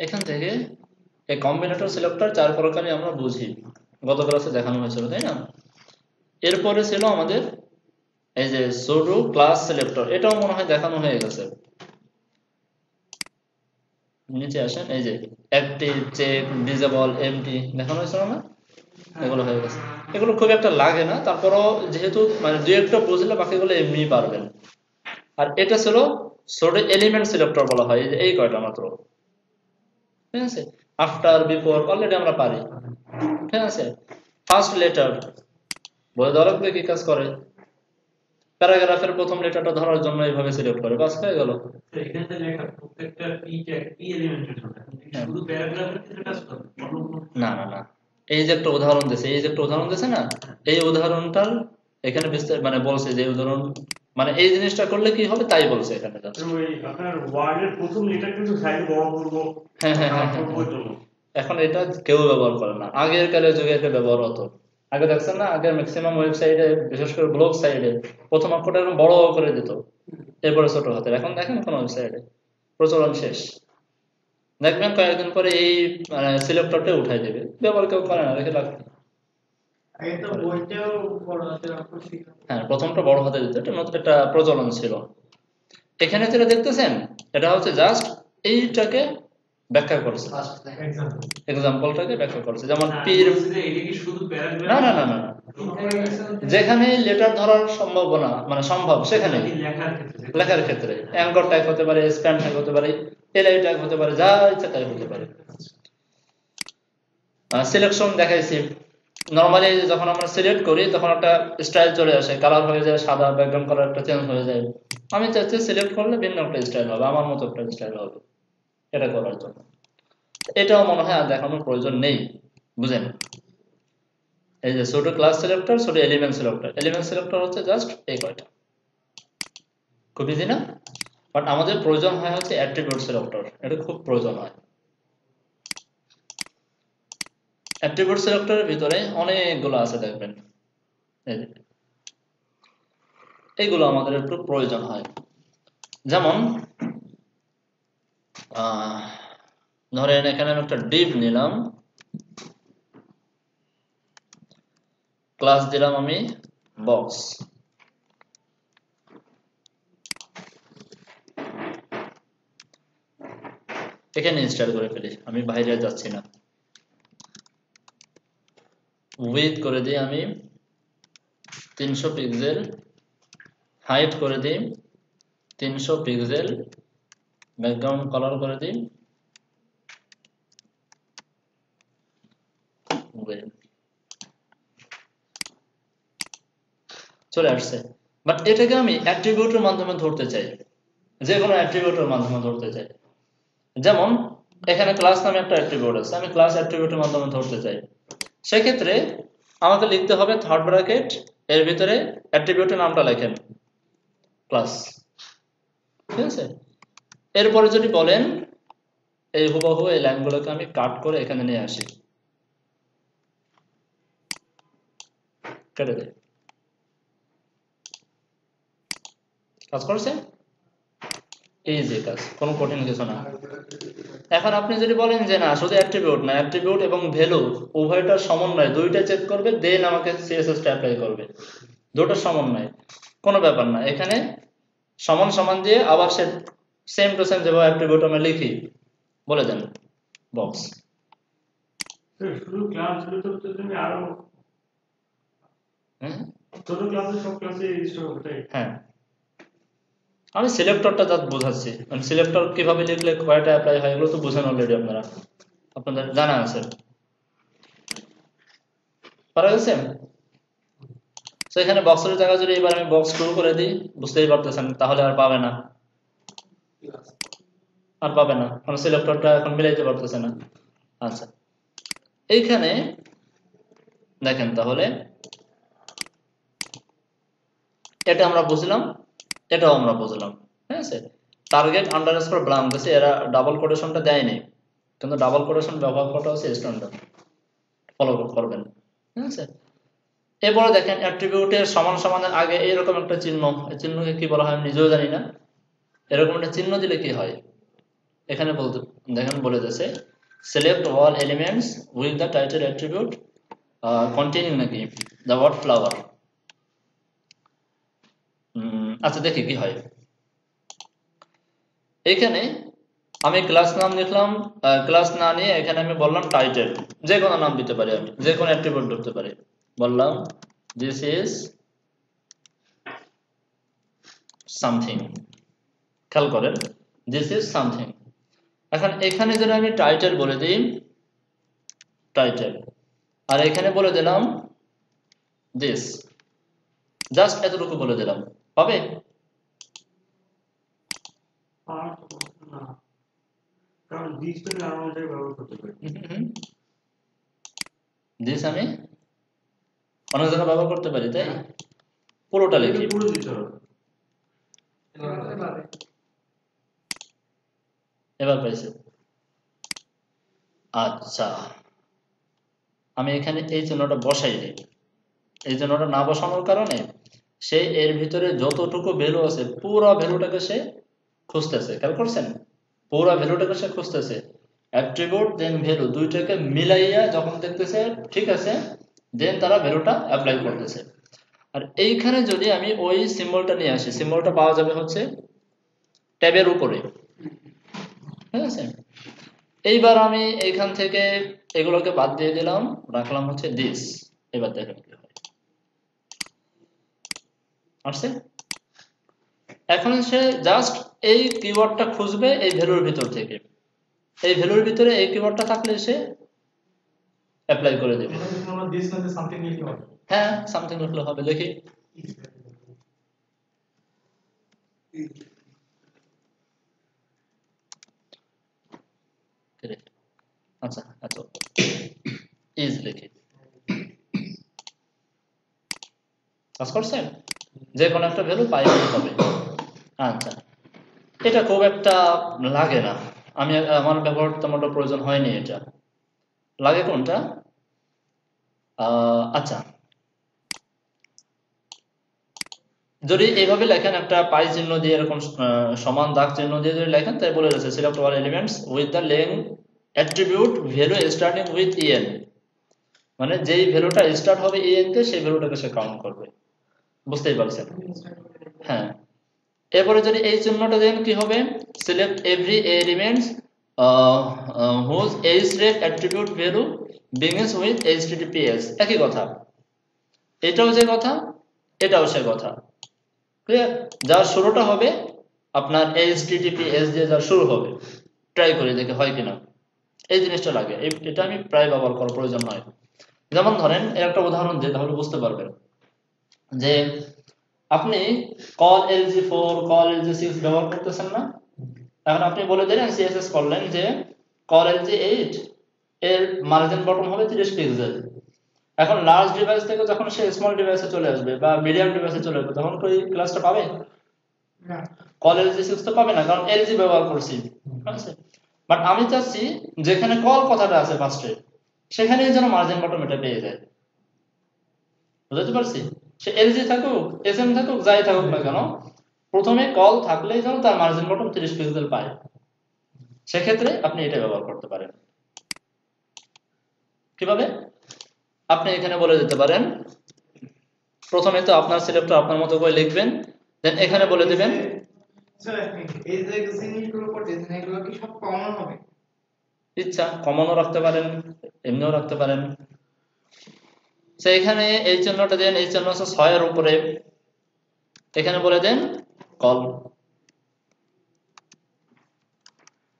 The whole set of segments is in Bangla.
এখান থেকে এই কম্বিনেটর সিলেক্টর 4 প্রকারই আমরা বুঝি, গত ক্লাসে দেখানো হয়েছিল, তাই না? এরপরে ছিল আমাদের এই যে সুডো ক্লাস সিলেক্টর, এটাও মনে হয় দেখানো হয়ে গেছে। নিচে আসেন, এই যে অ্যাক্টিভ, চেক, ডিসেবল, এমটি দেখানো হয়েছিল না? এগুলো হয়ে গেছে। এগুলো খুব একটা লাগে না, তারপরও যেহেতু মানে দুই একটা বুঝলে বাকিগুলো এমনি পারবেন। আর এটা ছিল সুডো এলিমেন্ট সিলেক্টর বলা হয়, এই কয়টা মাত্র, ঠিক আছে? আফটার, বিফোর অলরেডি আমরা পারি, ঠিক আছে? ফার্স্ট লেটার বলে দেওয়া লাগবে কি কাজ করে, প্যারাগ্রাফের প্রথম লেটারটা ধরার জন্য এইভাবে সিলেক্ট করে, বাস হয়ে গেল। এখানে লেখা প্রত্যেকটা কি এলিমেন্টের জন্য শুধু প্যারাগ্রাফের ক্ষেত্রে কাজ করে? না না না, এই যে একটা উদাহরণ দিয়েছে, এই যে একটা উদাহরণ দিয়েছে না, এই উদাহরণটার এখানে মানে বলছে যে উদাহরণ মানে এই জিনিসটা করলে কি হবে তাই বলছে এখানে। ওই আপনার ওয়ার্ডের প্রথম লেটার কিন্তু সাইজ বড় করব, হ্যাঁ হ্যাঁ হ্যাঁ হ্যাঁ, এখন এটা কেউ ব্যবহার করে না, আগের কালের যুগে এটা ব্যবহার হতো। আগে দেখছেন না, আগের ম্যাক্সিমাম ওয়েবসাইটে বিশেষ করে ব্লগ সাইটে প্রথম অক্ষরটা এরকম বড় করে দিত, এরপরে ছোট হাতের। এখন দেখেন কোন ওয়েবসাইটে প্রচলন শেষ, দেখবেন কয়েকদিন পরে এই মানে সিলেক্টরটা উঠাই দেবে, ব্যবহার কেউ করে না, রেখে লাগবে। হ্যাঁ, প্রথমটা বড় হাতে দিত, এটা নতুন একটা প্রচলন ছিল। এখানে যেটা দেখতেছেন এটা হচ্ছে জাস্ট এইটাকে ব্যাখ্যা করছে, এক্সাম্পলটাকে ব্যাখ্যা করছে। যেমন পীর, না না না না না, যেখানে লেটার ধরার সম্ভাবনা মানে সম্ভব সেখানে লেখার ক্ষেত্রে অ্যাঙ্কর ট্যাগ হতে পারে, স্প্যান ট্যাগ হতে পারে, এলআই ট্যাগ হতে পারে, যা ইচ্ছা তাই হতে পারে। সিলেকশন দেখাইছি, নর্মালি যখন আমরা সিলেক্ট করি তখন একটা স্টাইল চলে আসে, কালার হয়ে যায় সাদা, ব্যাকগ্রাউন্ড কালার একটা চেঞ্জ হয়ে যায়। আমি চাচ্ছি সিলেক্ট করলে ভিন্ন একটা স্টাইল হবে, আমার মতো একটা স্টাইল হবে, এটা করার জন্য এটাও মনে হয় আর দেখানোর প্রয়োজন নেই, বুঝেন? এই যে ছোট ক্লাস সিলেক্টর, ছোট এলিমেন্ট সিলেক্টর, এলিমেন্ট সিলেক্টর হচ্ছে জাস্ট এই কয়টা, খুব ইজি না? বাট আমাদের প্রয়োজন হয় হচ্ছে অ্যাট্রিবিউট সিলেক্টর, এটা খুব প্রয়োজন হয়। অ্যাট্রিবিউট সিলেক্টরের ভিতরে অনেকগুলো আছে দেখবেন, এইগুলো আমাদের একটু প্রয়োজন হয়। যেমন ধরেন এখানে আমি একটা ডিভ নিলাম, ক্লাস দিলাম আমি বক্স, এখানে ইনস্টল করে ফেলি, আমি বাইরে যাচ্ছি না। উইথ করে দিই আমি 300 পিক্সেল, হাইট করে দিই 300 পিক্সেল, ব্যাকগ্রাউন্ড কালার করে দিই চলে আসছে। বাট এটাকে আমি অ্যাট্রিবিউটের মাধ্যমে ধরতে চাই, যে কোনো অ্যাট্রিবিউটের মাধ্যমে ধরতে চাই। যেমন এখানে ক্লাস নামে একটা অ্যাট্রিবিউট আছে, আমি ক্লাস অ্যাট্রিবিউটের মাধ্যমে ধরতে চাই, সেক্ষেত্রে আমাকে লিখতে হবে থার্ড ব্র্যাকেট, এর ভিতরে অ্যাট্রিবিউটের নামটা লেখেন ক্লাস, ঠিক আছে? এরপরে যদি বলেন এই হুবহু এই লাইনগুলোকে আমি কাট করে এখানে নিয়ে আসি, কেটে দেয়, কাজ করছে, এই যে কাজ, কোনো কঠিন কিছু না। এখন আপনি যদি বলেন যে না শুধু অ্যাট্রিবিউট না, অ্যাট্রিবিউট এবং ভ্যালু উভয়টার সমন্বয়, দুইটা চেক করবে দেন আমাকে সিএসএসটা অ্যাপ্লাই করবে, দুটোর সমন্বয়, কোনো ব্যাপার না। এখানে সমান সমান দিয়ে আবার সে সেম টু সেম যেভাবে অ্যাট্রিবিউট আমরা লিখি বলে দেন বক্স। শুধু ক্লাসগুলো তো তুমি আরো ছোট ক্লাসে সব ক্লাসে ইনস্টল করতে। হ্যাঁ, আমি সিলেক্টরটা জাস্ট বোঝাচ্ছি, মানে সিলেক্টর কিভাবে লিখলে কয়টা অ্যাপ্লাই হয় এগুলো তো বোঝেন অলরেডি, আপনাদের জানা আছে, পারা গেছে। তো এখানে বক্সের জায়গায় যদি এবার আমি বক্স শুরু করে দিই, বুঝতেই পারতেছেন, তাহলে আর পাবে না, আর পাবে না, কারণ সিলেক্টরটা এখন মিলাইতে পারতেছে না। আচ্ছা, এইখানে দেখেন তাহলে এটা আমরা বুঝলাম, এটাও আমরা বুঝলাম, ঠিক আছে? টার্গেট আন্ডারস্কোর ব্লাঙ্ক দিছে, এরা ডাবল কোটেশনটা দেয়নি, কিন্তু ডাবল কোটেশন ব্যবহার করাটা হচ্ছে স্ট্যান্ডার্ড, ফলো করবেন, ঠিক আছে? এরপরে দেখেন অ্যাট্রিবিউটের সমান সমানের আগে এরকম একটা চিহ্ন, এই চিহ্নকে কি বলা হয় আমি নিজেও জানি না, এরকম একটা চিহ্ন দিলে কি হয়, এখানে বলতে দেখেন বলে দিয়েছে select all elements with the title attribute containing নাকি দ্য ওয়ার্ড ফ্লাওয়ার। আচ্ছা দেখি কি হয়। এখানে আমি ক্লাস নাম লিখলাম, ক্লাস না নিয়ে এখানে আমি বললাম টাইটেল, যে কোনো নাম দিতে পারি, আমি যে কোনো অ্যাট্রিবিউট ধরতে পারি। বললাম দিস ইজ সামথিং, খেয়াল করেন দিস ইজ সামথিং। এখন এখানে যদি আমি টাইটেল বলে দিই টাইটেল, আর এখানে বলে দিলাম দিস, জাস্ট এতটুকু বলে দিলাম, পাবে? না, কারণ দিস তো নাম অনুযায়ী ব্যবহার করতে পারি। দিস আমি অনেক জায়গায় ব্যবহার করতে পারি, তাই পুরোটা লিখি। পুরো দিতে হবে। এবার পাইছে। আচ্ছা আমি এখানে এই চিহ্নটা বসাই দিই। এই চিহ্নটা না বসানোর কারণে সে এর ভিতরে যতটুকু ভ্যালু আছে পুরো ভ্যালুটাকে সে খুঁজতেছে, খেয়াল করছেন? পুরো ভ্যালুটাকে সে খুঁজতেছে, অ্যাট্রিবিউট দেন ভ্যালু দুইটাকে মিলাইয়া যখন দেখতেছে ঠিক আছে, দেন তারা ভ্যালুটা অ্যাপ্লাই করতেছে। আর এইখানে যদি আমি ওই সিম্বলটা নিয়ে আসি, সিম্বলটা পাওয়া যাবে হচ্ছে ট্যাবের উপরে, ঠিক আছে? এইবার আমি এইখান থেকে এগুলোকে বাদ দিয়ে দিলাম, রাখলাম হচ্ছে দিস। এবার দেখেন কি হয়, আসছে? এখন সে জাস্ট এই কিওয়ার্ডটা খুঁজবে এই ভ্যালুর ভিতর থেকে, এই ভ্যালুর ভিতরে এই কিওয়ার্ডটা থাকলে সে অ্যাপ্লাই করে দেবে। হ্যাঁ সামথিং লিখলে হবে, দেখি। আচ্ছা আচ্ছা ইজ লিখি, কাজ করছেন? যে কোনো একটা ভ্যালু পাই হবে। আচ্ছা এটা খুব একটা লাগে না, আমি আমার ব্যবহার তেমন প্রয়োজন হয়নি। এটা লাগে কোনটা? আচ্ছা যদি এইভাবে লেখেন একটা পাই চিহ্ন দিয়ে, এরকম সমান দাগ চিহ্ন দিয়ে যদি লেখেন, তাই বলে রয়েছে select all elements with the length attribute value starting with E N, মানে যেই ভ্যালুটা স্টার্ট হবে ইএন তে সেই ভ্যালুটাকে সে কাউন্ট করবে, বুঝতেই পারছেন? হ্যাঁ এরপরে যদি এই চিহ্নটা দেন কি হবে, select every elements whose href attribute value begins with https, একই কথা, এটাও যে কথা এটাও সে কথা, ক্লিয়ার? যার শুরুটা হবে আপনার https দিয়ে যার শুরু হবে, ট্রাই করে দেখে হয় কিনা। এই জিনিসটা লাগে, এটা আমি প্রায় ব্যবহার করার প্রয়োজন হয়। যেমন ধরেন এর একটা উদাহরণ দিই তাহলে বুঝতে পারবেন, যে আপনি কল lg4 কল lg6 ব্যবহার করতেছেন না, এখন আপনি বলে দিলেন সিএসএস করলেন যে কল lg8 এর মার্জিন বটম হবে 30 পিক্সেল। এখন লার্জ ডিভাইস থেকে যখন সে স্মল ডিভাইসে চলে আসবে বা মিডিয়াম ডিভাইসে চলে আসবে, তখন কি ক্লাসটা পাবে না? কল lg6 তো পাবে না, কারণ lg ব্যবহার করছি, ঠিক আছে? বাট আমি চাচ্ছি যেখানে কল কথাটা আছে ফার্স্টে, সেখানেই যেন মার্জিন বটম এটা পেয়ে যায়, বুঝতে পারছি? সে এলজি থাকুক এসএম থাকুক যাই থাকুক না কেন, প্রথমে কল থাকলেই যেন তার মার্জিন বটম 30 পিক্সেল পায়, সেক্ষেত্রে আপনি এটা ব্যবহার করতে পারেন। কিভাবে? আপনি এখানে বলে দিতে পারেন, প্রথমে তো আপনার সিলেক্টর আপনার মতো করে লিখবেন, দেন এখানে বলে দিবেন এই যে জিনিসগুলো করতেছেন এগুলো কি সব কমন হবে? ইচ্ছা কমনও রাখতে পারেন, এমনিও রাখতে পারেন। সো এখানে এই চিহ্নটা দেন, এই চিহ্ন আছে 6 এর উপরে, এখানে বলে দেন কল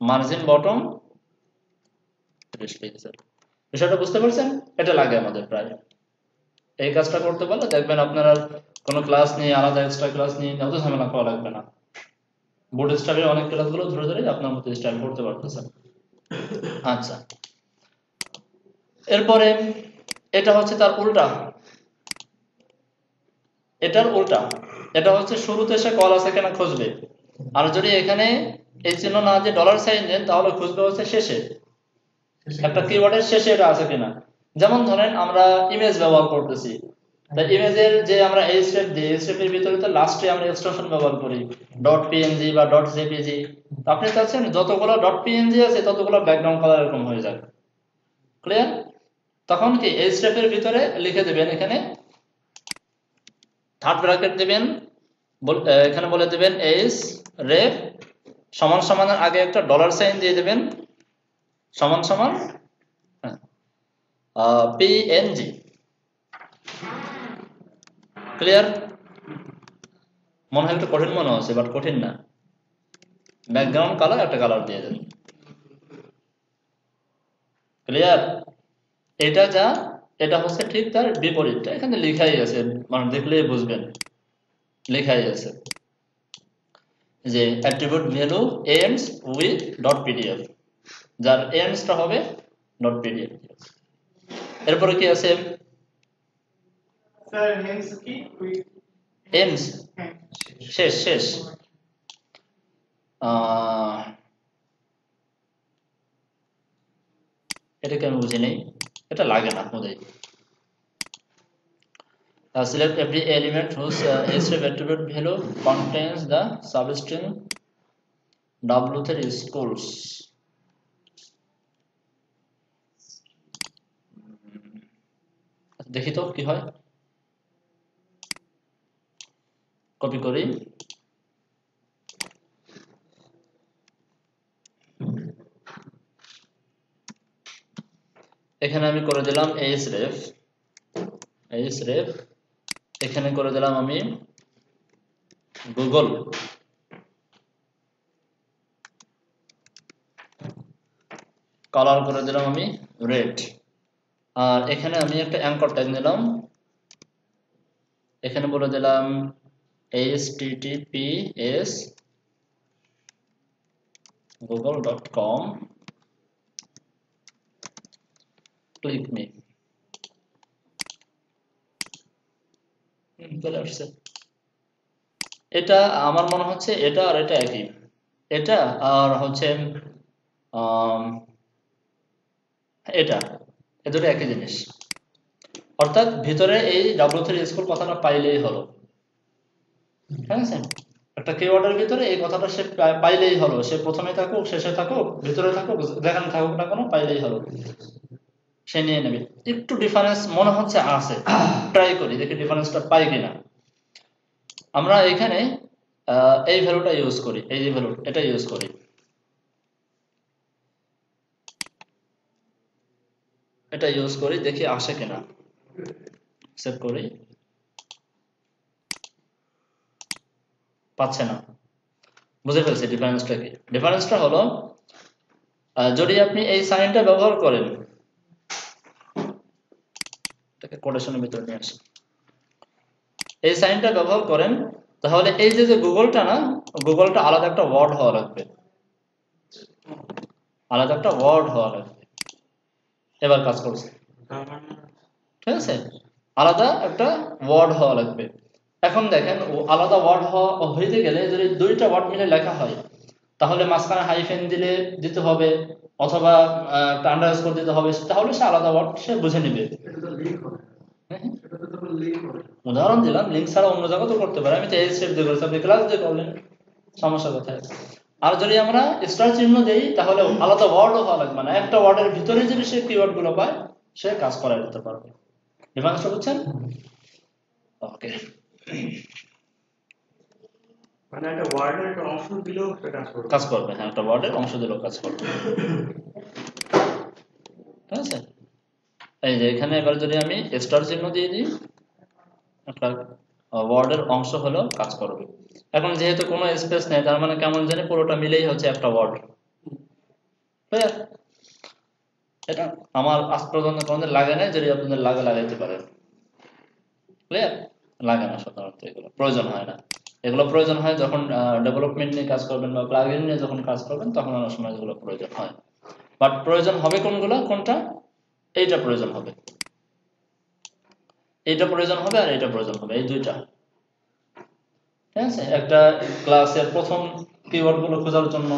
মার্জিন বটম 30 পিক্সেল। বিষয়টা বুঝতে পারছেন? এটা লাগে আমাদের প্রায়। এই কাজটা করতে পারলে দেখবেন আপনার আর কোনো ক্লাস নিয়ে আলাদা এক্সট্রা ক্লাস নিয়ে অত ঝামেলা করা লাগবে না। বোর্ড স্টাইলের অনেক ক্লাসগুলো ধরে ধরে আপনার মতো স্টাইল করতে পারতেছেন। আচ্ছা এরপরে এটা হচ্ছে তার উল্টা, এটার উল্টা, এটা হচ্ছে শুরুতে সে কল আছে কিনা খুঁজবে, আর যদি এখানে এই চিহ্ন না দিয়ে ডলার সাইন দেন তাহলে খুঁজবে হচ্ছে শেষে, একটা কিওয়ার্ডের শেষে এটা আছে কিনা। যেমন ধরেন আমরা ইমেজ ব্যবহার করতেছি, তাই ইমেজের যে আমরা href দিই, href এর ভিতরে তো লাস্টে আমরা এক্সটেনশন ব্যবহার করি .png বা .jpg, আপনি চাচ্ছেন যতগুলো .png আছে ততগুলো ব্যাকগ্রাউন্ড কালার এরকম হয়ে যাবে, ক্লিয়ার? তখন কি এই স্টেপের ভিতরে লিখে দেবেন, এখানে থার্ড ব্র্যাকেট দিবেন, এখানে বলে দেবেন এস রেফ সমান সমানের আগে একটা ডলার সাইন দিয়ে দেবেন, সমান সমান পিএনজি, ক্লিয়ার? মনে হয় একটু কঠিন মনে হচ্ছে, বাট কঠিন না। ব্যাকগ্রাউন্ড কালার একটা কালার দিয়ে দেন, ক্লিয়ার? এটা যা, এটা হচ্ছে ঠিক তার বিপরীতটা, এখানে লেখাই আছে, মানে দেখলেই বুঝবেন, লেখাই আছে যে attribute value ends with .pdf, যার এন্ডসটা হবে .pdf। এরপরে কি আছে? স্যার হেন্স কি এন্ডস হ্যাঁ শেষ, শেষ। এটাকে আমি বুঝি নেই, এটা লাগে না বোধহয়। Select every element whose href attribute value contains the substring w3 schools. দেখি তো কি হয়, কপি করি, এখানে আমি করে দিলাম href, এখানে করে দিলাম আমি গুগল, কালার করে দিলাম আমি রেড, আর এখানে আমি একটা অ্যাঙ্কর ট্যাগ নিলাম, এখানে বলে দিলাম https google.com click me, চলে আসছে। এটা আমার মনে হচ্ছে এটা আর এটা একই, এটা আর হচ্ছে এটা, এ দুটো একই জিনিস, অর্থাৎ ভিতরে এই w3 স্কুল কথাটা পাইলেই হলো, ঠিক আছে? একটা কিওয়ার্ডের ভিতরে এই কথাটা সে পাইলেই হলো, সে প্রথমে থাকুক, শেষে থাকুক, ভিতরে থাকুক, যেখানে থাকুক না কোনো, পাইলেই হলো, সে নিয়ে নেবে। একটু ডিফারেন্স মনে হচ্ছে আছে, ট্রাই করি দেখি ডিফারেন্সটা পাই কিনা। আমরা এখানে এই ভ্যালুটা ইউজ করি, এই যে ভ্যালু এটা ইউজ করি, এটা ইউজ করি, দেখি আসে কিনা, সেভ করি, পাচ্ছে না। বুঝে ফেলছি ডিফারেন্সটা কি। ডিফারেন্সটা হলো যদি আপনি এই সাইনটা ব্যবহার করেন, এটাকে কোটেশনের ভিতরে নিয়ে আসি, এই সাইনটা ব্যবহার করেন, তাহলে এই যে গুগলটা না, গুগলটা আলাদা একটা ওয়ার্ড হওয়া লাগবে, আলাদা একটা ওয়ার্ড হওয়া লাগবে। এবার কাজ করছে, ঠিক আছে? আলাদা একটা ওয়ার্ড হওয়া লাগবে। এখন দেখেন আলাদা ওয়ার্ড হইতে গেলে যদি দুইটা ওয়ার্ড মিলে লেখা হয়, তাহলে মাঝখানে হাইফেন দিতে হবে, অথবা একটা আন্ডারস্কোর দিতে হবে, তাহলে সে আলাদা ওয়ার্ড সে বুঝে নেবে। উদাহরণ দিলাম, লিঙ্ক ছাড়া অন্য জায়গা তো করতে পারে, আমি তো এই স্টেপ দিয়ে করেছি, আপনি ক্লাস দিয়ে করলেন, সমস্যা কোথায়? আর যদি আমরা স্টার চিহ্ন দেই, তাহলে আলাদা ওয়ার্ডও হওয়া লাগবে না, একটা ওয়ার্ডের ভিতরে যদি সে কিওয়ার্ড গুলো পায়, সে কাজ করা যেতে পারবে। ডিফারেন্সটা বুঝছেন? ওকে, মানে একটা ওয়ার্ডের একটা অংশ দিলেও সেটা কাজ করবে, হ্যাঁ, একটা ওয়ার্ডের অংশ দিলেও কাজ করবে, ঠিক আছে? এই যে এখানে এবার যদি আমি স্টার চিহ্ন দিয়ে দিই, একটা ওয়ার্ডের অংশ হলেও কাজ করবে। এখন যেহেতু কোনো স্পেস নেই, তার মানে কেমন জানি পুরোটা মিলেই হচ্ছে একটা ওয়ার্ড, ক্লিয়ার? এটা আমার আজ পর্যন্ত কোনোদিন লাগে না, যদি আপনাদের লাগে লাগাইতে পারেন, ক্লিয়ার? লাগে না সাধারণত, এগুলো প্রয়োজন হয় না। এগুলো প্রয়োজন হয় যখন ডেভেলপমেন্ট নিয়ে কাজ করবেন বা প্লাগইন নিয়ে যখন কাজ করবেন, তখন অনেক সময় এগুলো প্রয়োজন হয়। বাট প্রয়োজন হবে কোনগুলো, কোনটা? এইটা প্রয়োজন হবে, এইটা প্রয়োজন হবে, আর এইটা প্রয়োজন হবে, এই দুইটা, ঠিক আছে? একটা ক্লাসের প্রথম কিওয়ার্ড গুলো খোঁজার জন্য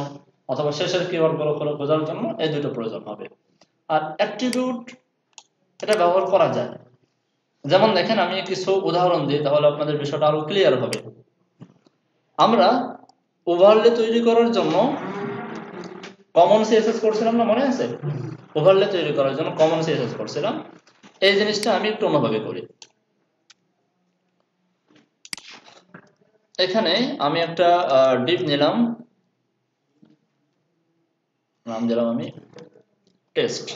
অথবা শেষের কিওয়ার্ড গুলো খোঁজার জন্য এই দুটো প্রয়োজন হবে। আর অ্যাট্রিবিউট এটা ব্যবহার করা যায়, যেমন দেখেন আমি কিছু উদাহরণ দিই, তাহলে আপনাদের বিষয়টা আরো ক্লিয়ার হবে। আমরা ওভারলে তৈরি করার জন্য কমন সিএসএস করছিলাম না, মনে আছে? ওভারলে তৈরি করার জন্য কমন সিএসএস করছিলাম। এই জিনিসটা আমি একটু অন্যভাবে করি। এখানে আমি একটা ডিপ নিলাম, নাম দিলাম আমি টেস্ট।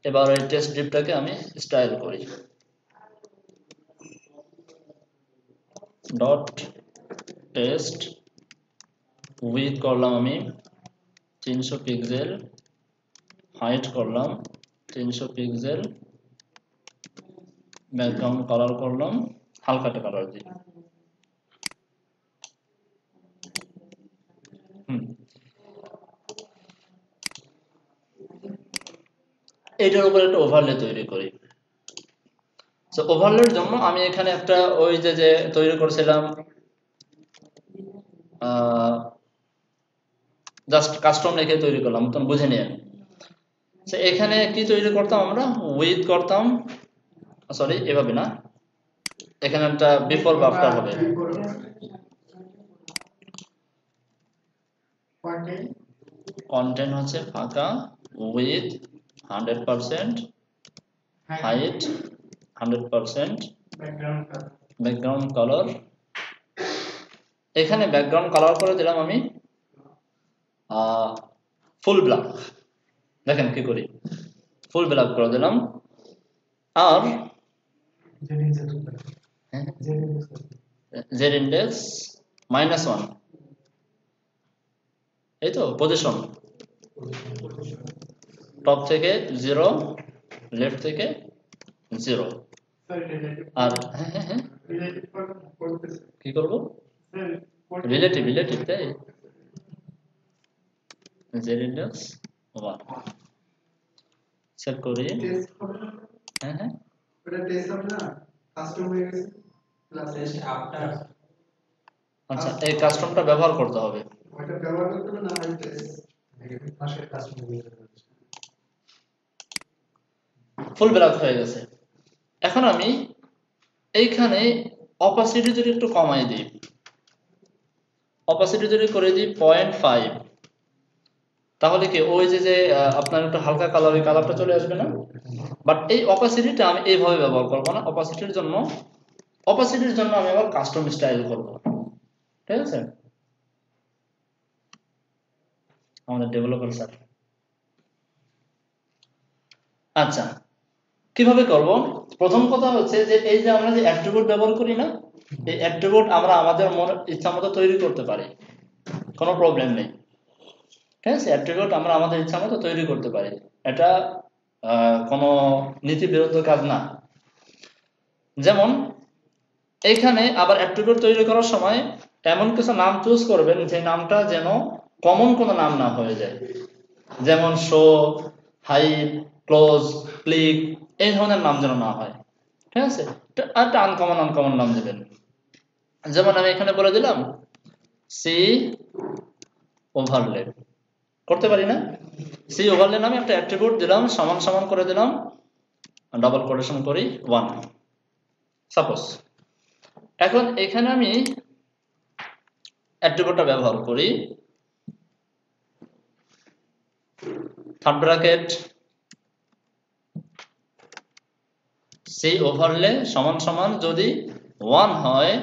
এবার ওই টেস্ট ডিপটাকে আমি স্টাইল করি, ডট টেস্ট উইথ করলাম আমি 300 পিক্সেল, হাইট করলাম 300 পিক্সেল, ব্যাকগ্রাউন্ড কালার করলাম হালকাটা কালার দিয়ে। এইটার উপর একটা ওভারলে তৈরি করি। সো ওভারলের জন্য আমি এখানে একটা ওই যে তৈরি করছিলাম জাস্ট কাস্টম লিখে তৈরি করলাম, তখন বুঝে নিয়ে। সো এখানে কি তৈরি করতাম আমরা, উইথ করতাম, সরি এভাবে না, এখানে একটা বিফোর বা আফটার হবে। কন্টেন্ট হচ্ছে ফাঁকা, উইথ 100%, হাইট 100%, ব্যাকগ্রাউন্ড কালার। এখানে ব্যাকগ্রাউন্ড কালার করে দিলাম আমি ফুল ব্ল্যাক। দেখেন কি করি, ফুল ব্ল্যাক করে দিলাম। আর জেড ইন্ডেক্স -1, এই তো পজিশন, টপ থেকে 0, লেফট থেকে 0। আর হ্যাঁ হ্যাঁ হ্যাঁ কি করবো, রিলেটিভ তাই, জেড ইন্ডেক্স 1 সেট করি। হ্যাঁ হ্যাঁ আচ্ছা, এই কাস্টমটা ব্যবহার করতে হবে। ফুল ব্ল্যাক হয়ে গেছে। এখন আমি এইখানে অপাসিটি যদি একটু কমাই দিই, অপাসিটি যদি করে দিই 0.5, তাহলে কি ওই যে আপনার একটু হালকা কালার, ওই কালারটা চলে আসবে না? বাট এই অপাসিটিটা আমি এইভাবে ব্যবহার করবো না। অপাসিটির জন্য আমি আবার কাস্টম স্টাইল করব, ঠিক আছে? আমাদের ডেভেলপার স্যার। আচ্ছা, কিভাবে করব? প্রথম কথা হচ্ছে যে এই যে আমরা যে অ্যাট্রিবিউট ব্যবহার করি না, এই অ্যাট্রিবিউট আমরা আমাদের ইচ্ছা মতো তৈরি করতে পারি, কোনো প্রবলেম নেই, ঠিক আছে? অ্যাট্রিবিউট আমরা আমাদের ইচ্ছা মতো তৈরি করতে পারি, এটা কোনো নীতি বিরুদ্ধ কাজ না। যেমন এখানে আবার অ্যাট্রিবিউট তৈরি করার সময় এমন কিছু নাম চুজ করবেন যে নামটা যেন কমন কোনো নাম না হয়ে যায়, যেমন শো, হাইড, ক্লোজ, ক্লিক, এই ধরনের নাম যেন না হয়, ঠিক আছে? একটা আনকমন নাম দেবেন। যেমন আমি এখানে বলে দিলাম সি ওভারলে, করতে পারি না? সি ওভারলে নামে একটা অ্যাট্রিবিউট দিলাম, সমান সমান করে দিলাম, ডাবল কোটেশন করি 1 সাপোজ। এখন এখানে আমি অ্যাট্রিবিউটটা ব্যবহার করি, থার্ড ব্র্যাকেট সি ওভারলে সমান সমান যদি 1 হয়,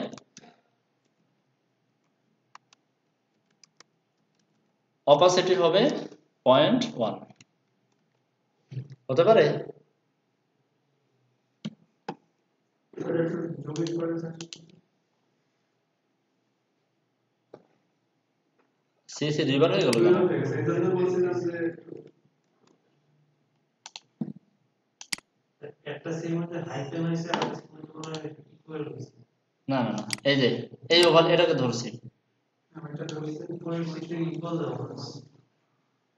অপাসিটি হবে 0.1, হতে পারে? সি দুইবার হয়ে গেল। একটা সির মধ্যে হাইফেন হইছে আর ইকুয়াল হইছে। না, এই যে এই ওভার এটাকে ধরছি, এটা ধরছে ইকুয়াল হইছে, ইকুয়াল দাও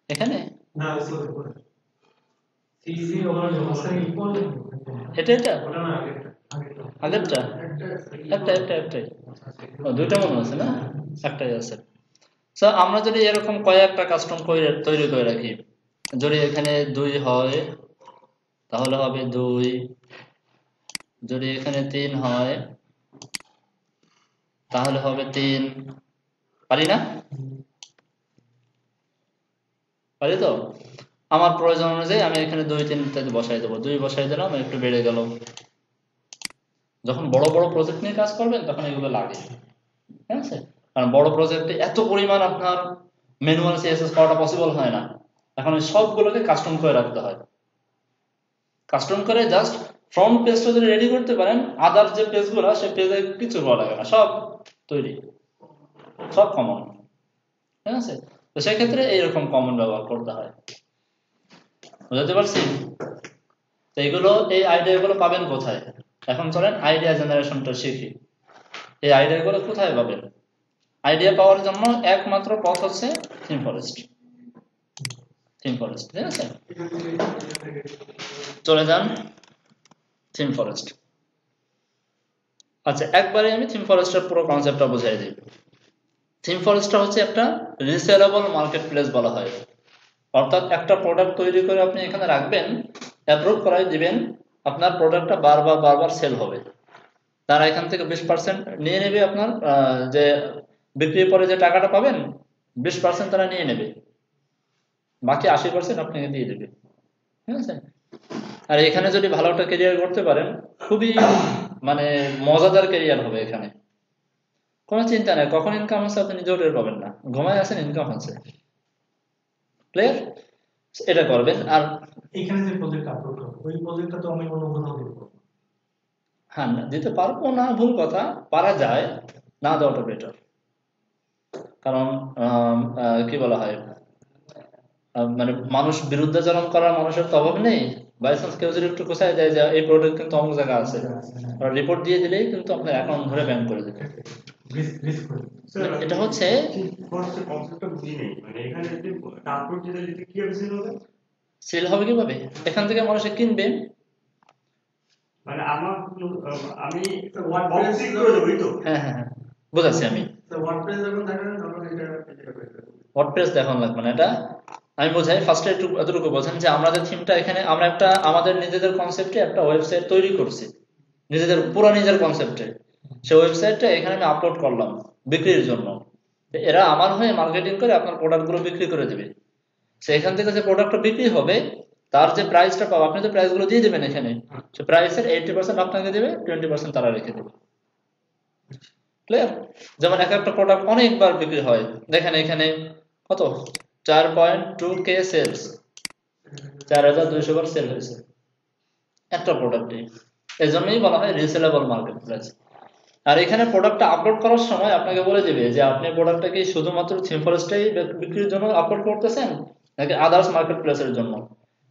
এখানে না হইছে উপরে সি ওভার হইছে ইকুয়াল, এটা ওটা না আগেরটা একটাই দুইটা মনে আছে না, একটাই আছে। সো আমরা যদি এরকম কয়েকটা কাস্টম তৈরি করে রাখি, যদি এখানে 2 হয় তাহলে হবে 2, যদি এখানে 3 হয় তাহলে হবে 3, পারি না? পারি তো? আমার প্রয়োজন অনুযায়ী আমি এখানে 2 3 ইত্যাদি বসাই দেবো, 2 বসাই দিলাম, একটু বেড়ে গেল। যখন বড় বড় প্রজেক্ট নিয়ে কাজ করবেন তখন এগুলো লাগে, ঠিক আছে? কারণ বড় প্রজেক্টে এত পরিমাণ আপনার ম্যানুয়াল সিএসএস করাটা পসিবল হয় না। এখন এই সবগুলোকে কাস্টম করে রাখতে হয়। কাস্টম করে জাস্ট ফ্রন্ট পেজটা যদি রেডি করতে পারেন, আদার যে পেজগুলো সে পেজে কিছু করা লাগে না, সব তৈরি, সব কমন, ঠিক আছে? তো সেক্ষেত্রে এইরকম কমন ব্যবহার করতে হয়। বুঝতে পারছি? তো এইগুলো, এই আইডিয়াগুলো পাবেন কোথায়? এখন চলেন আইডিয়া জেনারেশনটা শিখি। এই আইডিয়াগুলো কোথায় পাবেন? আইডিয়া পাওয়ার জন্য একমাত্র পথ হচ্ছে থিম ফরেস্ট। থিম ফরেস্ট, ঠিক আছে? চলে যান থিম ফরেস্ট। আচ্ছা, একবারে আমি থিম ফরেস্টের পুরো কনসেপ্টটা বুঝাই দিই। থিম ফরেস্টটা হচ্ছে একটা রিসেলেবল মার্কেট প্লেস বলা হয়। অর্থাৎ একটা প্রোডাক্ট তৈরি করে আপনি এখানে রাখবেন, অ্যাপ্রুভ করাই দিবেন, আপনার প্রোডাক্টটা বারবার বারবার সেল হবে। তারা এখান থেকে 20% নিয়ে নেবে, আপনার যে বিক্রির পরে যে টাকাটা পাবেন 20% তারা নিয়ে নেবে, বাকি 80% আপনাকে দিয়ে দেবে, ঠিক আছে? আর এখানে যদি ভালো একটা ক্যারিয়ার করতে পারেন, খুবই মানে মজাদার ক্যারিয়ার হবে এখানে। কোনো চিন্তা নেই, কখন ইনকাম আছে আপনি নিজেও টের পাবেন না, ঘুমায় আছেন ইনকাম আছে। ক্লিয়ার? এটা করবেন। আর এখানে যে প্রজেক্ট আপলোড করব, ওই প্রজেক্টটা তো আমি অন্য কোথাও দিব। হ্যাঁ, দিতে পারবো না ভুল কথা, পারা যায়, না দেওয়াটা বেটার। কারণ কি বলা হয়, মানে মানুষ বিরুদ্ধাচরণ করার মানুষের তো অভাব নেই। বাই চান্স কেউ যদি একটু কোথায় দেয় যে এই প্রোডাক্ট কিন্তু অমুক জায়গা আছে, রিপোর্ট দিয়ে দিলেই কিন্তু আপনার অ্যাকাউন্ট ধরে ব্যান করে দেবে। এটা হচ্ছে সেল হবে কিভাবে, এখান থেকে মানুষে কিনবে। মানে আমি বক্সিং করে দেবো তো। হ্যাঁ হ্যাঁ হ্যাঁ, বুঝাচ্ছি আমি। ওয়ার্ডপ্রেস দেখানো লাগবে না, এটা আমি বোঝাই। ফার্স্টে একটু এতটুকু বোঝেন যে আমরা যে থিমটা এখানে, আমরা একটা আমাদের নিজেদের কনসেপ্টে একটা ওয়েবসাইট তৈরি করছি, নিজেদের পুরো নিজের কনসেপ্টে। সেই ওয়েবসাইটটা এখানে আমি আপলোড করলাম বিক্রির জন্য। এরা আমার হয়ে মার্কেটিং করে আপনার প্রোডাক্টগুলো বিক্রি করে দেবে। সেখান থেকে যে প্রোডাক্টটা বিক্রি হবে তার যে প্রাইসটা পাবো, আপনি তো প্রাইসগুলো দিয়ে দেবেন এখানে, সে প্রাইসের 80% আপনাকে দেবে, 20% তারা রেখে দেবে। ক্লিয়ার? যেমন একটা প্রোডাক্ট অনেকবার বিক্রি হয়, দেখেন এখানে কত 4.2K সেলস, 4200 বার সেল হয়েছে একটা প্রোডাক্টে। এই জন্যই বলা হয় রিসেলেবল মার্কেট প্লেস। আর এখানে প্রোডাক্টটা আপলোড করার সময় আপনাকে বলে দিবে যে আপনি প্রোডাক্টটা কি শুধুমাত্র থিম ফরেস্টেই বিক্রির জন্য আপলোড করতেছেন নাকি আদার্স মার্কেট প্লেসের জন্য।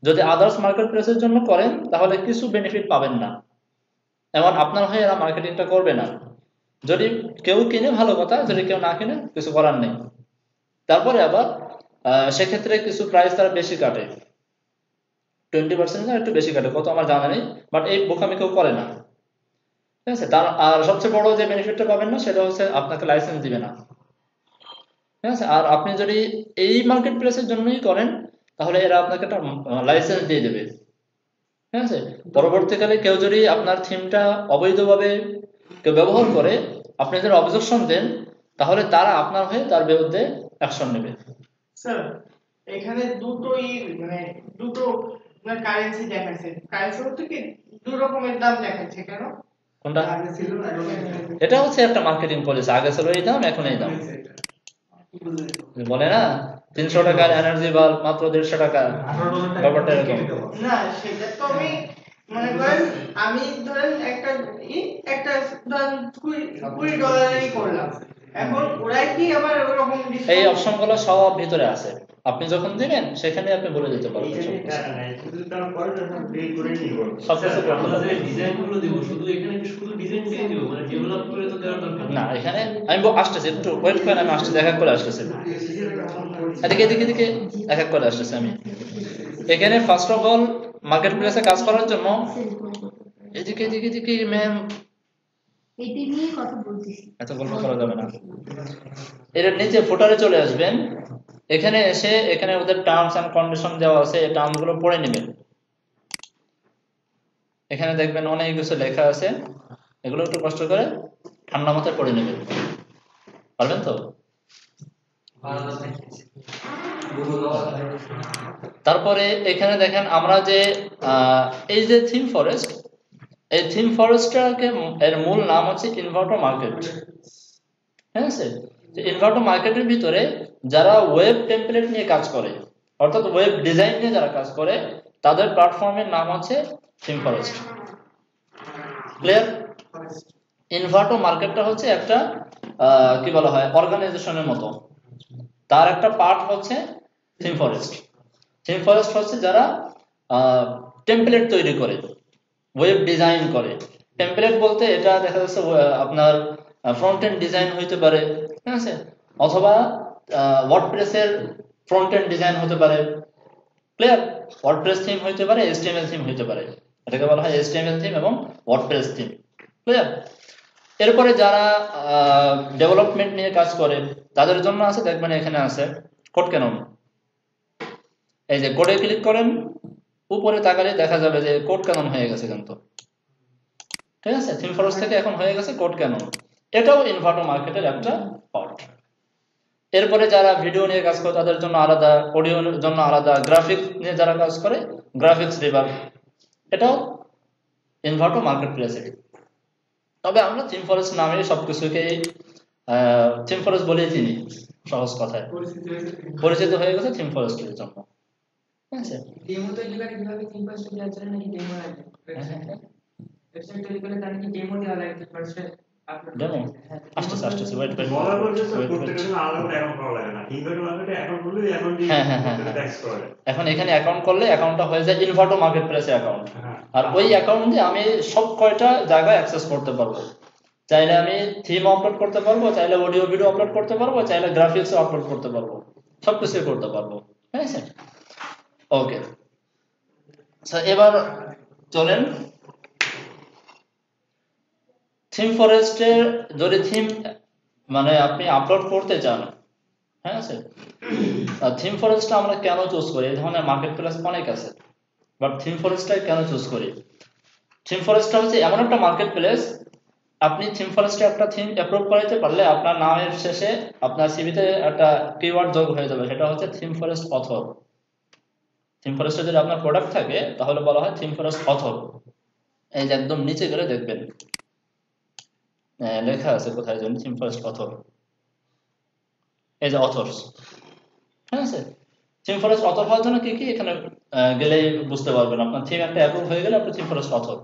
যদি আদার্স মার্কেট প্লেসের জন্য করেন তাহলে কিছু বেনিফিট পাবেন না, এমন আপনার হয়ে এরা মার্কেটিংটা করবে না। যদি কেউ কিনে ভালো কথা, যদি কেউ না কিনে কিছু করার নেই। তারপরে আবার সেক্ষেত্রে কিছু প্রাইস তারা বেশি কাটে, 20% না একটু বেশি কাটে, কত আমার জানা নেই, বাট এই বোকামি কেউ করে না, ঠিক আছে? তার আর সবচেয়ে বড় যে বেনিফিটটা পাবেন না সেটা হচ্ছে আপনাকে লাইসেন্স দিবে না, ঠিক আছে? আর আপনি যদি এই মার্কেট প্লেসের জন্যই করেন তাহলে এরা আপনাকে একটা লাইসেন্স দিয়ে দেবে, ঠিক আছে? পরবর্তীকালে কেউ যদি আপনার থিমটা অবৈধভাবে কেউ ব্যবহার করে, আপনি যদি অবজেকশন দেন তাহলে তারা আপনার হয়ে তার বিরুদ্ধে অ্যাকশন নেবে। স্যার এখানে দুটোই মানে দুটো মানে কারেন্সি দেখাচ্ছে, কারেন্সি বলতে কি দু রকমের দাম দেখাচ্ছে কেন? কোনটা? আগে ছিল এটা হচ্ছে একটা মার্কেটিং পলিসি, আগে ছিল এই দাম এখন এই দাম। বলে না 300 টাকার এনার্জি বাল্ব মাত্র 150 টাকা, ব্যাপারটা এরকম। না সেটা তো আমি মনে করেন আমি ধরেন একটা ধরেন $20 করলাম, এখন ওরাই কি আবার ওরকম এই অপশন গুলো সব ভিতরে আছে, আপনি যখন দিবেন সেখানে আপনি বলে দিতে পারবেন সবকিছু। আমরা যে ডিজাইনগুলো দেব শুধু এখানে কি শুধু ডিজাইন দিয়ে দিব, মানে ডেভেলপ করে তো দেওয়ার দরকার না, এখানে আমি আসতেছি, একটু ওয়েট করেন, আমি আসতেছি, এক এক করে আসতেছি, এদিকে এদিকে এদিকে এক এক করে আসতেছি আমি। এখানে ফার্স্ট অফ অল মার্কেট প্লেসে কাজ করার জন্য এদিকে এদিকে এদিকে ম্যাম এটি নিয়ে কথা বলতেছি, এত গল্প করা যাবে না। এর নিচে ফুটারে চলে আসবেন, এখানে এসে এখানে ওদের টার্মস এন্ড কন্ডিশন দেওয়া আছে, এই টার্ম গুলো পড়ে নেবেন। এখানে দেখবেন অনেক কিছু লেখা আছে, এগুলো একটু কষ্ট করে ঠান্ডা মাথায় পড়ে নেবেন, পারবেন তো? তারপরে এখানে দেখেন আমরা যে এই যে থিম ফরেস্ট, এই থিম ফরেস্টটাকে এর মূল নাম হচ্ছে ইনভার্টো মার্কেট। হ্যাঁ স্যার, ইনভার্টো মার্কেটের ভিতরে যারা ওয়েব টেমপ্লেট নিয়ে কাজ করে, অর্থাৎ ওয়েব ডিজাইন নিয়ে যারা কাজ করে, তাদের প্ল্যাটফর্মের নাম হচ্ছে থিম ফরেস্ট। ক্লিয়ার? ইনভার্টো মার্কেটটা হচ্ছে একটা কি বলা হয় অর্গানাইজেশনের মতো, তার একটা পার্ট হচ্ছে থিম ফরেস্ট। থিম ফরেস্ট হচ্ছে যারা টেমপ্লেট তৈরি করে, ওয়েব ডিজাইন করে। টেমপ্লেট বলতে এটা দেখা যাচ্ছে আপনার ফ্রন্ট এন্ড ডিজাইন হইতে পারে, ঠিক আছে, অথবা ওয়ার্ডপ্রেসের ফ্রন্ট এন্ড ডিজাইন হতে পারে। ক্লিয়ার? ওয়ার্ডপ্রেস থিম হইতে পারে, এইচটিএমএল থিম হইতে পারে, এটাকে বলা হয় এইচটিএমএল থিম এবং ওয়ার্ডপ্রেস থিম। ক্লিয়ার? এরপরে যারা ডেভেলপমেন্ট নিয়ে কাজ করে তাদের জন্য আছে, দেখবেন এখানে আছে কোড ক্যানন। এই যে কোডে ক্লিক করেন, উপরে তাকালে দেখা যাবে যে কোড ক্যানন হয়ে গেছে কিন্তু, ঠিক আছে, থিম ফরেস্ট থেকে এখন হয়ে গেছে কোড ক্যানন। এটাও ইনভার্টো মার্কেটের একটা পার্ট। এরপরে যারা ভিডিও নিয়ে কাজ করে তাদের জন্য আলাদা, অডিওর জন্য আলাদা, গ্রাফিক্স নিয়ে যারা কাজ করে গ্রাফিক্স রিভার, এটাও ইনভার্টো মার্কেট প্লেসে। তবে আমরা থিম ফরেস্ট নামে সবকিছুকে থিম ফরেস্ট বলেই চিনি, সহজ কথায় পরিচিত হয়ে গেছে থিম ফরেস্টের জন্য। ঠিক আছে, ডেমো তৈরি করে কিভাবে থিম ফরেস্ট দেওয়ার জন্য নাকি ডেমো লাগে? ওয়েবসাইট তৈরি করে তার কি ডেমো দেওয়া লাগে থিম ফরেস্টে? ডেমো আসতেছে ওয়েট বলার পর যে প্রত্যেকটা জন্য আলাদা অ্যাকাউন্ট করা লাগে না, ইনভার্টো মার্কেটে অ্যাকাউন্ট করলে অ্যাকাউন্ট দিয়ে ট্যাক্স করে। এখন এখানে অ্যাকাউন্ট করলে অ্যাকাউন্টটা হয়ে যায় ইনভার্টো মার্কেট প্লেসে অ্যাকাউন্ট, আর ওই অ্যাকাউন্ট দিয়ে আমি সব কয়টা জায়গায় অ্যাক্সেস করতে পারবো। চাইলে আমি থিম আপলোড করতে পারবো, চাইলে অডিও ভিডিও আপলোড করতে পারবো, চাইলে গ্রাফিক্স আপলোড করতে পারবো, সবকিছু করতে পারবো। ঠিক আছে, ওকে। এবার চলেন থিম ফরেস্টের যদি থিম মানে আপনি আপলোড করতে চান, হ্যাঁ স্যার, থিম ফরেস্টটা আমরা কেন চুজ করি? এই ধরনের মার্কেট প্লেস অনেক আছে, বাট থিম ফরেস্টটা কেন চুজ করি? থিম ফরেস্টটা হচ্ছে এমন একটা মার্কেট প্লেস, আপনি থিম ফরেস্টে একটা থিম অ্যাপ্রুভ করাইতে পারলে আপনার নামের শেষে আপনার সিভিতে একটা কিওয়ার্ড যোগ হয়ে যাবে, সেটা হচ্ছে থিম ফরেস্ট অথর। থিম ফরেস্টে যদি আপনার প্রোডাক্ট থাকে তাহলে বলা হয় থিম ফরেস্ট অথর। এই যে একদম নিচে গেলে দেখবেন লেখা আছে কোথায় যেন থিম ফরেস্ট অথর, এই যে অথরস। ঠিক আছে, থিম ফরেস্ট অথর হওয়ার জন্য কি কি এখানে গেলেই বুঝতে পারবেন। আপনার থিম একটা অ্যাপ্রুভ হয়ে গেলে আপনি থিম ফরেস্ট অথর।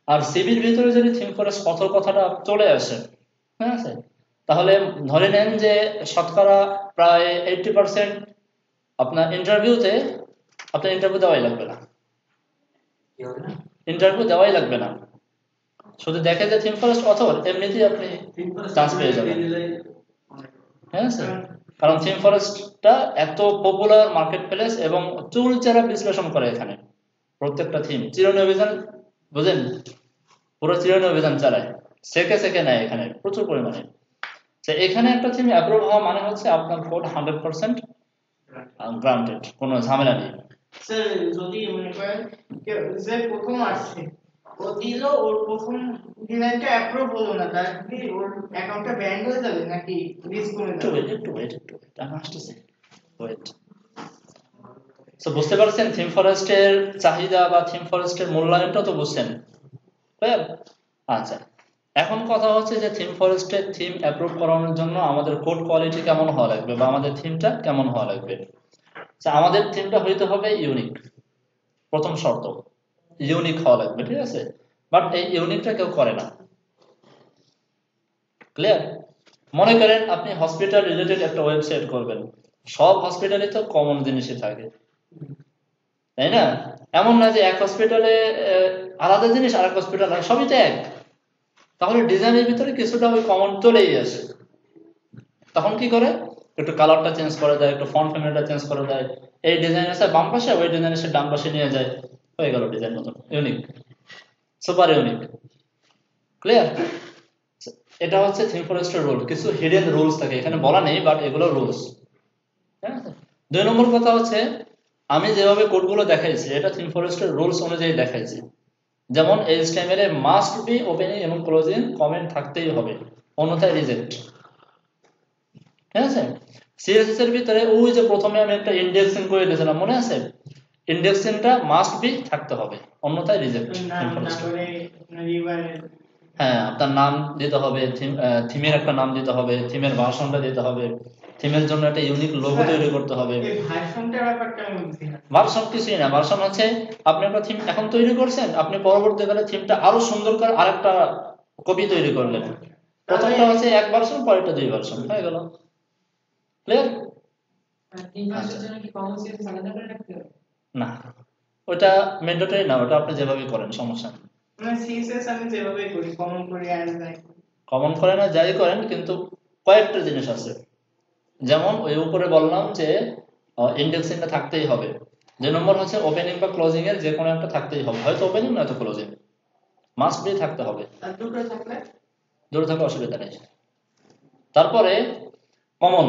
আর সিভির ভিতরে যদি থিম ফরেস্ট অথর কথাটা চলে আসে, ঠিক আছে, তাহলে ধরে নেন যে শতকরা প্রায় 80% আপনার ইন্টারভিউতে আপনার ইন্টারভিউ দেওয়াই লাগবে না, ইন্টারভিউ দেওয়াই লাগবে না, শুধু দেখে যে থিম ফরেস্ট অথর, এমনিতেই আপনি চান্স পেয়ে যাবেন। হ্যাঁ স্যার, কারণ থিম ফরেস্টটা এত পপুলার মার্কেট প্লেস এবং চুলচেরা বিশ্লেষণ করে এখানে প্রত্যেকটা থিম। চিরুনি অভিযান বুঝেন, পুরো চিরুনি অভিযান চালায়, সেকে সেকে নেয় এখানে প্রচুর পরিমাণে। এখানে একটা থিম অ্যাপ্রুভ হওয়া মানে হচ্ছে আপনার কোড 100% গ্রান্টেড, কোনো ঝামেলা নেই। স্যার যদি মনে করেন যে প্রথম আসছে, ও দিল, ওর প্রথম ডিজাইনটা অ্যাপ্রুভ হলো না, তার কি ওর অ্যাকাউন্টটা ব্যান্ড হয়ে যাবে নাকি রিস্ক কমে যাবে? একটু ওয়েট আমি আসতেছি, ওয়েট। সো বুঝতে পারছেন থিম ফরেস্টের চাহিদা বা থিম ফরেস্টের মূল্যায়নটা তো বুঝছেন। আচ্ছা, এখন কথা হচ্ছে যে থিম ফরেস্টের থিম অ্যাপ্রুভ করানোর জন্য আমাদের কোড কোয়ালিটি কেমন হওয়া লাগবে বা আমাদের থিমটা কেমন হওয়া লাগবে। আমাদের থিমটা হইতে হবে ইউনিক, প্রথম শর্ত ইউনিক হওয়া লাগবে, ঠিক আছে। বাট এই ইউনিকটা কেউ করে না। ক্লিয়ার? মনে করেন আপনি হসপিটাল রিলেটেড একটা ওয়েবসাইট করবেন, সব হসপিটালে তো কমন জিনিসই থাকে, তাই না? এমন না যে এক হসপিটালে আলাদা জিনিস আর এক হসপিটাল সবই তো এক, তাহলে ডিজাইনের ভিতরে কিছুটা ওই কমন চলেই আসে। তখন কি করে, একটু কালারটা চেঞ্জ করে দেয়, একটু ফন্ট ফ্যামিলিটা চেঞ্জ করে দেয়, এই ডিজাইন আছে বাম পাশে, ওই ডিজাইন এসে ডান পাশে নিয়ে যায়, হয়ে গেল ডিজাইন মতন ইউনিক, সুপার ইউনিক। ক্লিয়ার? এটা হচ্ছে থিম ফরেস্টের রুল। কিছু হিডেন রুলস থাকে, এখানে বলা নেই, বাট এগুলো রুলস। 2 নম্বর কথা হচ্ছে আমি যেভাবে কোডগুলো দেখাইছি এটা থিম ফরেস্টের রুলস অনুযায়ী দেখাইছি। যেমন HTML a must be opening এবং ক্লোজিং কমেন্ট থাকতেই হবে, অন্যথায় রিজেক্ট। ঠিক আছে? সিএসএস এর ভিতরে ওই যে প্রথমে আমি একটা ইন্ডেক্সিং করে দিয়েছিলাম, মনে আছে? ইন্ডেক্সিংটা মাস্ট বি থাকতে হবে, অন্যথায় রিজেক্ট। নাম না করে রিভারের হ্যাঁ, আপনার নাম দিতে হবে, থিমের একটা নাম দিতে হবে, থিমের ভার্সনটা দিতে হবে, থিমের জন্য একটা ইউনিক লোগো তৈরি করতে হবে। এই ভার্সনটার ব্যাপারটা আমি বুঝি না। ভার্সন কিছুই না, ভার্সন হচ্ছে আপনি একটা থিম এখন তৈরি করছেন, আপনি পরবর্তীকালে থিমটা আরো সুন্দর করে আরেকটা কপি তৈরি করলেন। প্রথমটা হচ্ছে 1 ভার্সন, পরেরটা 2 ভার্সন, হয়ে গেল। ক্লিয়ার? আর তিন মাসের জন্য কি কমন সিরিজ আলাদা করে রাখতে হবে? না, ওটা ম্যান্ডেটরি না, ওটা আপনি যেভাবে করেন সমস্যা নেই। মানে সিএসএস আমি যেভাবে করি কমন করে আর যাই করি। কমন করেন না যাই করেন, কিন্তু কয়েকটা জিনিস আছে। যেমন ওই উপরে বললাম যে ইন্ডেক্সিংটা থাকতেই হবে। 2 নম্বর হচ্ছে ওপেনিং বা ক্লোজিং এর যে কোনো একটা থাকতেই হবে, হয়তো ওপেনিং নয়তো ক্লোজিং, মাস্ট বি থাকতে হবে। আর দুটো থাকলে দূরে থাকলে অসুবিধা নেই। তারপরে কমন,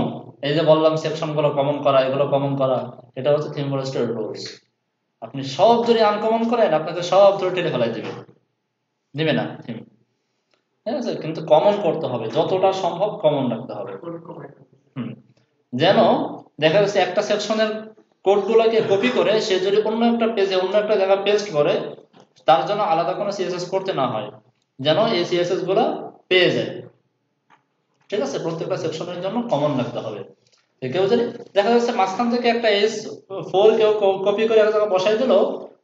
এই যে বললাম সেকশন গুলো কমন করা, এগুলো কমন করা, এটা হচ্ছে থিম ফরেস্টের রুলস। আপনি সব যদি আনকমন করেন আপনাকে সব ধরে টেনে ফেলাই দিবে না থিম, ঠিক আছে? কিন্তু কমন করতে হবে, যতটা সম্ভব কমন রাখতে হবে। যেন দেখা যাচ্ছে একটা সেকশনের কোডগুলোকে কপি করে সে যদি অন্য একটা পেজে অন্য একটা জায়গায় পেস্ট করে, তার জন্য আলাদা কোনো সিএসএস করতে না হয়, যেন এই সিএসএস গুলো পেয়ে যায়। ঠিক আছে? প্রত্যেকটা সেকশনের জন্য কমন রাখতে হবে। কেউ যদি দেখা যাচ্ছে মাঝখান থেকে একটা S4 কেউ কপি করে এক জায়গায় বসাই দিল,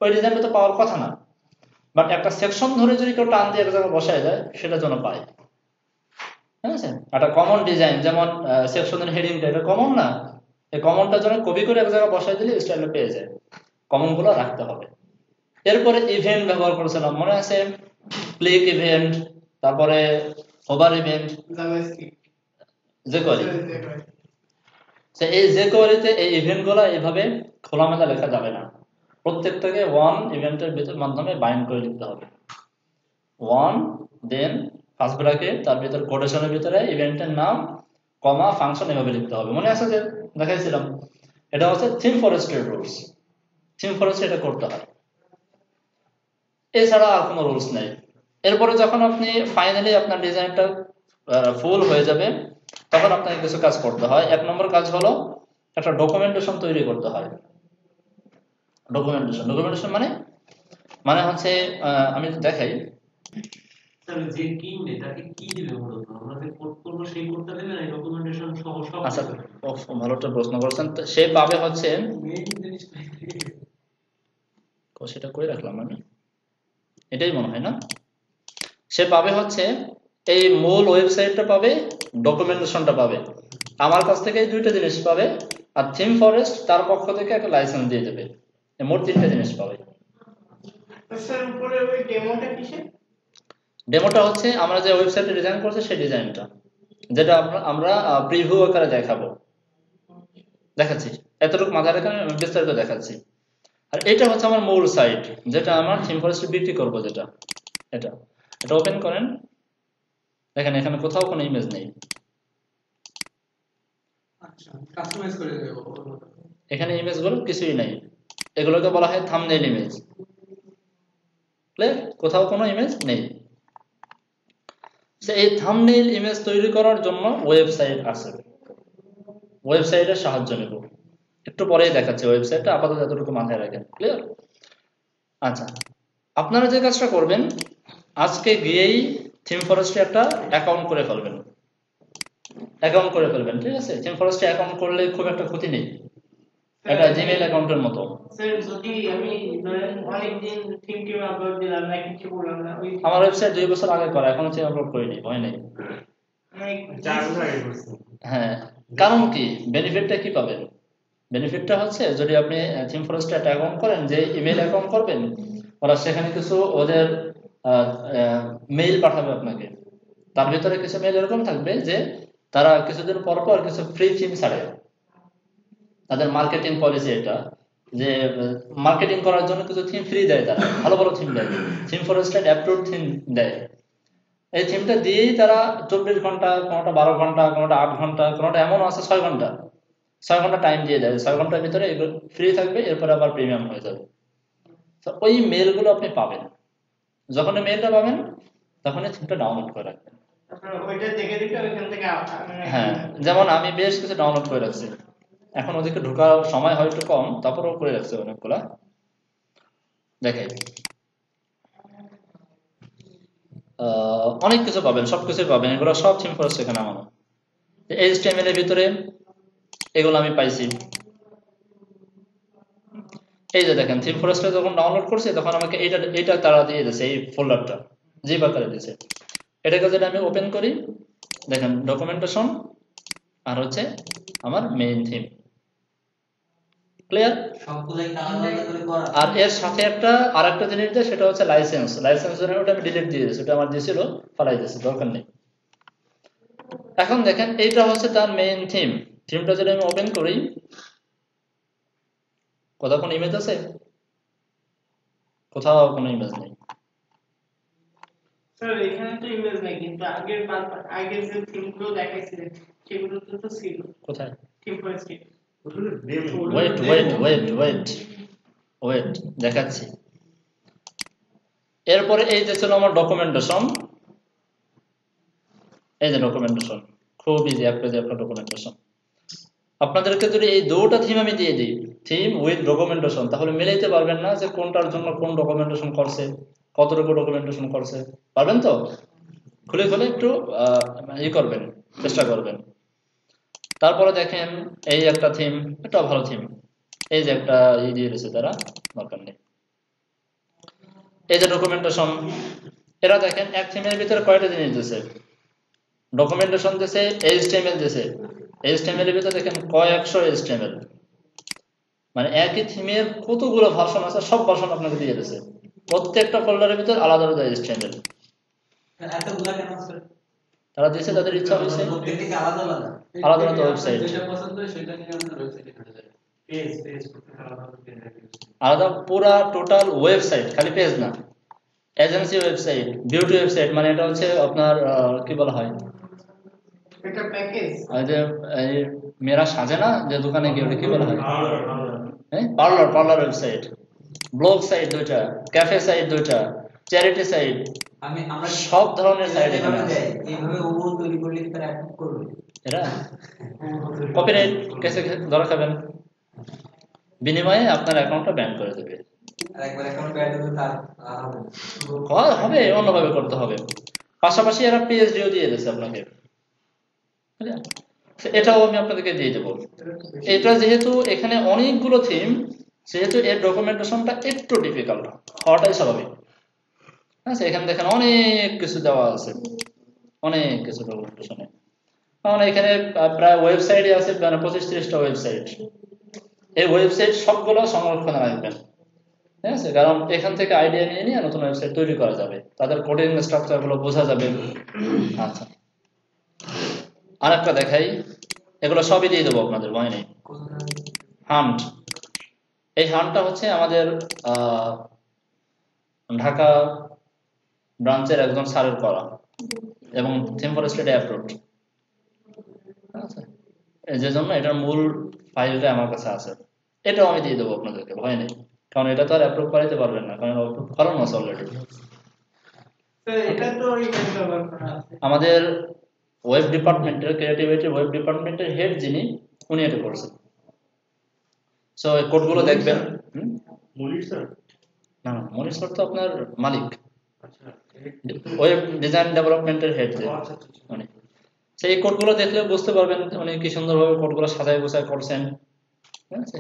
ওই ডিজাইনটা তো পাওয়ার কথা না, বাট একটা সেকশন ধরে যদি কেউ টান দিয়ে এক জায়গায় বসাই দেয় সেটা যেন পায়। ঠিক আছে? একটা কমন ডিজাইন, যেমন সেকশনের হেডিংটা, এটা কমন না, এই কমনটা যেন কপি করে এক জায়গায় বসাই দিলে স্টাইলটা পেয়ে যায়। কমন গুলো রাখতে হবে। এরপরে ইভেন্ট ব্যবহার করেছিলাম, মনে আছে? ক্লিক ইভেন্ট, তারপরে হোভার ইভেন্ট, জাভাস্ক্রিপ্ট যে করে এই যে কোয়ারিতে এই ইভেন্ট গুলা এইভাবে খোলামেলা লেখা যাবে না, প্রত্যেকটাকে ওয়ান ইভেন্টের মাধ্যমে বাইন্ড করে লিখতে হবে। ওয়ান, দেন ফার্স্ট ব্র্যাকেট, তার ভিতরে কোটেশনের ভিতরে ইভেন্টের নাম, কমা, ফাংশন, এভাবে লিখতে হবে। মনে আছে যে দেখাইছিলাম? এটা হচ্ছে থিম ফরেস্টের রুলস। থিম ফরেস্ট এটা করতে হয়, এছাড়া আর কোনো রুলস নেই। এরপরে যখন আপনি ফাইনালি আপনার ডিজাইনটা ফুল হয়ে যাবে, তখন আপনাকে কিছু কাজ করতে হয়। 1 নম্বর কাজ হলো একটা ডকুমেন্টেশন তৈরি করতে হয়। ডকুমেন্টেশন মানে হচ্ছে আমি দেখাই। তাহলে যে কিনবে তাকে কি দিবে মূলত? আমরা যে কোড করবো সেই কোডটা দেবে না, ডকুমেন্টেশন সহ সব আচ্ছা, দেবে? ভালো একটা প্রশ্ন করছেন। তো সে পাবে হচ্ছে, মেইন জিনিসটা সেটা করে রাখলাম আমি, এটাই মনে হয় না, সে পাবে হচ্ছে এই মূল ওয়েবসাইটটা পাবে, ডকুমেন্টেশনটা পাবে। আমার কাছ থেকে এই 2টা জিনিস পাবে, আর থিম ফরেস্ট তার পক্ষ থেকে একটা লাইসেন্স দিয়ে দেবে। মোট 3টা জিনিস পাবে। তো স্যার উপরে ওই ডেমোটা কিসের? ডেমোটা হচ্ছে আমরা যে ওয়েবসাইটে ডিজাইন করছি সেই ডিজাইনটা, যেটা আমরা প্রিভিউ আকারে দেখাচ্ছি। এতটুকু মাথায় রেখে আমি বিস্তারিত দেখাচ্ছি। আর এটা হচ্ছে আমার মূল সাইট, যেটা আমার থিম ফরেস্টে বিক্রি করবো, যেটা এটা ওপেন করেন। দেখেন এখানে কোথাও কোনো ইমেজ নেই, আচ্ছা কাস্টমাইজ করে দেব। এখানে ইমেজ গুলো কিছুই নেই, এগুলোকে বলা হয় থাম্বনেইল ইমেজ। কোথাও কোনো ইমেজ নেই। এই থাম্বনেইল ইমেজ তৈরি করার জন্য ওয়েবসাইট আছে, ওয়েবসাইটের সাহায্য নেব, একটু পরেই দেখাচ্ছি ওয়েবসাইটটা, আপাতত এতটুকু মাথায় রাখেন। ক্লিয়ার? আচ্ছা, আপনারা যে কাজটা করবেন, আজকে গিয়েই থিম ফরেস্টে একটা অ্যাকাউন্ট করে ফেলবেন। ঠিক আছে? থিম ফরেস্টে অ্যাকাউন্ট করলে খুব একটা ক্ষতি নেই, এটা জিমেইল অ্যাকাউন্টের মতো। স্যার যদি আমি ধরেন অনেকদিন থিমকে আপলোড দিলাম না, কিছু করলাম না, ওই আমার ওয়েবসাইট 2 বছর আগে করা, এখনো থিম আপলোড করিনি, ভয় নেই। মানে 4 বছর আগে করছি। হ্যাঁ, কারণ কি, বেনিফিটটা কি পাবেন? বেনিফিটটা হচ্ছে যদি আপনি থিম ফরেস্টে একটা অ্যাকাউন্ট করেন, যে ইমেইল অ্যাকাউন্ট করবেন, ওরা সেখানে কিছু ওদের মেইল পাঠাবে আপনাকে। তার ভিতরে কিছু মেইল এরকম থাকবে যে তারা কিছুদিন পর পর কিছু ফ্রি থিম ছাড়ে। তাদের মার্কেটিং পলিসি এটা, যে মার্কেটিং করার জন্য কিছু থিম ফ্রি দেয়, তারা ভালো ভালো থিম দেয়, থিম ফরেস্টের অ্যাপ্রুভড থিম দেয়। এই থিমটা দিয়েই তারা 24 ঘন্টা, কোনোটা 12 ঘন্টা, কোনোটা 8 ঘন্টা, কোনোটা এমন আছে 6 ঘন্টা 6 ঘন্টা টাইম দিয়ে দেয়। 6 ঘন্টার ভিতরে এগুলো ফ্রি থাকবে, এরপরে আবার প্রিমিয়াম হয়ে যাবে। তো ওই মেলগুলো আপনি পাবেন, যখন মেলটা পাবেন তখনই থিমটা ডাউনলোড করে রাখবেন। তারপর ওইটা দেখে দেখে ওইখান থেকে হ্যাঁ, যেমন আমি বেশ কিছু ডাউনলোড করে রাখছি, এখন ওদিকে ঢোকার সময় হয় একটু কম, তারপরেও করে রাখছি অনেকগুলা। দেখেন অনেক কিছু পাবেন, সবকিছু পাবেন, এগুলো সব থিম ফরেস্ট এখানে নামানো। HTML এর ভিতরে এগুলো আমি পাইছি। এই যে দেখেন থিম ফরেস্টটা যখন ডাউনলোড করছি তখন আমাকে এটা তারা দিয়ে দিয়েছে, এই ফোল্ডারটা যে আকারে দিয়েছে। এটাকে যদি আমি ওপেন করি, দেখেন ডকুমেন্টেশন আর হচ্ছে আমার মেইন থিম, ক্লিয়ার। আর এর সাথে আরেকটা জিনিস দেয়, সেটা হচ্ছে লাইসেন্স ওটা আমি ডিলিট দিয়ে দিয়েছি, ওটা আমার দিয়েছিল ফালাই দিয়েছি, দরকার নেই। এখন দেখেন এইটা হচ্ছে তার মেইন থিমটা যদি আমি ওপেন করি, কোথাও কোনো ইমেজ আছে? কোথাও কোনো ইমেজ নেই। স্যার এখানে তো ইমেজ নাই, কিন্তু আগের যে থিমগুলো দেখাইছিলেন সেগুলো তো ছিল। কোথায়? থিম ফরেস্টে ওয়েট দেখাচ্ছি। এরপরে এই যে ছিল আমার ডকুমেন্টেশন, এই যে ডকুমেন্টেশন খুব ইজি, এক পেজে একটা ডকুমেন্টেশন। আপনাদেরকে যদি এই দুটো থিম আমি দিয়ে দিই, থিম উইথ ডকুমেন্টেশন, তাহলে মিলাইতে পারবেন না যে কোনটার জন্য কোন ডকুমেন্টেশন করছে, কতটুকু ডকুমেন্টেশন করছে, পারবেন তো? খুলে খুলে একটু করবেন, চেষ্টা করবেন। তারপরে দেখেন এই একটা থিম, এটা ভালো থিম, এই যে একটা দিয়ে দিয়েছে তারা, দরকার নেই। এই যে ডকুমেন্টেশন, এরা দেখেন এক থিমের ভিতরে কয়টা জিনিস দিয়েছে, ডকুমেন্টেশন দিয়েছে, HTML দিয়েছে, HTML এর ভিতরে দেখেন কয়েকশো HTML, মানে একই থিমের কতগুলো ভার্সন আছে, সব ভার্সন আপনাকে দিয়ে দিয়েছে, প্রত্যেকটা ফোল্ডারের ভিতরে আলাদা আলাদা HTML। তারা দিয়েছে তাদের ইচ্ছা হয়েছে, আলাদা আলাদা ওয়েবসাইট, আলাদা পুরা টোটাল ওয়েবসাইট, খালি পেজ না, এজেন্সি ওয়েবসাইট, বিউটি ওয়েবসাইট, মানে এটা হচ্ছে আপনার কি বলা হয়, এটা প্যাকেজ, যে মেয়েরা সাজে না যে দোকানে গিয়ে, ওটা কি বলা হয়, হ্যাঁ, পার্লার ওয়েবসাইট, ব্লগ সাইট দুইটা, ক্যাফে সাইট দুইটা, চ্যারিটি সাইট, সব ধরনের সাইট এখানে আছে। এরা কপিরাইট কেসে ধরা খাবেন, বিনিময়ে আপনার অ্যাকাউন্টটা ব্যান করে দেবে। হবে, অন্যভাবে করতে হবে। পাশাপাশি এরা PhDও দিয়ে দিয়েছে আপনাকে, এটাও আমি আপনাদেরকে দিয়ে দেবো। এটা যেহেতু এখানে অনেকগুলো থিম, সেহেতু এর ডকুমেন্টেশনটা একটু ডিফিকাল্ট হওয়াটাই স্বাভাবিক। আচ্ছা, এখানে দেখেন অনেক কিছু দেওয়া আছে, অনেক কিছু ডকুমেন্টেশনে। কারণ এখানে প্রায় ওয়েবসাইটে আছে 25-30টা ওয়েবসাইট। এই ওয়েবসাইট সবগুলো সংরক্ষণে রাখবেন, ঠিক আছে, কারণ এখান থেকে আইডিয়া নিয়ে নিয়ে নতুন ওয়েবসাইট তৈরি করা যাবে, তাদের কোডিং স্ট্রাকচার গুলো বোঝা যাবে। আচ্ছা, আরেকটা দেখাই, এগুলো সবই দিয়ে দেবো আপনাদের, ভয় নেই। হান্ট, এই হান্টটা হচ্ছে আমাদের ঢাকা ব্রাঞ্চের একজন স্যারের করা এবং থিম ফরেস্টে অ্যাপ্রুভড, যে জন্য এটার মূল ফাইলটা আমার কাছে আছে, এটাও আমি দিয়ে দেবো আপনাদেরকে, ভয় নেই, কারণ এটা তো আর অ্যাপ্রুভ করাইতে পারবেন না, কারণ অ্যাপ্রুভ করানো আছে অলরেডি। এটা তো ব্যবহার করা আছে আমাদের ওয়েব ডিপার্টমেন্টের, ক্রিয়েটিভিটি ওয়েব ডিপার্টমেন্টের হেড যিনি, উনি এটা করছেন। সো এই কোডগুলো দেখবেন। মনির স্যার? না, মনির স্যার তো আপনার মালিক, ওয়েব ডিজাইন ডেভেলপমেন্টের হেড উনি। সেই কোডগুলো দেখলে বুঝতে পারবেন উনি কি সুন্দরভাবে কোডগুলো সাজায় গোছায় করছেন, ঠিক আছে,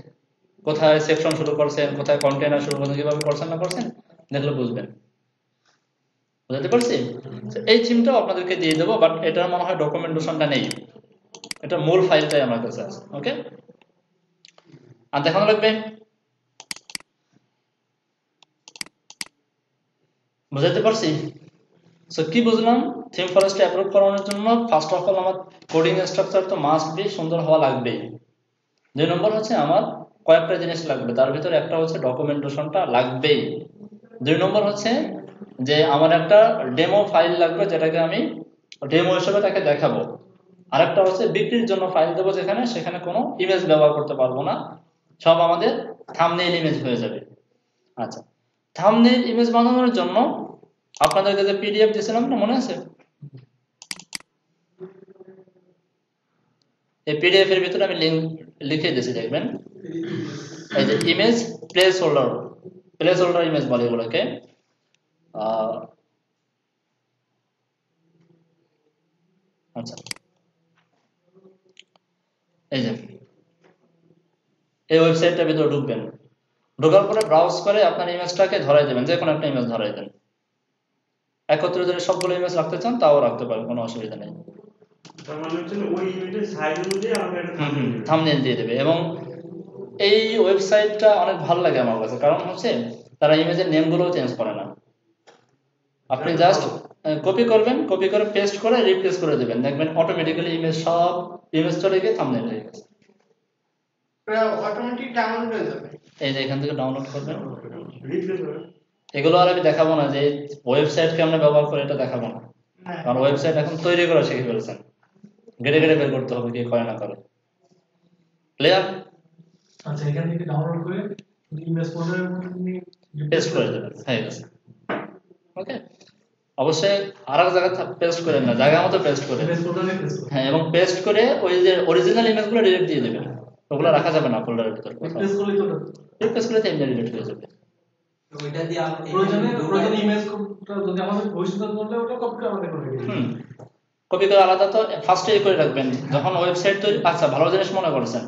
কোথায় সেকশন শুরু করছেন, কোথায় কন্টেইনার শুরু করছেন, কিভাবে করছেন না করছেন দেখলে বুঝবেন। বুঝতে পারছি? এই থিমটাও আপনাদেরকে দিয়ে দেবো, বাট এটার মনে হয় ডকুমেন্টেশনটা নেই, এটা মূল ফাইলটাই আমার কাছে আছে। ওকে, আর দেখানো লাগবে, বুঝাতে পারছি? সো কি বুঝলাম, থিম ফরেস্টে অ্যাপ্রুভ করানোর জন্য ফার্স্ট অফ অল আমার কোডিং স্ট্রাকচার তো মাস্ট বি সুন্দর হওয়া লাগবেই। 2 নম্বর হচ্ছে আমার কয়েকটা জিনিস লাগবে, তার ভিতরে একটা হচ্ছে ডকুমেন্টেশনটা লাগবেই। 2 নম্বর হচ্ছে যে আমার একটা ডেমো ফাইল লাগবে, যেটাকে আমি ডেমো হিসেবে তাকে দেখাবো। আরেকটা হচ্ছে বিক্রির জন্য ফাইল দেবো, সেখানে কোনো ইমেজ ব্যবহার করতে পারবো না, সব আমাদের থাম্বনেইল ইমেজ হয়ে যাবে। আচ্ছা, থাম্বনেইল ইমেজ বানানোর জন্য আপনাদেরকে যে PDF দিয়েছিলাম না, মনে আছে? এই পিডিএফ এর ভিতরে আমি লিংক লিখে দিয়েছি, দেখবেন এই যে ইমেজ প্লেস হোল্ডার ইমেজ বলে এগুলোকে। আচ্ছা, এই যে এই ওয়েবসাইটটার ভিতরে ঢুকবেন, ঢোকার পরে ব্রাউজ করে আপনার ইমেজটাকে ধরাই দেবেন, যে কোনো একটা ইমেজ ধরাই দেন। একত্রে যদি সবগুলো ইমেজ রাখতে চান তাও রাখতে পারেন, কোনো অসুবিধা নেই। তার মানে হচ্ছে ওই ইমেজের সাইজ অনুযায়ী আমাকে একটা থাম্বনেল দিয়ে দেবে। এবং এই ওয়েবসাইটটা অনেক ভালো লাগে আমার কাছে, কারণ হচ্ছে তারা ইমেজের নেমগুলোও চেঞ্জ করে না। আপনি জাস্ট কপি করবেন, কপি করে পেস্ট করে রিপ্লেস করে দেবেন, দেখবেন অটোমেটিক্যালি সব ইমেজ চলে গিয়ে থাম্বনেল হয়ে গেছে। অটোমেটিক ডাউনলোড হয়ে যাবে। এই যে এখান থেকে ডাউনলোড করবেন। রিপ্লেস হবে। এগুলো আর আমি দেখাবো না যে ওয়েবসাইট কেমন ব্যবহার করে, এটা দেখাবো না, কারণ ওয়েবসাইট এখন তৈরি করা শিখে ফেলছেন, গেড়ে গেড়ে বের করতে হবে কে করে না করে। ক্লিয়ার? আচ্ছা, এখান থেকে ডাউনলোড করে ইমেজ ফোল্ডারের মধ্যে পেস্ট করে দেবেন, হয়ে গেছে। ওকে, অবশ্যই আরেক জায়গায় পেস্ট করেন না, জায়গা মতো পেস্ট করে। ইমেজ ফোল্ডারে পেস্ট করুন। হ্যাঁ, এবং পেস্ট করে ওই যে অরিজিনাল ইমেজগুলো ডিলিট দিয়ে দেবেন, ওগুলো রাখা যাবে না ফোল্ডারের ভিতর। রিপ্লেস করলেই তো রিপ্লেস করে এমনি ডিলিট হয়ে যাবে। ওইটা দিয়ে প্রয়োজনে ইমেজটা যদি আমাদের ভবিষ্যতে করলে ওটা কপি করে আমাদের করে দিই। কপি করে আলাদা তো ফার্স্টে করে রাখবেন, যখন ওয়েবসাইট তৈরি। আচ্ছা, ভালো জিনিস মনে করছেন,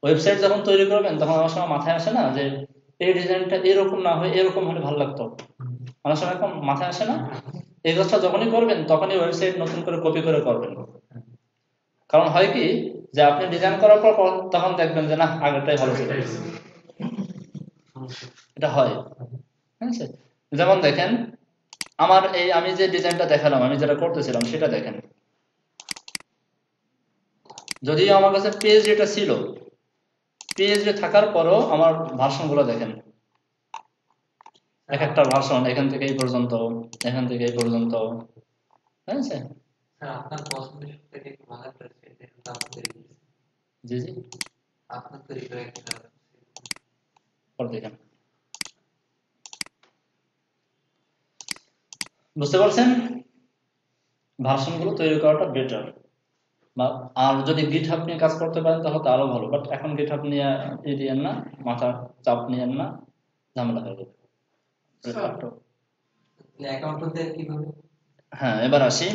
ওয়েবসাইট যখন তৈরি করবেন তখন আমার সময় মাথায় আসে না যে এই ডিজাইনটা এরকম না হয়ে এরকম হলে ভালো লাগতো, অনেক সময় এখন মাথায় আসে না। এই কাজটা যখনই করবেন তখনই ওয়েবসাইট নতুন করে কপি করে করবেন, কারণ হয় কি যে আপনি ডিজাইন করার পর তখন দেখবেন যে না আগেরটাই ভালো ছিল, এটা হয়। ঠিক আছে, যেমন দেখেন আমার এই আমি যে ডিজাইনটা দেখালাম, আমি যেটা করতেছিলাম সেটা দেখেন, যদিও আমার কাছে পেজ এটা ছিল, পিএইচডি থাকার পরও আমার ভার্সন গুলো দেখেন, এক একটা ভার্সন এখান থেকে এই পর্যন্ত, এখান থেকে এই পর্যন্ত। ঠিক আছে, স্যার আপনার পছন্দের থেকে একটু ভালো একটা জি জি, আপনার তৈরি করে একটা পর দেখেন। বুঝতে পারছেন, ভার্সন গুলো তৈরি করাটা বেটার। আর যদি গিটহাব নিয়ে কাজ করতে পারেন তাহলে তো আরো ভালো, বাট এখন গিটহাব নিয়ে দিয়েন না, মাথা চাপ নিয়েন না, ঝামেলা হয়ে যাবে। অ্যাকাউন্ট করতে কিভাবে? হ্যাঁ, এবার আসি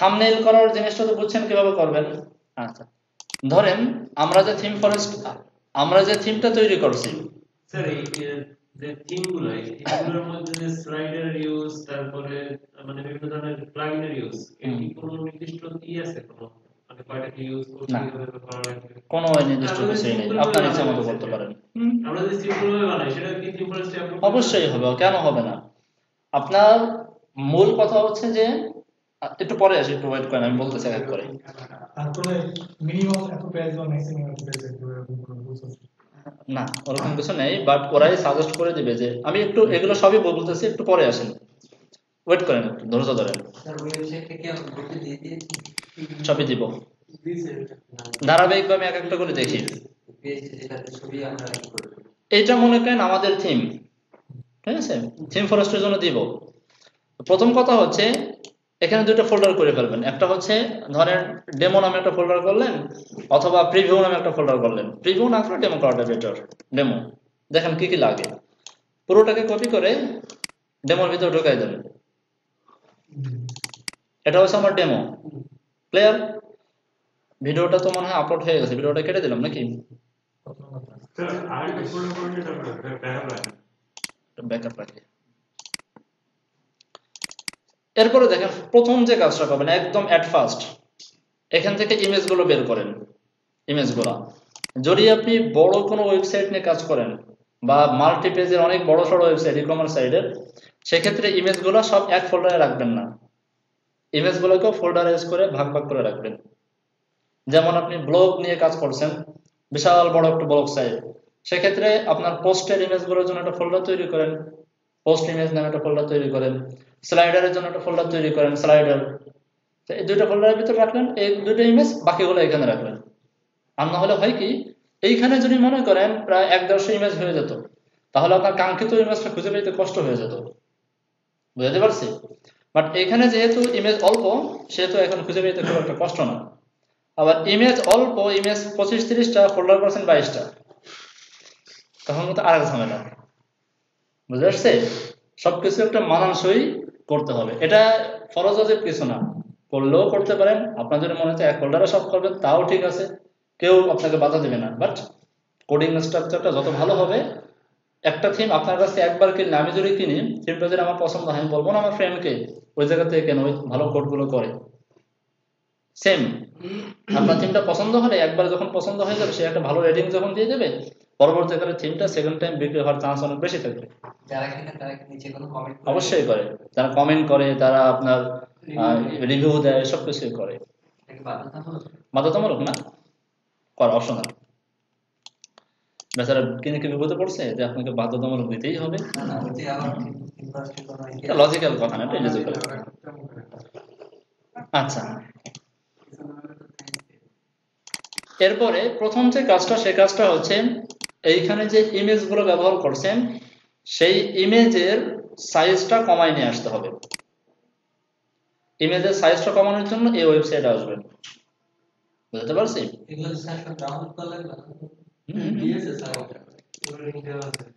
থাম্বনেইল করার জিনিসটা তো বুঝছেন কিভাবে করবেন। আচ্ছা, ধরেন আমরা যে থিমটা তৈরি করছি, স্যার এই যে থিমগুলো, এই থিমগুলোর মধ্যে যে স্লাইডার ইউজ, তারপরে মানে বিভিন্ন ধরনের প্লাগইনের ইউজ, এটি কোনো নির্দিষ্ট কি আছে, কোনো মানে কয়টা কি ইউজ করতে না। হবে করা লাগবে? কোনো নির্দিষ্ট কিছুই নেই, আপনার ইচ্ছা মতো করতে পারেন। আমরা যে সিম্পল ভাবে বানাই সেটা কি সিম্পল স্টেপ অবশ্যই হবে, কেন হবে না। আপনার মূল কথা হচ্ছে যে একটু পরে আসি, একটু ওয়েট করেন, আমি বলতেছি এক করে। তারপরে মিনিমাম এত পেজ বা ম্যাক্সিমাম এত পেজ এরকম কোনো রুলস আছে? না, ওরকম কিছু নেই, বাট ওরাই সাজেস্ট করে দিবে যে আমি একটু এগুলো সবই বলতেছি, একটু পরে আসেন, ওয়েট করেন, একটু ধৈর্য ধরেন, স্যার ওয়েবসাইট থেকে আমি গ্রুপে দিয়ে দিয়েছি সবই দিব ধারাবাহিকভাবে এক একটা করে দেখি। পেজ যেটাতে ছবি আমরা ই করব। এইটা মনে করেন আমাদের থিম, ঠিক আছে, থিম ফরেস্টের জন্য দিব। প্রথম কথা হচ্ছে এখানে দুটো ফোল্ডার করে ফেলবেন, একটা হচ্ছে ধরেন ডেমো নামে একটা ফোল্ডার করলেন, অথবা প্রিভিউ নামে একটা ফোল্ডার করলেন। প্রিভিউ না করে ডেমো করাটা বেটার। ডেমো দেখেন কি কি লাগে, পুরোটাকে কপি করে ডেমোর ভিতরে ঢুকাই দেবেন। এটা হচ্ছে আমার ডেমো। ক্লিয়ার? ভিডিওটা তো মনে হয় আপলোড হয়ে গেছে, ভিডিওটা কেটে দিলাম নাকি? স্যার আরেকটা ফোল্ডার করে নিতে হবে, ব্যাকআপ রাখেন। ব্যাকআপ রাখি। এরপরে দেখেন প্রথম যে কাজটা করবেন একদম এট ফার্স্ট, এখান থেকে ইমেজগুলো বের করেন। ইমেজগুলো যদি আপনি বড় কোনো ওয়েবসাইট নিয়ে কাজ করেন বা মাল্টি পেজের অনেক বড় সড়ো ওয়েবসাইট, ই কমার্স সাইটের, সেক্ষেত্রে ইমেজগুলো সব এক ফোল্ডারে রাখবেন না, ইমেজগুলোকেও ফোল্ডারাইজ করে ভাগ ভাগ করে রাখবেন। যেমন আপনি ব্লগ নিয়ে কাজ করছেন, বিশাল বড় একটা ব্লগ সাইট, সেক্ষেত্রে আপনার পোস্টের ইমেজগুলোর জন্য একটা ফোল্ডার তৈরি করেন, পোস্ট ইমেজ নামে একটা ফোল্ডার তৈরি করেন। স্লাইডারের জন্য একটা ফোল্ডার তৈরি করেন, স্লাইডার। এই দুইটা ফোল্ডারের ভিতরে রাখলেন এই দুইটা ইমেজ, বাকিগুলো এখানে রাখলেন। আর না হলে হয় কি, এইখানে যদি মনে করেন প্রায় 1-150 ইমেজ হয়ে যেত, তাহলে আপনার কাঙ্ক্ষিত ইমেজটা খুঁজে পেতে কষ্ট হয়ে যেত। বুঝতে পারছি? বাট এখানে যেহেতু ইমেজ অল্প সেহেতু এখন খুঁজে পেতে খুব একটা কষ্ট না। আবার ইমেজ অল্প, ইমেজ 25-30টা, ফোল্ডার পার্সেন্ট 22টা, তখন কিন্তু আর এক ঝামেলা। বুঝতে পারছে? সবকিছু একটা মানানসই করতে হবে। এটা ফরজ ওয়াজিব কিছু না, করলেও করতে পারেন। আপনার যদি মনে হচ্ছে এক ফোল্ডারে সব করবেন তাও ঠিক আছে, কেউ আপনাকে বাধা দেবে না। বাট কোডিং স্ট্রাকচারটা যত ভালো হবে, একটা থিম আপনার কাছে একবার কিনলে, আমি যদি কিনি থিমটা যদি আমার পছন্দ হয়, আমি বলবো না আমার ফ্রেন্ডকে ওই জায়গা থেকে কেন, ওই ভালো কোডগুলো করে। সেম আপনার থিমটা পছন্দ হলে একবার যখন পছন্দ হয়ে যাবে, সে একটা ভালো রেটিং যখন দিয়ে দেবে, পরবর্তীকালে থিমটা সেকেন্ড টাইম বিক্রি হওয়ার চান্স অনেক বেশি থাকবে। যারা কিনে তারা কি নিচে কোনো কমেন্ট অবশ্যই করে, যারা কমেন্ট করে, তারা আপনার রিভিউ দেয়, সবকিছুই করে। বাধ্যতামূলক না, করা অপশনাল। বেচারা কিনে কি বিপদে পড়ছে যে আপনাকে বাধ্যতামূলক দিতেই হবে? লজিক্যাল কথা না, এটা ইলজিক্যাল। আচ্ছা, এরপরে প্রথম যে কাজটা, সেই কাজটা হচ্ছে এইখানে যে ইমেজগুলো ব্যবহার করছেন সেই ইমেজের সাইজটা কমায় নিয়ে আসতে হবে। ইমেজের সাইজটা কমানোর জন্য এই ওয়েবসাইটে আসবেন। বুঝতে পারছি?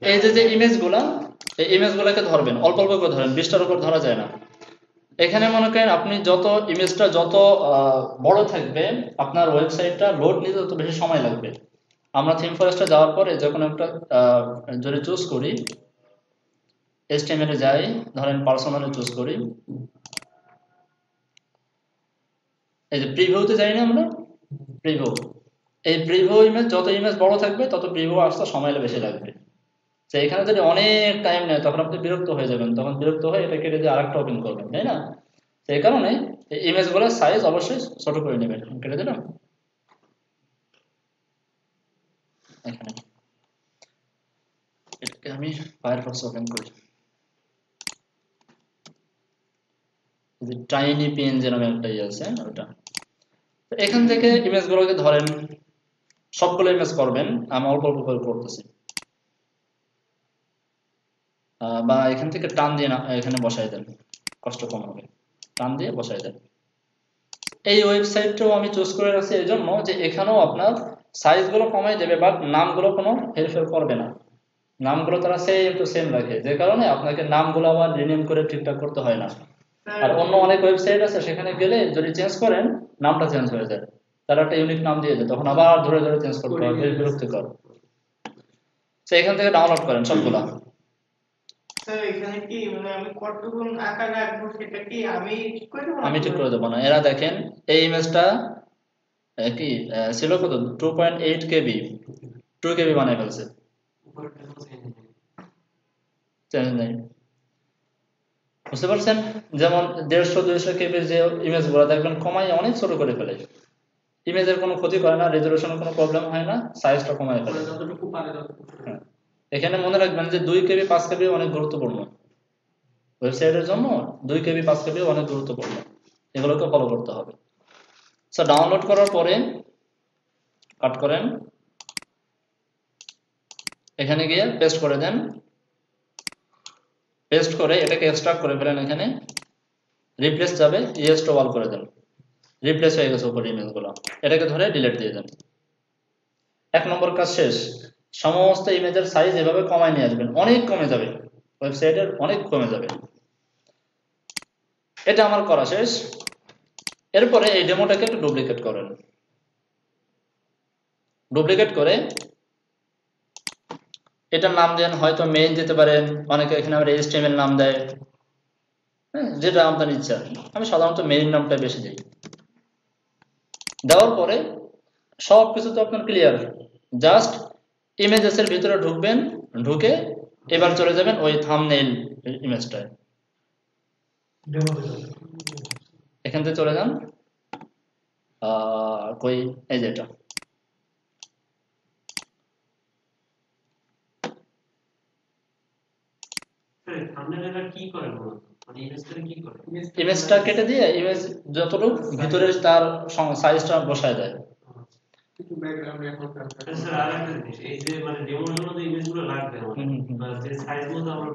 এই যে ইমেজগুলা, এই ইমেজগুলোকে ধরবেন, অল্প অল্প করে ধরেন, 20টার উপর ধরা যায় না। এখানে মনে করেন আপনি যত ইমেজটা যত বড় থাকবে, আপনার ওয়েবসাইটটা লোড নিতে তত বেশি সময় লাগবে। আমরা থিম ফরেস্টে যাওয়ার পরে যখন একটা যদি চুজ করি, HTML এ যাই, ধরেন পার্সোনালে চুজ করি, এই যে প্রিভিউতে যাই না আমরা, প্রিভিউ, এই প্রিভিউ ইমেজ, যত ইমেজ বড় থাকবে তত প্রিভিউ আসতে সময় বেশি লাগবে। তো এখানে যদি অনেক টাইম নেয় তখন আপনি বিরক্ত হয়ে যাবেন, তখন বিরক্ত হয়ে এটা কেটে দিয়ে আরেকটা ওপেন করবেন, তাই না? এই কারণে এই ইমেজগুলোর সাইজ অবশ্যই ছোট করে নেবেন। কেটে দিলাম, এখানে এটাকে আমি ফায়ারফক্স ওপেন করি, টাইনি পিএনজি নামে একটা ইয়ে আছে ওটা। এখান থেকে ইমেজগুলোকে ধরেন, সবগুলো ইমেজ করবেন, আমি অল্প অল্প করে করতেছি, বা এখান থেকে টান দিয়ে না এখানে বসাই দেন, কষ্ট কম হবে, টান দিয়ে বসাই দেন। এই ওয়েবসাইটটাও আমি চুজ করে রাখছি এই জন্য যে এখানেও আপনার সাইজগুলো কমাই দেবে, বাট নামগুলো কোনো হেরফের করবে না। নামগুলো তারা সেম টু সেম রাখে, যে কারণে আপনাকে নামগুলো আবার রিনেম করে ঠিকঠাক করতে হয় না। আর অন্য অনেক ওয়েবসাইট আছে সেখানে গেলে যদি চেঞ্জ করেন নামটা চেঞ্জ হয়ে যায়, তারা একটা ইউনিক নাম দিয়ে দেয়, তখন আবার ধরে ধরে চেঞ্জ করতে হবে, বিরক্তিকর। তো এখান থেকে ডাউনলোড করেন সবগুলা। স্যার এখানে কি মানে আমি কতক্ষণ আকার রাখবো সেটা কি আমি ঠিক করে দেবো? আমি ঠিক করে দেবো না। এরা দেখেন এই ইমেজটা কি ছিল কত, 2.8 KB, 2 KB বানায় ফেলছে, চেঞ্জ নেই। বুঝতে পারছেন? যেমন 150-200 KB যে ইমেজ গুলো দেখবেন কমাই অনেক ছোট করে ফেলে, ইমেজের কোনো ক্ষতি করে না, রেজলিউশনের কোনো প্রবলেম হয় না, সাইজটা কমায় ফেলে। এখানে মনে রাখবেন যে 2 KB 5 KB অনেক গুরুত্বপূর্ণ ওয়েবসাইটের জন্য, 2 KB 5 KB অনেক গুরুত্বপূর্ণ, এগুলোকে ফলো করতে হবে। সো ডাউনলোড করার পরে কাট করেন, এখানে গিয়ে পেস্ট করে দেন, পেস্ট করে এটাকে এক্সট্রাক্ট করে ফেলেন, এখানে রিপ্লেস যাবে, ইয়েস টু অল করে দেন, রিপ্লেস হয়ে গেছে উপরে ইমেজগুলো, এটাকে ধরে ডিলিট দিয়ে দেন। 1 নম্বর কাজ শেষ। সমস্ত ইমেজের সাইজ এভাবে কমায় নিয়ে আসবেন, অনেক কমে যাবে, ওয়েবসাইটের অনেক কমে যাবে। এটা আমার করা শেষ। এরপরে এই ডেমোটাকে একটু ডুপ্লিকেট করেন, ডুপ্লিকেট করে এটার নাম দেন, হয়তো মেইন দিতে পারেন, অনেকে এখানে আবার HTML নাম দেয়, যেটা আপনার ইচ্ছা। আমি সাধারণত মেইন নামটা বেশি দিই। দেওয়ার পরে সবকিছু তো আপনার ক্লিয়ার, জাস্ট ইমেজেস এর ভিতরে ঢুকবেন, ঢুকে এবার চলে যাবেন ওই থাম্বনেইল ইমেজটায়, এখান থেকে চলে যান কই, এই যেটা ইমেজটা কেটে দিয়ে ইমেজ যতটুকু ভিতরে তার সাইজটা বসায় দেয়। কিছু ব্যাকগ্রাউন্ড এখন দরকার। স্যার আরেকটা জিনিস, এই যে মানে ডেমোর জন্য যে ইমেজগুলো লাগবে আমাদের, বা যে সাইজ মতো আমরা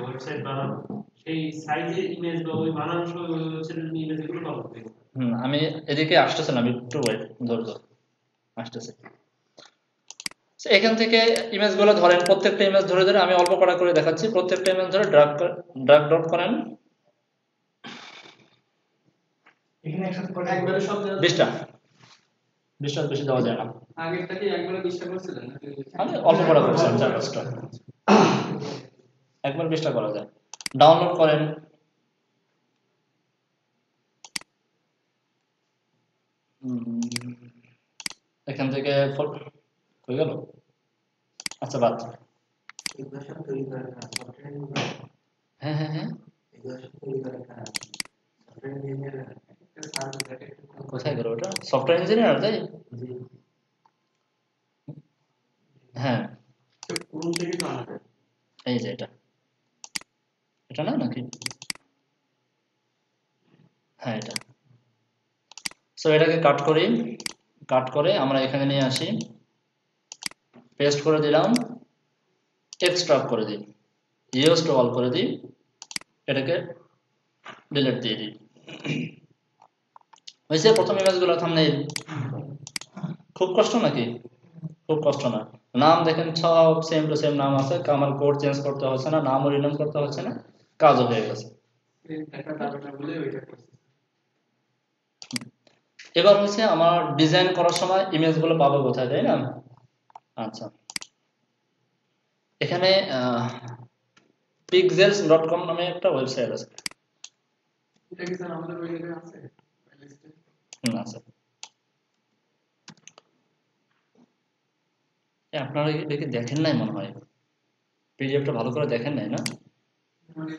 ওয়েবসাইট বানাবো, সেই সাইজের ইমেজ বা ওই বানানোর সময় ওই ওয়েবসাইটের ইমেজগুলো পাবো কোথায়? আমি এদিকে আসতেছিলাম, একটু ওয়েট, ধৈর্য, আসতেছে। So, এখান থেকে ইমেজগুলো ধরেন, প্রত্যেকটা ইমেজ ধরে ধরে আমি অল্প কটা করে দেখাচ্ছি, প্রত্যেকটা ইমেজ ধরে ড্রাগ ড্রপ করেন, এখানে একসাথে করে একবারে সব দেওয়া 20টা বেশি দেওয়া যায় না, আগেরটা কি একবারে 20টা করছিলেন নাকি? আমি অল্প কটা করছিলাম, 4-5টা, একবার 20টা করা যায়। ডাউনলোড করেন, এখান থেকে হয়ে গেল। আচ্ছা বাদ, হ্যাঁ হ্যাঁ হ্যাঁ, কোথায় গেল ওটা? সফটওয়্যার ইঞ্জিনিয়ার, তাই? হ্যাঁ, কোন থেকে তো আনা যায়? এই যে এটা না নাকি? হ্যাঁ এটা। সো এটাকে কাট করে আমরা এখানে নিয়ে আসি, পেস্ট করে দিলাম, এক্সট্রাক্ট করে দিই, ইউজ টু অল করে দিই, এটাকে ডিলিট দিয়ে দিই। হয়েছে প্রথম ইমেজগুলো থাম্বনেইল। খুব কষ্ট নাকি? খুব কষ্ট না। নাম দেখেন সব সেম টু সেম নাম আছে, আমার কোড চেঞ্জ করতে হচ্ছে না, নামও রিনেম করতে হচ্ছে না, কাজও হয়ে গেছে। একটা দাবিটা বলে ওইটা করছি। এবার হচ্ছে আমার ডিজাইন করার সময় ইমেজগুলো পাবো কোথায়, তাই না? আচ্ছা, এখানে pixels.com নামে একটা ওয়েবসাইট আছে। এটা কি স্যার আমাদের ওই জায়গায় আছে লিস্টে? আছে। আপনারা এটাকে দেখেন নাই মনে হয়, পিডিএফটা ভালো করে দেখেন নাই না? মানে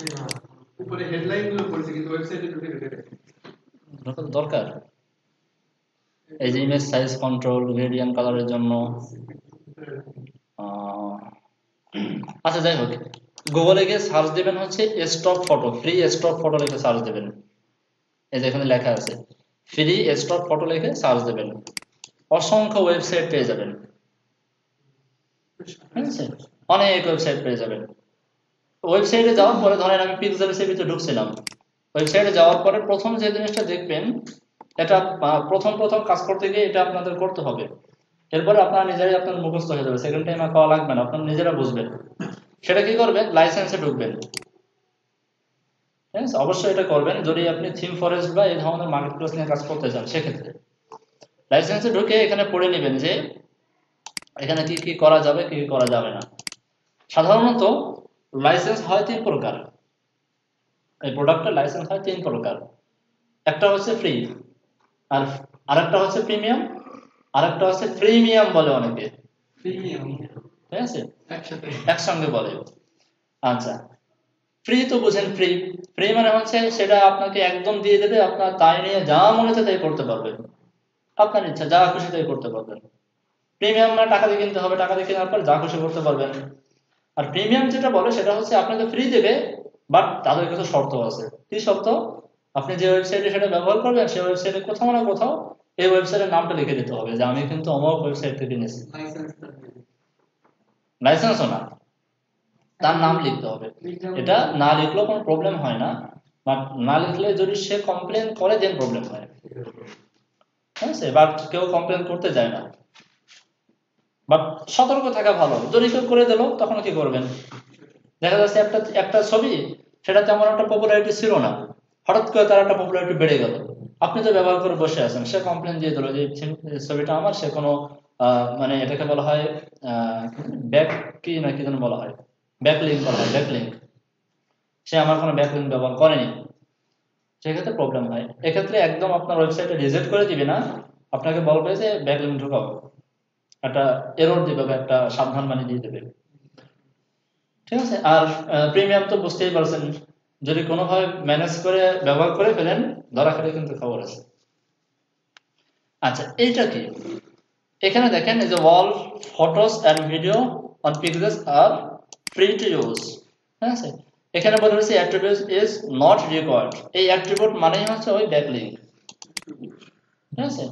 উপরে হেডলাইন গুলো পড়ছে কিন্তু ওয়েবসাইটে ঢুকে দেখি। দরকার এই যে ইমেজ সাইজ কন্ট্রোল, গ্রেডিয়েন্ট কালারের জন্য। আচ্ছা যাই হোক, গুগলে গিয়ে সার্চ দিবেন হচ্ছে stock photo, free stock photo লিখে সার্চ দেবেন। এই যে এখানে লেখা আছে ফ্রি স্টক ফটো লিখে সার্চ দেবেন, অসংখ্য ওয়েবসাইট পেয়ে যাবেন। ঠিক আছে, অনেক ওয়েবসাইট পেয়ে যাবেন। ওয়েবসাইটে যাওয়ার পরে ধরেন আমি পিক্সেলসের ভিতরে ঢুকছিলাম, ওয়েবসাইটে যাওয়ার পরে প্রথম যে জিনিসটা দেখবেন, এটা প্রথম কাজ করতে গিয়ে এটা আপনাদের করতে হবে। এরপরে আপনারা নিজেরাই আপনার মুখস্থ হয়ে যাবে, সেকেন্ড টাইম আর খাওয়া লাগবে না, আপনারা নিজেরা বুঝবেন। সেটা কি করবেন? লাইসেন্সে ঢুকবেন। ঠিক আছে, অবশ্যই এটা করবেন যদি আপনি থিম ফরেস্ট বা এই ধরনের মার্কেট প্লেস নিয়ে কাজ করতে চান। সেক্ষেত্রে লাইসেন্সে ঢুকে এখানে পড়ে নেবেন যে এখানে কি কি করা যাবে, কি কি করা যাবে না। সাধারণত লাইসেন্স হয় 3 প্রকার, এই প্রোডাক্টের লাইসেন্স হয় 3 প্রকার। একটা হচ্ছে ফ্রি, আর আরেকটা হচ্ছে প্রিমিয়াম, আরেকটা হচ্ছে প্রিমিয়াম বলে অনেকে। প্রিমিয়াম ঠিক আছে, একসাথে একসঙ্গে বলে। আচ্ছা, ফ্রি তো বুঝেন, ফ্রি ফ্রি মানে হচ্ছে সেটা আপনাকে একদম দিয়ে দেবে, আপনার তাই নিয়ে যা মনে হচ্ছে তাই করতে পারবেন, আপনার ইচ্ছা যা খুশি তাই করতে পারবেন। প্রিমিয়াম মানে টাকা দিয়ে কিনতে হবে, টাকা দিয়ে কেনার পর যা খুশি করতে পারবেন। আর প্রিমিয়াম যেটা বলে সেটা হচ্ছে আপনাকে ফ্রি দেবে, বাট তাদের কিছু শর্ত আছে। কি শর্ত? আপনি যে ওয়েবসাইটে সেটা ব্যবহার করবেন, সেই ওয়েবসাইটে কোথাও না কোথাও এই ওয়েবসাইটের নামটা লিখে দিতে হবে যে আমি কিন্তু অমুক ওয়েবসাইট থেকে নিয়েছি। লাইসেন্সও না, তার নাম লিখতে হবে। এটা না লিখলেও কোনো প্রবলেম হয় না, বাট না লিখলে যদি সে কমপ্লেন করে দেন প্রবলেম হয়। ঠিক আছে, বাট কেউ কমপ্লেন করতে যায় না, বাট সতর্ক থাকা ভালো। যদি কেউ করে দিল তখন কি করবেন? দেখা যাচ্ছে একটা ছবি, সেটা তেমন একটা পপুলারিটি ছিল না, হঠাৎ করে তার একটা পপুলারিটি বেড়ে গেল, আপনি তো ব্যবহার করে বসে আছেন, সে কমপ্লেন দিয়ে দিল যে ছবিটা আমার, সে কোনো মানে এটাকে বলা হয় ব্যাক কি না কি যেন বলা হয়, ব্যাকলিঙ্ক বলা হয়, ব্যাকলিঙ্ক। সে আমার কোনো ব্যাকলিঙ্ক ব্যবহার করেনি, সেক্ষেত্রে প্রবলেম হয়। এক্ষেত্রে একদম আপনার ওয়েবসাইটে রিজেক্ট করে দিবে না, আপনাকে বলবে যে ব্যাকলিঙ্ক ঢুকাও, একটা এরর দিবে, একটা সাবধানবাণী দিয়ে দেবে। ঠিক আছে, আর প্রিমিয়াম তো বুঝতেই পারছেন, যদি কোনোভাবে ম্যানেজ করে ব্যবহার করে ফেলেন ধরা খেলে কিন্তু খবর আছে। আচ্ছা, এইটা কি? এখানে দেখেন এই যে all photos and video on Pexels are free to use. ঠিক আছে, এখানে বলা হয়েছে অ্যাট্রিবিউট ইজ নট রিকোয়ার্ড। এই অ্যাট্রিবিউট মানেই হচ্ছে ওই ব্যাকলিঙ্ক। ঠিক আছে,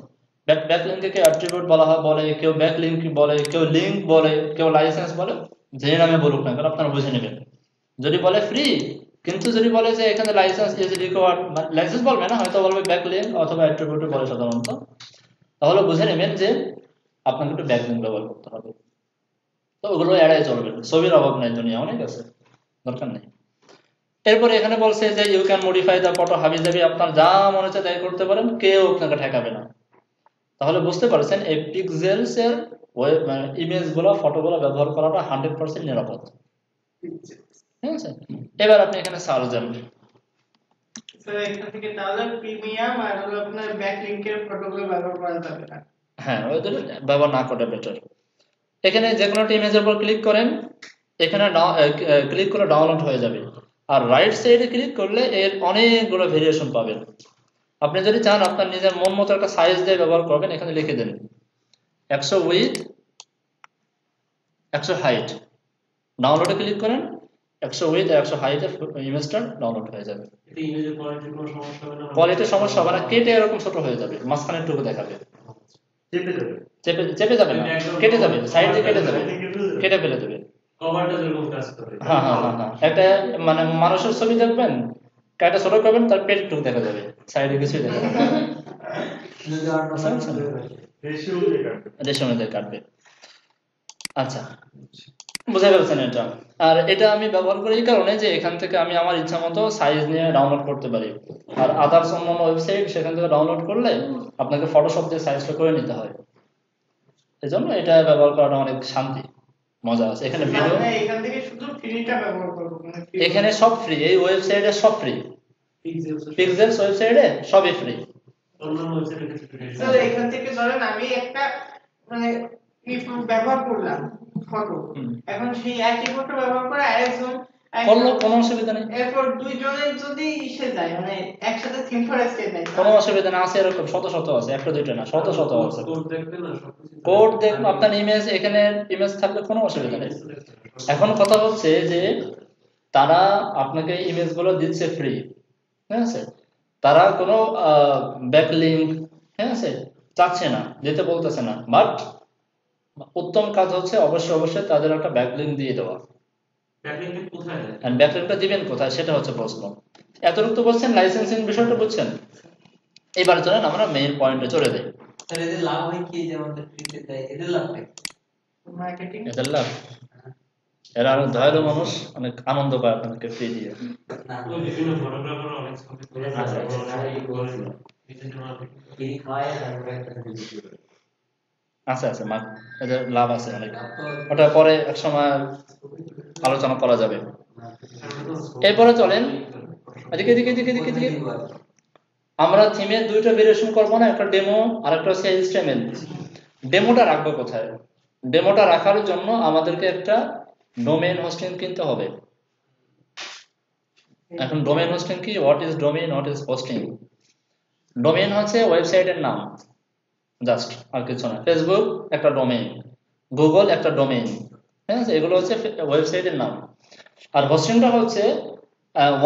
ব্যাকলিংকে কেউ অ্যাট্রিবিউট বলা হয় বলে, কেউ ব্যাকলিংক বলে, কেউ লিংক বলে, কেউ লাইসেন্স বলে, যে নামে বলুক না কেন আপনারা বুঝে নেবেন। যদি বলে ফ্রি, কিন্তু যদি বলে যে এখানে লাইসেন্স ইজ রিকোয়ার্ড, লাইসেন্স বলবে না, হয়তো বলবে ব্যাকলিংক অথবা অ্যাট্রিবিউট বলে সাধারণত, তাহলে বুঝে নেবেন যে আপনাকে একটু ব্যাকলিংক ব্যবহার করতে হবে। তো ওগুলো এড়াই চলবে, ছবির অভাব নাই, দুনিয়া অনেক আছে, দরকার নেই। এরপরে এখানে বলছে যে you can modify the photo হাবি জাবি, আপনার যা মনে হচ্ছে তাই করতে পারেন, কেউ আপনাকে ঠেকাবে না। তাহলে বুঝতে পারছেন এই পিক্সেলস এর ইমেজ গুলো, ফটোগুলো ব্যবহার করাটা 100% নিরাপদ। ঠিক আছে, এবার আপনি এখানে সার্চ দেন। স্যার এখান থেকে তাহলে প্রিমিয়াম আর হলো আপনার ব্যাকলিংকের ফটোগুলো ব্যবহার করা যাবে না। হ্যাঁ, ওই দুটো ব্যবহার না করা বেটার। এখানে যে কোনো একটা ইমেজের উপর ক্লিক করেন, এখানে ক্লিক করে ডাউনলোড হয়ে যাবে। আর রাইট সাইডে ক্লিক করলে এর অনেকগুলো ভেরিয়েশন পাবেন। আপনি যদি চান আপনার নিজের মন মতো একটা সাইজ দিয়ে ব্যবহার করবেন, এখানে লিখে দেন 100 উইথ 100 হাইট, ডাউনলোডে ক্লিক করেন, 100 উইথ 100 হাইটে ইমেজটা ডাউনলোড হয়ে যাবে। এতে ইমেজের কোয়ালিটির কোনো সমস্যা হবে না? কোয়ালিটির সমস্যা হবে না, কেটে এরকম ছোট হয়ে যাবে, মাঝখানে টুকু দেখাবে, চেপে যাবে। চেপে যাবে না, কেটে যাবে, সাইড দিয়ে কেটে যাবে, কেটে ফেলে দেবে। কভারটা যেরকম কাজ করে। হ্যাঁ হ্যাঁ হ্যাঁ হ্যাঁ, একটা মানে মানুষের ছবি দেখবেন, কাটা ছোট করবেন, তার পেট টুকু দেখা যাবে, সাইডে কিছুই দেখা যাবে না। রেশিও দিয়ে কাটবে। রেশমে দিয়ে কাটবে। আচ্ছা, বুঝে ফেলছেন এটা। আর এটা আমি ব্যবহার করি এই কারণে যে এখান থেকে আমি আমার ইচ্ছা মতো সাইজ নিয়ে ডাউনলোড করতে পারি। আর আদার্স অন্যান্য ওয়েবসাইট সেখান থেকে ডাউনলোড করলে আপনাকে ফটোশপ দিয়ে সাইজটা করে নিতে হয়। এজন্য এটা ব্যবহার করাটা অনেক শান্তি, মজা আছে। এখানে ভিডিও, আমরা এখান থেকে শুধু ফ্রিটা ব্যবহার করব, মানে free। এখানে সব ফ্রি, এই ওয়েবসাইটে সব ফ্রি, পিক্সেলস ওয়েবসাইটে সবই ফ্রি। অন্যান্য ওয়েবসাইটে কিছু স্যার এখান থেকে ধরেন আমি একটা মানে ব্যবহার করলাম ফটো, এখন সেই একই ফটো ব্যবহার করে আরেকজন করলো, কোনো অসুবিধা নেই, এরপর দুইজনের যদি ইসে যায় মানে একসাথে থিম ফরেস্টে যায়, কোনো অসুবিধা না। আছে এরকম শত শত আছে, একটা দুইটা না, শত শত আছে। কোড দেখবে না সবকিছু। কোড দেখুন, আপনার ইমেজ, এখানে ইমেজ থাকলে কোনো অসুবিধা নেই। এখন কথা হচ্ছে যে তারা আপনাকে ইমেজ গুলো দিচ্ছে ফ্রি, ঠিক আছে, তারা কোনো ব্যাকলিংক, ঠিক আছে, চাচ্ছে না, দিতে বলতেছে না। বাট উত্তম কাজ হচ্ছে অবশ্যই তাদের একটা ব্যাকলিংক দিয়ে দেওয়া। ব্যাকলিংক কোথায় দেয়? আর ব্যাকলিংকটা দিবেন কোথায়, সেটা হচ্ছে প্রশ্ন। এতটুকু তো বলছেন, লাইসেন্সিং বিষয়টা বুঝছেন। এবার চলেন আমরা মেইন পয়েন্টে চলে যাই। তাহলে এদের লাভ হয় কি, যে আমাদের ফ্রিতে দেয়, এদের লাভটা কি? মার্কেটিং। এদের লাভ, এরা অনেক দয়ালু মানুষ, অনেক আনন্দ পায় আপনাদেরকে ফ্রি দিয়ে। না, তো বিভিন্ন ফটোগ্রাফার অনেক ছবি তুলে আচ্ছা, থাকে, আচ্ছা, এই বলছি। বিভিন্ন marketing। এই খায় তারপরে একটা ভিডিও করে। আছে আছে, এদের লাভ আছে অনেক, ওটা পরে এক সময় আলোচনা করা যাবে। এরপরে চলেন এদিকে এদিকে এদিকে এদিকে এদিকে। আমরা থিমের দুইটা ভেরিয়েশন করবো না, একটা ডেমো আর একটা হচ্ছে HTML। ডেমোটা রাখবো কোথায়? ডেমোটা রাখার জন্য আমাদেরকে একটা ডোমেইন হোস্টিং কিনতে হবে। এখন ডোমেইন হোস্টিং কি, what is domain, what is hosting? Domain হচ্ছে ওয়েবসাইটের নাম, জাস্ট, আর কিছু না। ফেসবুক একটা ডোমেইন, গুগল একটা ডোমেইন, ঠিক আছে, এগুলো হচ্ছে ওয়েবসাইটের নাম। আর হোস্টিংটা হচ্ছে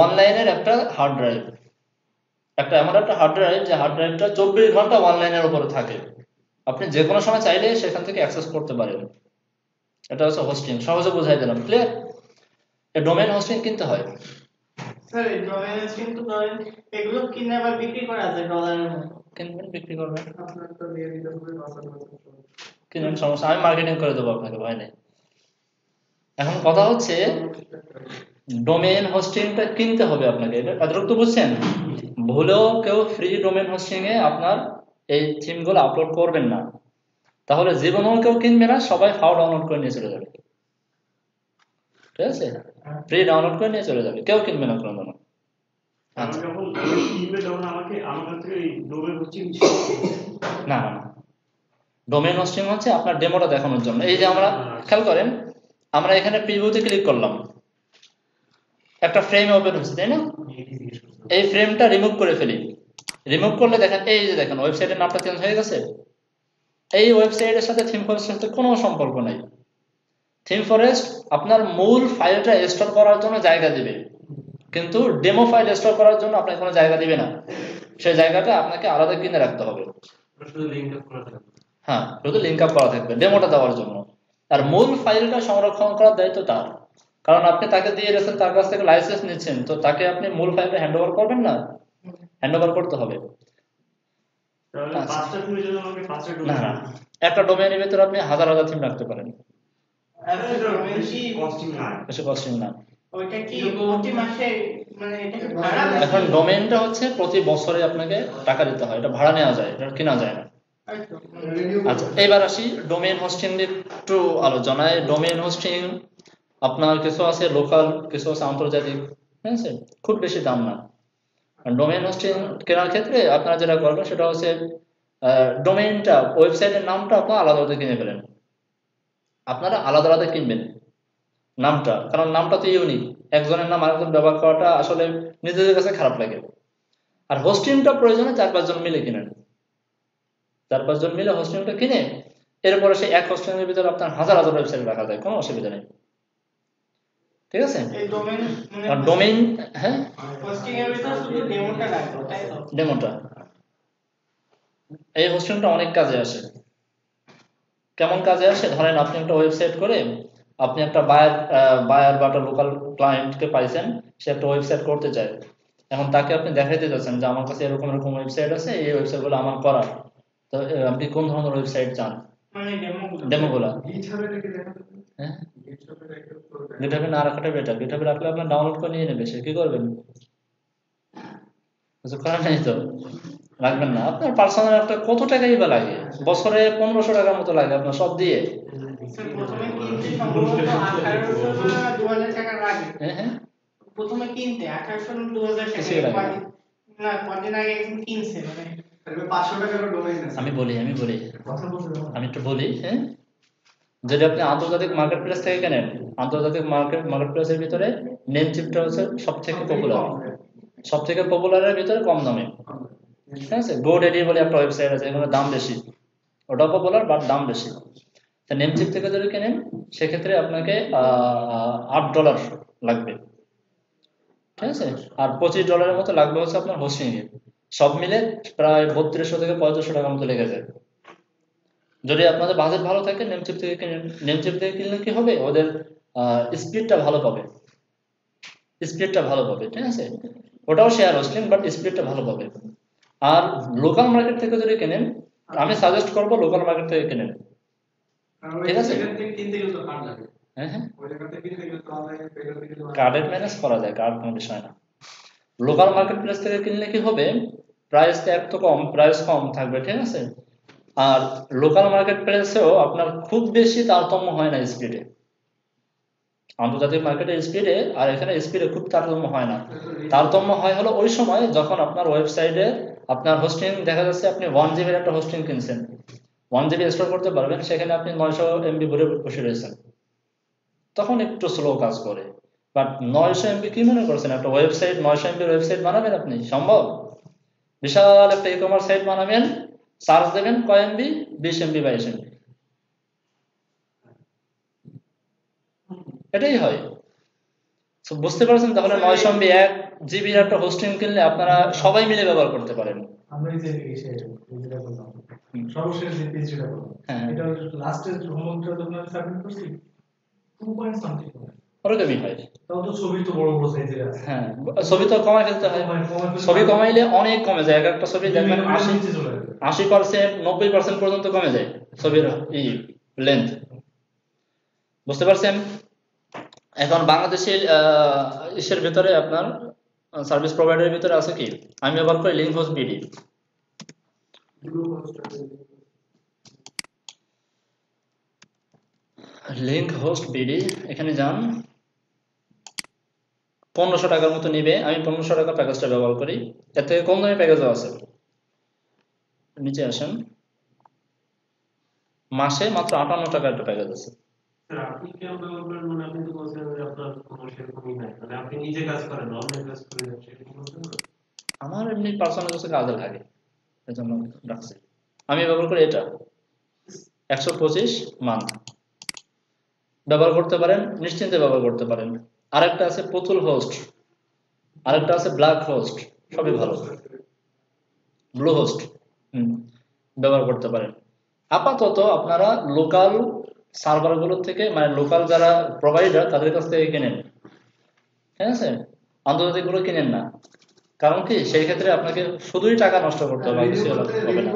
অনলাইনের একটা হার্ড ড্রাইভ, একটা এমন একটা হার্ড ড্রাইভ যে হার্ড ড্রাইভটা 24 ঘন্টা অনলাইনের উপরে থাকে, আপনি যে কোনো সময় চাইলে সেখান থেকে অ্যাক্সেস করতে পারেন। এটা হচ্ছে হোস্টিং, সহজে বোঝাই দিলাম, ক্লিয়ার? এই ডোমেইন হোস্টিং কিনতে হয়। স্যার এই ডোমেইন কিন্তু ধরেন এগুলো কিনে আবার বিক্রি করা যায় ডলারের মতো। কিনবেন, বিক্রি করবেন, আপনার তো দিয়ে দিতে হবে কিনবেন, সমস্যা, আমি মার্কেটিং করে দেবো আপনাকে, ভয় নেই। এখন কথা হচ্ছে ডোমেইন হোস্টিংটা কিনতে হবে আপনাকে, এটা এতটুকু তো বুঝছেন। ভুলেও কেউ ফ্রি ডোমেইন হোস্টিং এ আপনার এই থিমগুলো আপলোড করবেন না, তাহলে জীবনেও কেউ কিনবে না, সবাই ফাও ডাউনলোড করে নিয়ে চলে যাবে। ঠিক আছে, ফ্রি ডাউনলোড করে নিয়ে চলে যাবে, কেউ কিনবে না কোনো। আমি যখন কিনবে তখন আমাকে আমার কাছ থেকে এই ডোমেইন হোস্টিং না না না, ডোমেইন হোস্টিং হচ্ছে আপনার ডেমোটা দেখানোর জন্য। এই যে আমরা খেয়াল করেন, আমরা এখানে প্রিভিউতে ক্লিক করলাম, একটা ফ্রেম ওপেন হচ্ছে, তাই না? এই ফ্রেমটা রিমুভ করে ফেলি। রিমুভ করলে দেখেন, এই যে দেখেন ওয়েবসাইটের নামটা চেঞ্জ হয়ে গেছে। এই ওয়েবসাইটের সাথে থিম ফরেস্টের সাথে কোনো সম্পর্ক নাই। থিম ফরেস্ট আপনার মূল ফাইলটা স্টোর করার জন্য জায়গা দিবে, কিন্তু ডেমো ফাইল স্টোর করার জন্য আপনাকে কোনো জায়গা দিবে না, সেই জায়গাটা আপনাকে আলাদা কিনে রাখতে হবে। শুধু লিংক আপ করা থাকবে। হ্যাঁ, শুধু লিঙ্ক আপ করা থাকবে ডেমোটা দেওয়ার জন্য। আর মূল ফাইলটা সংরক্ষণ করার দায়িত্ব তার, কারণ আপনি তাকে দিয়ে রেখেছেন, তার কাছ থেকে লাইসেন্স নিচ্ছেন, তো তাকে আপনি মূল ফাইলটা হ্যান্ড ওভার করবেন না? হ্যান্ড ওভার করতে হবে। তাহলে আচ্ছা। 5টা থিমের জন্য আমাকে 5টা না ডোমেইন না, একটা ডোমেইনের ভিতরে আপনি হাজার হাজার থিম রাখতে পারেন, বেশি কস্টিং না। বেশি কস্টিং না। ওইটা কি প্রতি মাসে মানে এটা কি ভাড়া নাকি? এখন ডোমেইনটা হচ্ছে প্রতি বছরে আপনাকে টাকা দিতে হয়, এটা ভাড়া নেওয়া যায়, এটা কেনা যায় না। আচ্ছা, এবার আসি ডোমেইন হোস্টিং নিয়ে একটু আলোচনায়। ডোমেইন হোস্টিং আপনার কিছু আছে লোকাল, কিছু আছে আন্তর্জাতিক, ঠিক আছে? খুব বেশি দাম না। ডোমেইন হোস্টিং কেনার ক্ষেত্রে আপনারা যেটা করবেন সেটা হচ্ছে ডোমেইনটা, ওয়েবসাইটের নামটা আপনারা আলাদা আলাদা কিনে ফেলেন। আপনারা আলাদা আলাদা কিনবেন নামটা, কারণ নামটা তো ইউনিক, একজনের নাম আরেকজন ব্যবহার করাটা আসলে নিজেদের কাছে খারাপ লাগে। আর হোস্টিংটা প্রয়োজনে 4-5 জন মিলে কিনেন, 4-5 জন মিলে হোস্টিংটা কিনে এরপরে সেই এক হোস্টিং এর ভিতরে আপনার হাজার হাজার ওয়েবসাইট রাখা যায়, কোনো অসুবিধা নেই, ঠিক আছে? এই ডোমেইন আর ডোমেইন, হ্যাঁ হোস্টিং এর ভিতর শুধু ডেমোটা রাখবো তাই তো? ডেমোটা, এই হোস্টিংটা অনেক কাজে আসে। কেমন কাজে আসে? ধরেন আপনি একটা ওয়েবসাইট করে আপনি একটা বায়ার বা একটা লোকাল ক্লায়েন্টকে পাইছেন, সে একটা ওয়েবসাইট করতে চায়। এখন তাকে আপনি দেখাইতে যাচ্ছেন যে আমার কাছে এরকম এরকম ওয়েবসাইট আছে, এই ওয়েবসাইটগুলো আমার করা, তো আপনি কোন ধরনের ওয়েবসাইট চান, মানে ডেমোগুলা। গিটহাবেটাকে দেখা যাবে। হ্যাঁ, গিটহাবে একটা গিটহাবে না রাখাটা বেটার। গিটহাবে রাখলে আপনার ডাউনলোড করে নিয়ে নেবে, সে কি করবেন? কিছু করার নেই তো, রাখবেন না। আপনার পার্সোনাল একটা কত টাকাই বা লাগে, বছরে 1500 টাকার মতো লাগে আপনার সব দিয়ে। প্রথমে কিনতে সম্ভবত 1800 না 2000 টাকা লাগে। হ্যাঁ হ্যাঁ, প্রথমে কিনতে 1800 না 2000 কিছু টাকা লাগে না। না কদিন আগে একজন কিনছে মানে 500 টাকার ডোমেইন আছে। আমি বলি কথা বলতে দাও। আমি একটু বলি। হ্যাঁ, যদি আপনি আন্তর্জাতিক মার্কেট প্লেস থেকে কেনেন, আন্তর্জাতিক মার্কেট প্লেসের ভিতরে নেমচিপটা হচ্ছে সব থেকে পপুলার, সব থেকে পপুলারের ভিতরে কম দামে, ঠিক আছে? গোডেডি বলে একটা ওয়েবসাইট আছে, এখানে দাম বেশি, ওটাও পপুলার বাট দাম বেশি। তো নেমচিপ থেকে যদি কেনেন সেক্ষেত্রে আপনাকে $8 লাগবে, ঠিক আছে? আর $25 মতো লাগবে হচ্ছে আপনার হোস্টিং এ, সব মিলে প্রায় 3200 থেকে 3500 টাকার মতো লেগে যায়। যদি আপনাদের বাজেট ভালো থাকে নেমচিপ থেকে কিনেন। নেমচিপ থেকে কিনলে কি হবে, ওদের স্পিডটা ভালো পাবে, স্পিডটা ভালো পাবে, ঠিক আছে? ওটাও শেয়ার হোস্টিং বাট স্পিডটা ভালো পাবে। আর লোকাল মার্কেট থেকে যদি কেনেন, আমি সাজেস্ট করবো লোকাল মার্কেট থেকে কেনেন, ঠিক আছে? কিনতে গেলে তো কার্ড লাগে। হ্যাঁ হ্যাঁ, ওই জায়গা থেকে কিনতে গেলে তো অনলাইনে পে করে দিলে তো কার্ডের ম্যানেজ করা যায়, কার্ড কোনো বিষয় না। লোকাল মার্কেট প্লেস থেকে কিনলে কি হবে, প্রাইসটা একটু কম, প্রাইস কম থাকবে, ঠিক আছে? আর লোকাল মার্কেট প্লেসেও আপনার খুব বেশি তারতম্য হয় না স্পিডে, আন্তর্জাতিক মার্কেটের স্পিডে আর এখানে স্পিডে খুব তারতম্য হয় না। তারতম্য হয় হলো ওই সময় যখন আপনার ওয়েবসাইটে আপনার হোস্টিং দেখা যাচ্ছে আপনি 1 GB একটা হোস্টিং কিনছেন, 1 GB স্টোর করতে পারবেন, সেখানে আপনি 900 MB ভরে বসে রয়েছেন, তখন একটু স্লো কাজ করে। বাট 900 MB কি মনে করছেন, একটা ওয়েবসাইট 900 MB ওয়েবসাইট বানাবেন আপনি? সম্ভব? বিশাল একটা ই-কমার্স সাইট বানাবেন, চার্জ দেবেন কয় MB, 20 MB 22 MB, এটাই হয়। So, বুঝতে পারছেন? তাহলে 900 MB 1 GB একটা হোস্টিং কিনলে আপনারা সবাই মিলে ব্যবহার করতে পারেন। আমরা এই যে যেটা বললাম সর্বশেষ যে পেজ যেটা বললাম হ্যাঁ। এটা লাস্টের হোমওয়ার্কটা যখন আমি সাবমিট করছি 2 পয়েন্ট সামথিং ওরকমই হয়। তাও তো ছবি তো বড় বড় সাইজের আছে। হ্যাঁ, ছবি তো কমাই ফেলতে হয়, ছবি কমাইলে অনেক কমে যায়। এক একটা ছবি দেখবেন 80% 90% পর্যন্ত কমে যায় ছবির লেন্থ, বুঝতে পারছেন? এখন বাংলাদেশের ইসের ভিতরে আপনার সার্ভিস প্রোভাইডারের ভিতরে আছে কি, আমি ব্যবহার করি link host BD. Link host BD, এখানে যান, 1500 টাকার মতো নিবে। আমি 1500 টাকা প্যাকেজটা ব্যবহার করি, এর থেকে কম দামি প্যাকেজও আছে। নিচে আসেন, মাসে মাত্র 58 টাকার একটা প্যাকেজ আছে। স্যার আপনি কেন ব্যবহার করেন? মানে আপনি তো বলছেন যে আপনার কোনো সেরকমই নাই, মানে আপনি নিজে কাজ করেন, অনলাইন কাজ করেন, সেরকম বলছেন না? আমার এমনি পার্সোনাল কাছে কাজে লাগে, এজন্য রাখছি। আমি ব্যবহার করি এটা 125 মান্থ, ব্যবহার করতে পারেন, নিশ্চিন্তে ব্যবহার করতে পারেন। আরেকটা আছে পুতুল হোস্ট, আরেকটা আছে ব্ল্যাক হোস্ট, সবই ভালো। ব্লু হোস্ট, ব্যবহার করতে পারেন। আপাতত আপনারা লোকাল সার্ভারগুলো থেকে, মানে লোকাল যারা প্রোভাইডার তাদের কাছ থেকে কিনেন, ঠিক আছে, আন্তর্জাতিক গুলো কিনেন না। কারণ কি, সেই ক্ষেত্রে আপনাকে শুধুই টাকা নষ্ট করতে হবে, কিছু হবে না।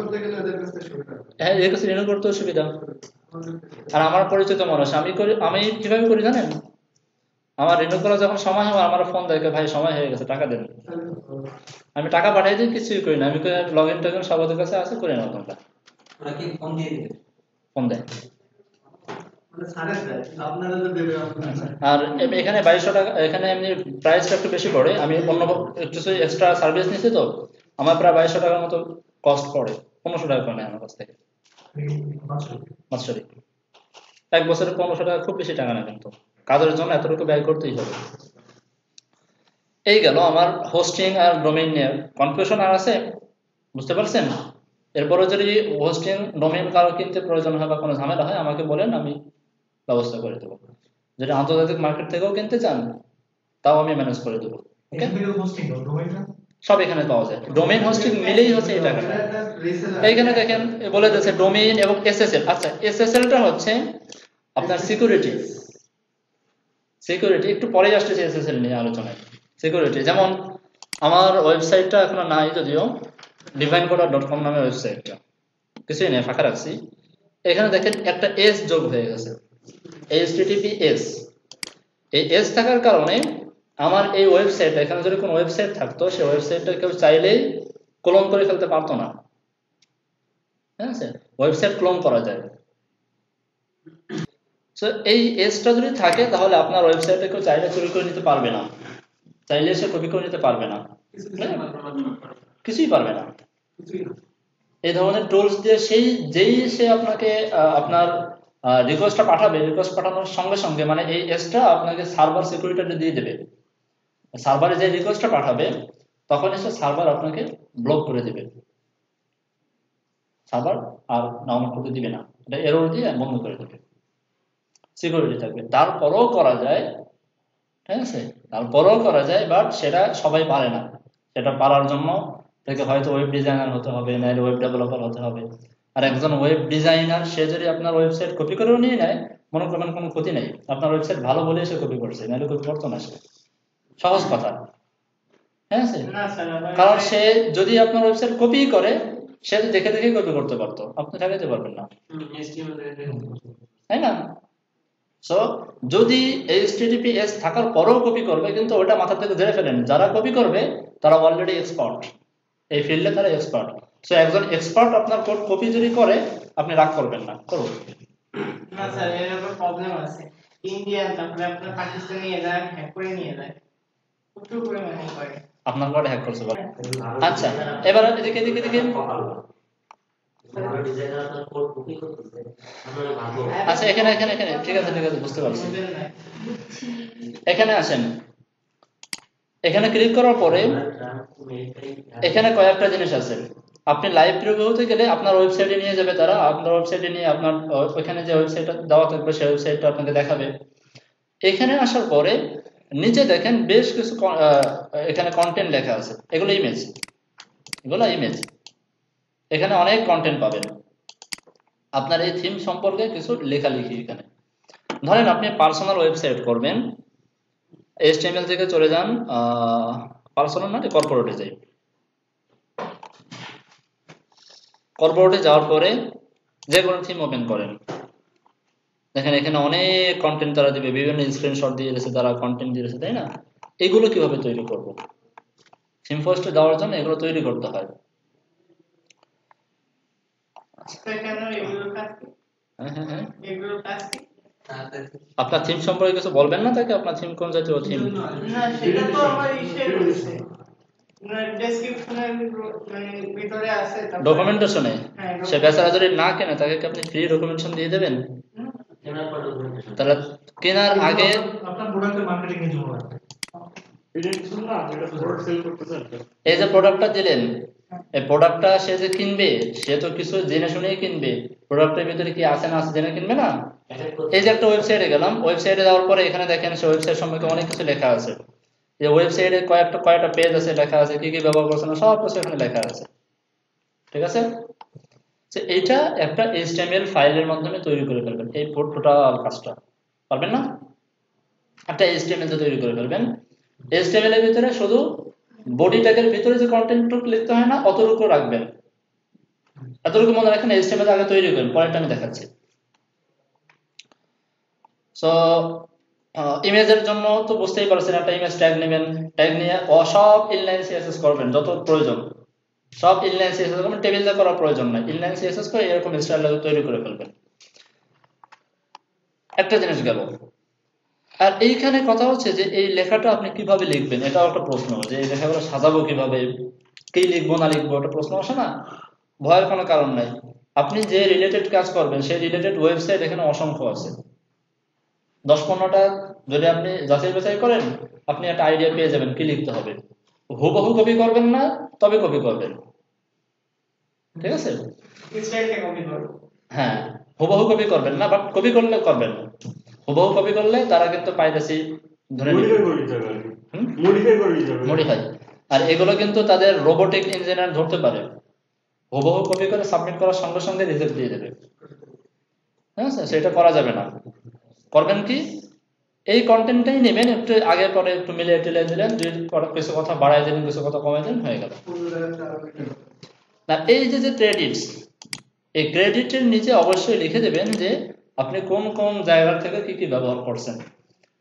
হ্যাঁ, এর কাছে রিনিউ করতেও সুবিধা। আর আমার পরিচিত মানুষ, আমি কিভাবে করি জানেন, আমার রিনিউ করা যখন সময় হয় আমার ফোন দেখে, ভাই সময় হয়ে গেছে টাকা দেন, আমি টাকা পাঠিয়ে দিই, কিছুই করি না, আমি লগ ইন টগিন সব ওদের কাছে আছে, করে নাও তোমরা। ওরা কি ফোন দিয়ে দিবে? ফোন দেয়। আপনারা তো দেবে আর এখানে 2200 টাকা, এখানে এমনি প্রাইসটা একটু বেশি পড়ে, আমি অন্য কিছু এক্সট্রা সার্ভিস নিচ্ছি তো আমার প্রায় 2200 টাকার মতো কস্ট পড়ে, 1500 টাকা করে নেয় আমার কাছ থেকে মাসরি। এক বছরে 1500 টাকা খুব বেশি টাকা না, কিন্তু কাজের জন্য এতটুকু ব্যয় করতেই হবে। এই গেল আমার হোস্টিং আর ডোমেইন নিয়ে। কনফিউশন আর আছে, বুঝতে পারছেন? এরপরে যদি হোস্টিং ডোমেইন কারো কিনতে প্রয়োজন হয় বা কোনো ঝামেলা হয় আমাকে বলেন, আমি ব্যবস্থা করে দেবো। যদি আন্তর্জাতিক মার্কেট থেকেও কিনতে চান তাও আমি ম্যানেজ করে দেবো। ওকে, সব এখানে পাওয়া যায়, ডোমেইন হোস্টিং মিলেই হচ্ছে এই টাকাটা। এইখানে দেখেন বলে দিয়েছে ডোমেইন এবং এসএসএল। আচ্ছা, এসএসএলটা হচ্ছে আপনার সিকিউরিটি একটু পরেই আসতেছে এসএসএল নিয়ে আলোচনায়। সিকিউরিটি যেমন আমার ওয়েবসাইটটা এখনো নাই, যদিও divinecoder.com নামে ওয়েবসাইটটা, কিছুই নেই, ফাঁকা রাখছি। এখানে দেখেন একটা এস যোগ হয়ে গেছে, HTTPS। এই এস থাকার কারণে আমার এই ওয়েবসাইট, এখানে যদি কোনো ওয়েবসাইট থাকতো সেই ওয়েবসাইটটা কেউ চাইলেই ক্লোন করে ফেলতে পারতো না। ঠিক আছে, ওয়েবসাইট ক্লোন করা যায়। সো এই এসটা যদি থাকে তাহলে আপনার ওয়েবসাইটে কেউ চাইলে চুরি করে নিতে পারবে না, চাইলে সে কপি করে নিতে পারবে না, কিছুই পারবে না। এই ধরনের টুলস দিয়ে সে আপনাকে আপনার রিকোয়েস্টটা পাঠাবে, রিকোয়েস্ট পাঠানোর সঙ্গে সঙ্গে মানে এই এসটা আপনাকে সার্ভার সিকিউরিটিটা দিয়ে দেবে। সার্ভারে যে রিকোয়েস্টটা পাঠাবে তখন এসে সার্ভার আপনাকে ব্লক করে দেবে, সার্ভার আর ডাউনলোড করতে দিবে না, এটা এরর দিয়ে বন্ধ করে দেবে, সিকিউরিটি থাকবে। তারপরও করা যায়, ঠিক আছে, তারপরও করা যায়, বাট সেটা সবাই পারে না। সেটা পারার জন্য তাকে হয়তো ওয়েব ডিজাইনার হতে হবে, নাহলে ওয়েব ডেভেলপার হতে হবে। আর একজন ওয়েব ডিজাইনার সে যদি আপনার ওয়েবসাইট কপি করেও নিয়ে নেয়, মনে করবেন কোনো ক্ষতি নেই, আপনার ওয়েবসাইট ভালো বলে সে কপি করছে, নাহলে কপি করতো না সে। সহজ কথা, হ্যাঁ স্যার। কারণ সে যদি আপনার ওয়েবসাইট কপি করে, সে দেখে দেখে কপি করতে পারতো, আপনি ঠেকাইতে পারবেন না, তাই না? সো যদি HTTPS থাকার পরেও কপি করবে, কিন্তু ওটা মাথা থেকে ধরে ফেলেন, যারা কপি করবে তারা অলরেডি এক্সপার্ট, এই ফিল্ডে তারা এক্সপার্ট। সো একজন এক্সপার্ট আপনার কোড কপি যদি করে, আপনি রাগ করবেন না, করুন। না স্যার, এর একটা প্রবলেম আছে। ইন্ডিয়ান তারপরে আপনার পাকিস্তানি এরা হ্যাক করে নিয়ে যায়, প্রচুর পরিমাণে করে। আপনার কোড হ্যাক করছে বলে? আচ্ছা, এবার এদিকে আচ্ছা, এখানে ঠিক আছে, বুঝতে পারছি। এখানে আসেন, এখানে ক্লিক করার পরে এখানে কয়েকটা জিনিস আছে। আপনি লাইভ প্রিভিউ হতে গেলে আপনার ওয়েবসাইটে নিয়ে যাবে তারা, আপনার ওয়েবসাইটে নিয়ে আপনার ওইখানে যে ওয়েবসাইটটা দেওয়া থাকবে সেই ওয়েবসাইটটা আপনাকে দেখাবে। এখানে আসার পরে নিচে দেখেন বেশ কিছু এখানে কন্টেন্ট লেখা আছে, এগুলো ইমেজ। এখানে অনেক কন্টেন্ট পাবেন। আপনার এই থিম সম্পর্কে কিছু লেখালেখি এখানে। ধরেন আপনি পার্সোনাল ওয়েবসাইট করবেন, HTML থেকে চলে যান, পার্সোনাল না, কর্পোরেটে যাই। কর্পোরেটে যাওয়ার পরে যে কোনো থিম ওপেন করেন, দেখেন এখানে অনেক কন্টেন্ট তারা দিবে, বিভিন্ন স্ক্রিনশট দিয়ে দিয়েছে, তারা কন্টেন্ট দিয়েছে, তাই না? এগুলো কিভাবে তৈরি করব? থিম পোস্টে দেওয়ার জন্য এগুলো তৈরি করতে হয়। হ্যাঁ, আপনার থিম সম্পর্কে কিছু বলবেন না তাকে? আপনার থিম কোন জাতীয় থিম? না, সেটা তো আমার ইসে রয়েছে, ডেসক্রিপশনের মানে ভিতরে আছে। ডকুমেন্টেশনে সে বেচারা যদি না কেনে, তাকে কি আপনি ফ্রি ডকুমেন্টেশন দিয়ে দেবেন? তাহলে কেনার আগে আপনার প্রোডাক্টের মার্কেটিং এর জন্য এই যে প্রোডাক্টটা দিলেন, এই প্রোডাক্টটা সে যে কিনবে, সে তো কিছু জেনে শুনেই কিনবে। প্রোডাক্টের ভিতরে কি আছে না আছে জেনে কিনবে না। এই যে একটা ওয়েবসাইটে গেলাম, ওয়েবসাইটে যাওয়ার পরে এখানে দেখেন সে ওয়েবসাইট সম্পর্কে অনেক কিছু লেখা আছে। এই ওয়েবসাইটে কয়েকটা পেজ আছে, লেখা আছে কি কি ব্যবহার করছে না, সব কিছু এখানে লেখা আছে, ঠিক আছে? যে এটা একটা HTML ফাইলের মাধ্যমে তৈরি করে ফেলবেন, এই টোটাল কাজটা পারবেন না? একটা HTML তে তৈরি করে ফেলবেন। HTML এর ভিতরে শুধু বডি ট্যাগের ভিতরে যে কন্টেন্টটুকু লিখতে হয় না, অতটুকু রাখবেন। এতটুকু মনে রাখেন, HTML আগে তৈরি করেন, পরেরটা আমি দেখাচ্ছি। সো ইমেজের জন্য তো বুঝতেই পারছেন, একটা ইমেজ ট্যাগ নেবেন, ট্যাগ নিয়ে সব ইনলাইন সিএসএস করবেন যত প্রয়োজন, সব ইনলাইন সিএসএস করবেন, টেবিল দিয়ে করার প্রয়োজন নাই, ইনলাইন সিএসএস করে এরকম স্টাইল তৈরি করে ফেলবেন। একটা জিনিস গেল। আর এইখানে কথা হচ্ছে যে এই লেখাটা আপনি কিভাবে লিখবেন, এটাও একটা প্রশ্ন, যে এই লেখাগুলো সাজাবো কিভাবে, কি লিখবো না লিখবো, একটা প্রশ্ন আসে না? ভয়ের কোনো কারণ নাই। আপনি যে রিলেটেড কাজ করবেন সেই রিলেটেড ওয়েবসাইট এখানে অসংখ্য আছে, 10-15টা যদি আপনি যাচাই বাছাই করেন, আপনি একটা আইডিয়া পেয়ে যাবেন কি লিখতে হবে। হুবহু কপি করবেন না, তবে কপি করবেন, ঠিক আছে? স্টাইলটা কপি করো। হ্যাঁ, হুবহু কপি করবেন না, বাট কপি করলে করবেন। হুবহু কপি করলে তারা কিন্তু পাইরেসি ধরে মডিফাই, আর এগুলো কিন্তু তাদের রোবোটিক ইঞ্জিনিয়ার ধরতে পারে। হুবহু কপি করে সাবমিট করার সঙ্গে সঙ্গে রিজেক্ট দিয়ে দেবে, ঠিক আছে? সেটা করা যাবে না। করবেন কি, এই কন্টেন্টটাই নেবেন, একটু আগে পরে একটু মিলিয়ে টিলিয়ে দিলেন, কিছু কথা বাড়াই দিলেন, কিছু কথা কমাই দিলেন, হয়ে গেল। না, এই যে ক্রেডিটস, এই ক্রেডিটের নিচে অবশ্যই লিখে দেবেন যে আপনি কোন কোন জায়গা থেকে কি কি ব্যবহার করছেন।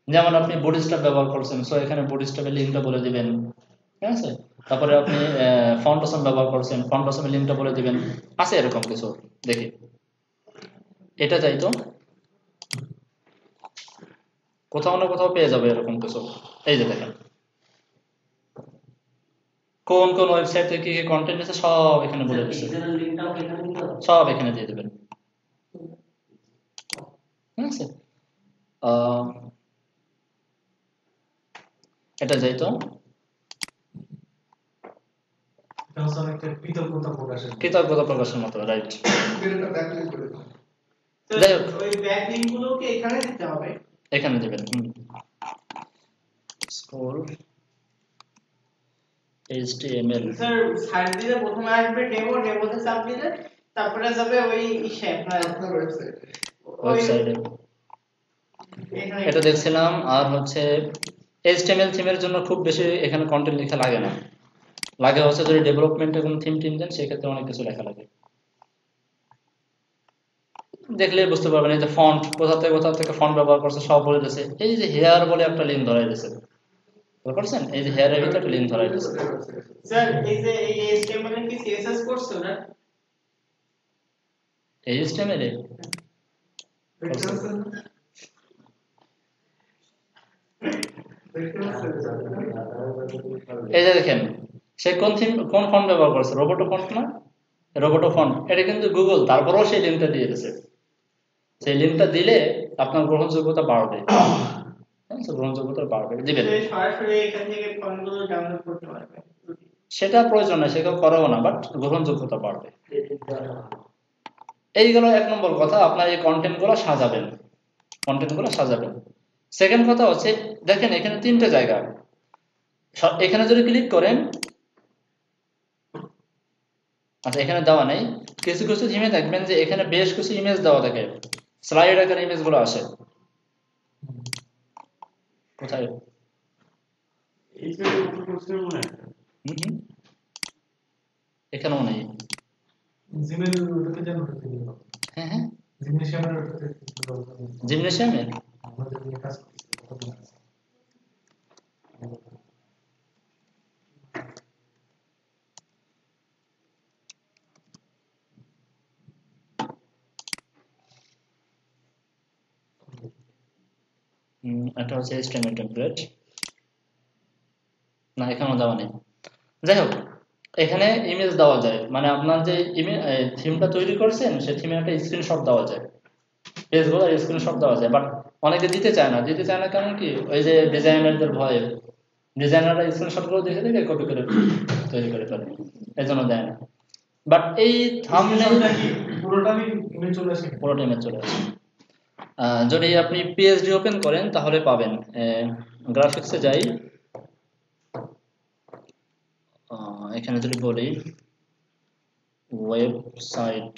যেমন আপনি বুটস্ট্র্যাপ ব্যবহার করছেন, সো এখানে বুটস্ট্র্যাপের লিঙ্কটা বলে দিবেন, ঠিক আছে? তারপরে আপনি ফাউন্ডেশন ব্যবহার করছেন, ফাউন্ডেশনের লিঙ্কটা বলে দিবেন। আছে এরকম কিছু, দেখি এটা চাই তো, কোথাও না কোথাও পেয়ে যাবে এরকম কিছু। এই যে দেখেন কোন কোন ওয়েবসাইট থেকে কি কি কন্টেন্ট আছে সব এখানে বলে দিচ্ছে, সব এখানে দিয়ে দেবেন, ঠিক আছে? এটা যাই তো, কৃতজ্ঞতা প্রকাশের মতো, রাইট? যাই হোক, ওই ব্যাকলিংক গুলোকে এখানে দিতে হবে, এখানে দেবেন। স্কুল HTML, স্যার সার্চ দিলে প্রথমে আসবে ডেমো, ডেমোতে চাপ দিলে তারপরে যাবে ওই ইসে আপনার ওয়েবসাইটে। এটা দেখছিলাম। আর হচ্ছে HTML থিমের জন্য খুব বেশি এখানে কন্টেন্ট লেখা লাগে না, লাগে হচ্ছে যদি ডেভেলপমেন্টে কোনো থিম দেন সেক্ষেত্রে অনেক কিছু লেখা লাগে। দেখলে বুঝতে পারবেন, এই যে ফন্ট কোথা থেকে ফন্ট ব্যবহার করছে সব বলে দিয়েছে। এই যে হেয়ার বলে একটা লিঙ্ক ধরাই দিয়েছে, বুঝতে পারছেন? এই যে হেয়ারের ভিতরে একটা লিঙ্ক ধরাই দিয়েছে। স্যার এই যে এই HTML এর কি CSS করছো না? HTML এ এই যে দেখেন সে কোন ফন্ট ব্যবহার করেছে, রোবোটো ফন্ট না? রোবোটো ফন্ট, এটা কিন্তু গুগল, তারপরেও সেই লিঙ্কটা দিয়ে দিয়েছে। সেই লিঙ্কটা দিলে আপনার গ্রহণযোগ্যতা বাড়বে, গ্রহণযোগ্যতা বাড়বে, দিবেন। সরাসরি এখান থেকে ফন্টগুলো ডাউনলোড করতে পারবে, সেটা প্রয়োজন না, সেটা করেও না, বাট গ্রহণযোগ্যতা বাড়বে। এইগুলো 1 নম্বর কথা, আপনার এই কন্টেন্ট গুলো সাজাবেন, সেকেন্ড কথা হচ্ছে দেখেন এখানে 3টে জায়গা, এখানে যদি ক্লিক করেন, আচ্ছা এখানে দেওয়া নেই, কিছু কিছু থিমে দেখবেন যে এখানে বেশ কিছু ইমেজ দেওয়া থাকে, স্লাইড আকারে ইমেজ গুলো আসে। কোথায়? এখানেও নেই। হ্যাঁ হ্যাঁ, জিমনেশিয়ামে এটা হচ্ছে HTML টেমপ্লেট, না এখানেও দেওয়া নেই। যাই হোক, এখানে ইমেজ দেওয়া যায়, মানে আপনার যে থিমটা তৈরি করছেন সেই থিমের একটা স্ক্রিনশট দেওয়া যায়, পেজগুলোর স্ক্রিনশট দেওয়া যায়, বাট অনেকে দিতে চায় না, কারণ কি ওই যে ডিজাইনারদের ভয়ে, ডিজাইনাররা স্ক্রিনশট গুলো দেখে দেখে কপি করে তৈরি করে ফেলে, এই জন্য দেয় না। বাট এই থাম্বনেইলটা কি পুরোটা ইমেজ চলে আসে, যদি আপনি পিএইচডি ওপেন করেন তাহলে পাবেন। গ্রাফিক্সে যাই, এখানে যদি বলি ওয়েবসাইট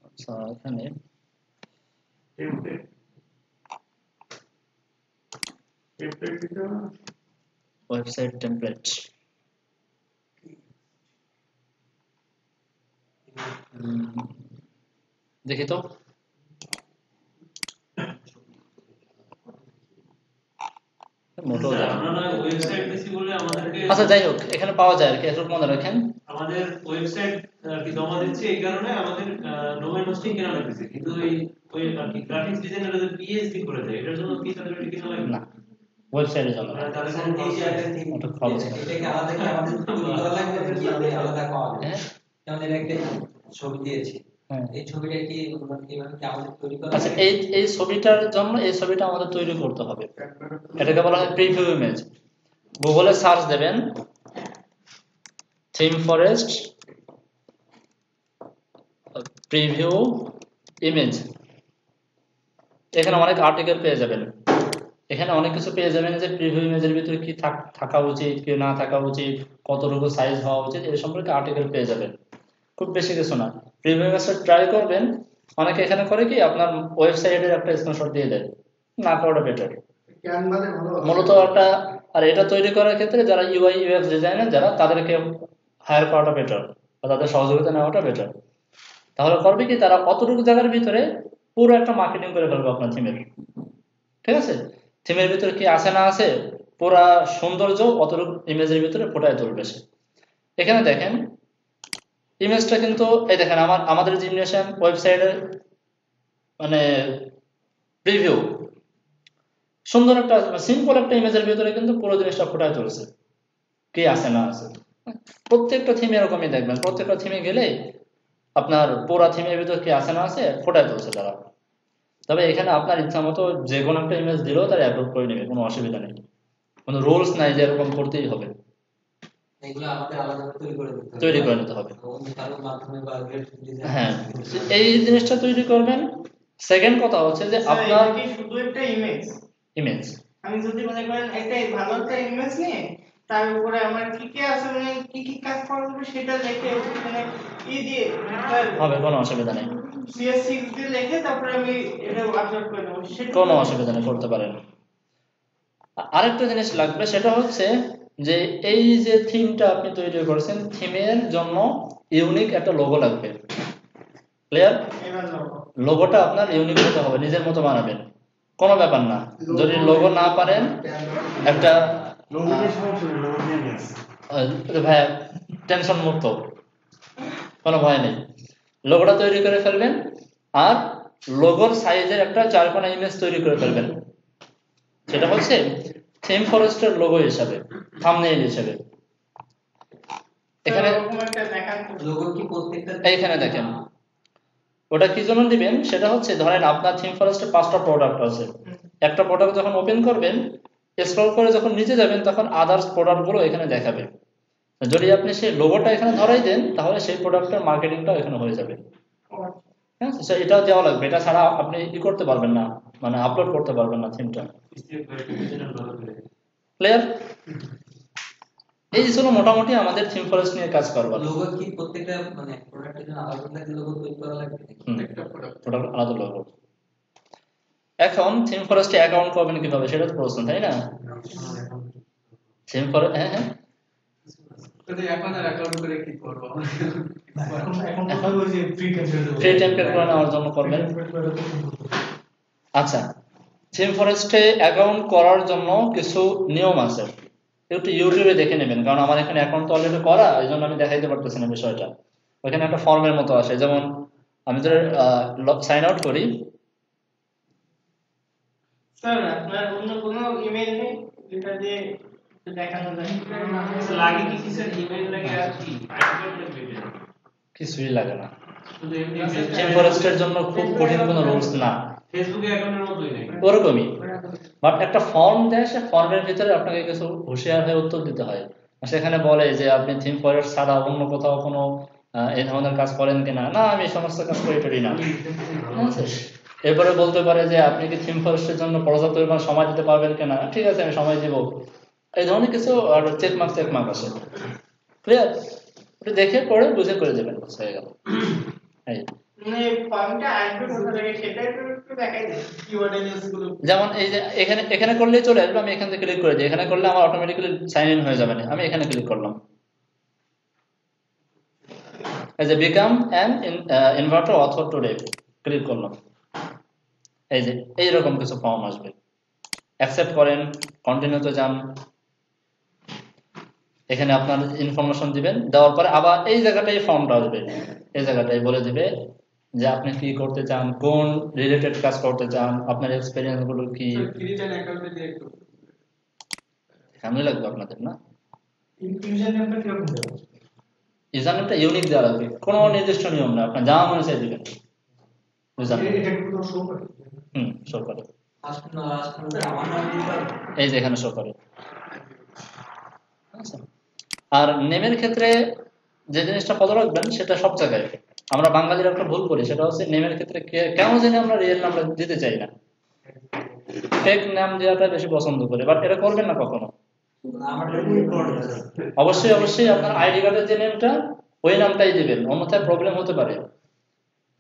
আচ্ছা এখানে টেমপ্লেট টেমপ্লেট দিতে হবে না? ওয়েবসাইট টেমপ্লেট দেখি তো মোটেও যায় না। আমরা না ওয়েবসাইট দিছি বলে আমাদেরকে আচ্ছা যাই হোক এখানে পাওয়া যায় আর কি, এটুকু মনে রাখেন। আমাদের ওয়েবসাইট আর কি জমা দিচ্ছে এই কারণে আমাদের ডোমেইন হোস্টিং কেনা লাগছে, কিন্তু ওই আর কি গ্রাফিক্স ডিজাইনার যদি পিএইচডি করে দেয় এটার জন্য কি তাদের কেনা লাগে না ওয়েবসাইটে জমা মানে তাদের স্যার, কোনো এই যে একটা thing, ওটা খরচ হবে। এটাকে আলাদা করে আমাদের তৈরি করা লাগবে নাকি আমি আলাদা পাওয়া যাবে? হ্যাঁ যেমন এর একটা ছবি দিয়েছি, হ্যাঁ এই ছবিটা কি মানে কিভাবে কি আমাদের তৈরি করা আচ্ছা লাগবে? এই ছবিটার জন্য এই ছবিটা আমাদের তৈরি করতে হবে, এটাকে বলা হয় প্রিভিউ ইমেজ। গুগলে সার্চ দেবেন থিম ফরেস্ট প্রিভিউ ইমেজ, এখানে অনেক আর্টিকেল পেয়ে যাবেন, এখানে অনেক কিছু পেয়ে যাবেন যে প্রিভিউ ইমেজের ভিতরে কি থাকা উচিত কি না থাকা উচিত, কতটুকু সাইজ হওয়া উচিত, এই সম্পর্কে আর্টিকেল পেয়ে যাবেন। খুব বেশি কিছু না, প্রিভিউ ইমেজটা ট্রাই করবেন। অনেকে এখানে করে কি আপনার ওয়েবসাইটের একটা স্ক্রিনশট দিয়ে দেয়, না করাটা বেটার মূলত একটা। আর এটা তৈরি করার ক্ষেত্রে যারা ইউআই ইউএক্স ডিজাইনার যারা, তাদেরকে হায়ার করাটা বেটার বা তাদের সহযোগিতা নেওয়াটা বেটার। তাহলে করবে কি তারা অতটুকু জায়গার ভিতরে পুরো একটা মার্কেটিং করে ফেলবে আপনার থিমের, ঠিক আছে? থিমের ভিতরে কি আছে না আছে পুরা সৌন্দর্য অতটুকু ইমেজের ভিতরে ফোটায় তুলবে সে। এখানে দেখেন ইমেজটা কিন্তু এই দেখেন আমাদের জিমনেশিয়াম ওয়েবসাইটের মানে প্রিভিউ সুন্দর একটা সিম্পল একটা ইমেজের ভিতরে কিন্তু পুরো জিনিসটা ফোটায় তুলছে কি আছে না আছে। প্রত্যেকটা থিমে এরকমই দেখবেন, প্রত্যেকটা থিমে গেলে আপনার পুরা থিমের ভিতরে কি আছে না আছে ফোটায় তুলছে তারা। তবে এখানে আপনার ইচ্ছা মতো যে কোনো একটা ইমেজ দিলেও তারা অ্যাপ্রুভ করে নেবে, কোনো অসুবিধা নেই, কোনো রুলস নাই যে এরকম করতেই হবে, এগুলো আমাদের আলাদা করে তৈরি করে নিতে হবে। কারোর মাধ্যমে বা গ্রাফিক ডিজাইন হ্যাঁ এই জিনিসটা তৈরি করবেন। সেকেন্ড কথা হচ্ছে যে স্যার, আপনার এটা কি শুধু একটা ইমেজ? ইমেজ আমি যদি মনে করেন একটা ভালো একটা ইমেজ নিয়ে তার উপরে আমার কি কি আছে মানে কি কি কাজ করা হবে সেটা লিখে মানে ই দিয়ে হবে, কোনো অসুবিধা নেই, CS6 দিয়ে লিখে তারপরে আমি এটা আপলোড করে দেবো, সেটা কোনো অসুবিধা নেই, করতে পারেন। আরেকটা জিনিস লাগবে সেটা হচ্ছে যে এই যে থিমটা আপনি তৈরি করেছেন থিমের জন্য ইউনিক একটা লোগো লাগবে। ক্লিয়ার? এবার লোক লোগোটা আপনার ইউনিক হতে হবে, নিজের মতো বানাবেন, কোনো ব্যাপার না। যদি লোগো না পারেন একটা লোগোর সমস্যা নেই, লোগো নিয়ে নিয়ে আসি। ভাই টেনশন মুক্ত, কোনো ভয় নেই, লোগোটা তৈরি করে ফেলবেন। আর লোগোর সাইজের একটা চারকোনা ইমেজ তৈরি করে ফেলবেন, সেটা হচ্ছে থিম ফরেস্টের লোগো হিসাবে, থাম্বনেইল হিসাবে। এখানে এরকম একটা দেখান লোগো কি প্রত্যেকটা এইখানে দেখেন ওটা কি জন্য দিবেন, সেটা হচ্ছে ধরেন আপনার থিম ফরেস্টে 5টা প্রোডাক্ট আছে, একটা প্রোডাক্ট যখন ওপেন করবেন স্ক্রল করে যখন নিচে যাবেন তখন আদার্স প্রোডাক্ট গুলো এখানে দেখাবে। যদি আপনি সেই লোগোটা এখানে ধরাই দেন তাহলে সেই প্রোডাক্টের মার্কেটিংটা এখানে হয়ে যাবে। হ্যাঁ এটাও দেওয়া লাগবে, এটা ছাড়া আপনি ই করতে পারবেন না, মানে আপলোড করতে পারবেন না থিমটা। ক্লিয়ার? এই ছিল মোটামুটি আমাদের থিম ফরেস্ট নিয়ে কাজ করবার। লোগো কি প্রত্যেকটা মানে প্রোডাক্টের জন্য আলাদা আলাদা লোগো তৈরি করা লাগবে নাকি? একটা প্রোডাক্ট প্রোডাক্ট আলাদা লোগো। এখন থিম ফরেস্টে অ্যাকাউন্ট করবেন কিভাবে সেটা তো প্রশ্ন, তাই না? থিম ফরেস্ট হ্যাঁ হ্যাঁ যদি এখন আর অ্যাকাউন্ট করে কি করব? এখন কথা বলছি ফ্রি ফ্রি টেমপ্লেট করে নেওয়ার জন্য করবেন। আচ্ছা থিম ফরেস্টে অ্যাকাউন্ট করার জন্য কিছু নিয়ম আছে, একটু ইউটিউবে দেখে নেবেন, কারণ আমার এখানে অ্যাকাউন্ট তো অলরেডি করা, এই জন্য আমি দেখাইতে পারতেছি না বিষয়টা। ওইখানে একটা ফর্মের মতো আসে, যেমন আমি যদি সাইন আউট করি। স্যার আপনার অন্য কোনো ইমেল নেই যেটা দিয়ে দেখানো যায়? লাগে কি স্যার ইমেল লাগে আর কি পাসওয়ার্ড লাগবে এটা? কিছুই লাগে না, শুধু এমনি থিম ফরেস্টের জন্য খুব কঠিন কোনো রুলস না, ফেসবুকে অ্যাকাউন্টের মতোই নাকি? ওরকমই। বাট একটা ফর্ম দেয়, সে ফর্মের ভিতরে আপনাকে কিছু হুঁশিয়ার হয়ে উত্তর দিতে হয়। সেখানে বলে যে আপনি থিম ফরেস্ট ছাড়া অন্য কোথাও কোনো এই ধরনের কাজ করেন কিনা। না আমি এই সমস্ত কাজ করি টরি না, ঠিক আছে? এরপরে বলতে পারে যে আপনি কি থিম ফরেস্টের জন্য পর্যাপ্ত পরিমাণ সময় দিতে পারবেন কিনা, ঠিক আছে আমি সময় দিব, এই ধরনের কিছু আর চেক মার্ক আসে। ক্লিয়ার? ওটা দেখে পরে বুঝে করে দেবেন, হয়ে গেল। এই মানে ফর্মটা আসবে কোথা থেকে সেটা একটু দেখাই দেন। কিওয়ার্ড এলিয়াস গুলো যেমন এই যে এখানে করলেই চলে আসবে, আমি এখান থেকে ক্লিক করে দিই, এখানে করলে আমার অটোমেটিক্যালি সাইন ইন হয়ে যাবে না, আমি এখানে ক্লিক করলাম, এই যে become an inverter author today click করলাম, এই যে এইরকম কিছু ফর্ম আসবে, অ্যাকসেপ্ট করেন, কন্টিনিউতে যান, এখানে আপনার ইনফরমেশন দিবেন, দেওয়ার পরে আবার এই জায়গাটাই ফর্মটা আসবে, এই জায়গাটাই বলে দিবে যে আপনি কি করতে চান, কোন রিলেটেড কাজ করতে চান, আপনার এক্সপেরিয়েন্স গুলো কি। ক্রিয়েট অ্যান অ্যাকাউন্টে দিয়ে একটু সামনে লাগবে আপনাদের না, ইউজার নেমটা কিরকম দেবো? ইউজার নেমটা ইউনিক দেওয়া লাগবে, কোনো নির্দিষ্ট নিয়ম না, আপনার যা মনে চাই দিবেন ইউজার নেম। এটা কি কোনো শো করে? শো করে, লাস্ট আমার নাম দিতে পারবো। এই যে এখানে শো করে। আচ্ছা। আর নেমের ক্ষেত্রে যে জিনিসটা ফলো রাখবেন সেটা সব জায়গায়, আমরা বাঙালিরা একটা ভুল করি, সেটা হচ্ছে নেমের ক্ষেত্রে কেন জানি আমরা রিয়েল নামটা দিতে চাই না, ফেক নাম দেওয়াটা বেশি পছন্দ করি, বাট এটা করবেন না কখনো। অবশ্যই আপনার আইডি কার্ডের যে নেমটা ওই নামটাই দিবেন, অন্যথায় প্রবলেম হতে পারে।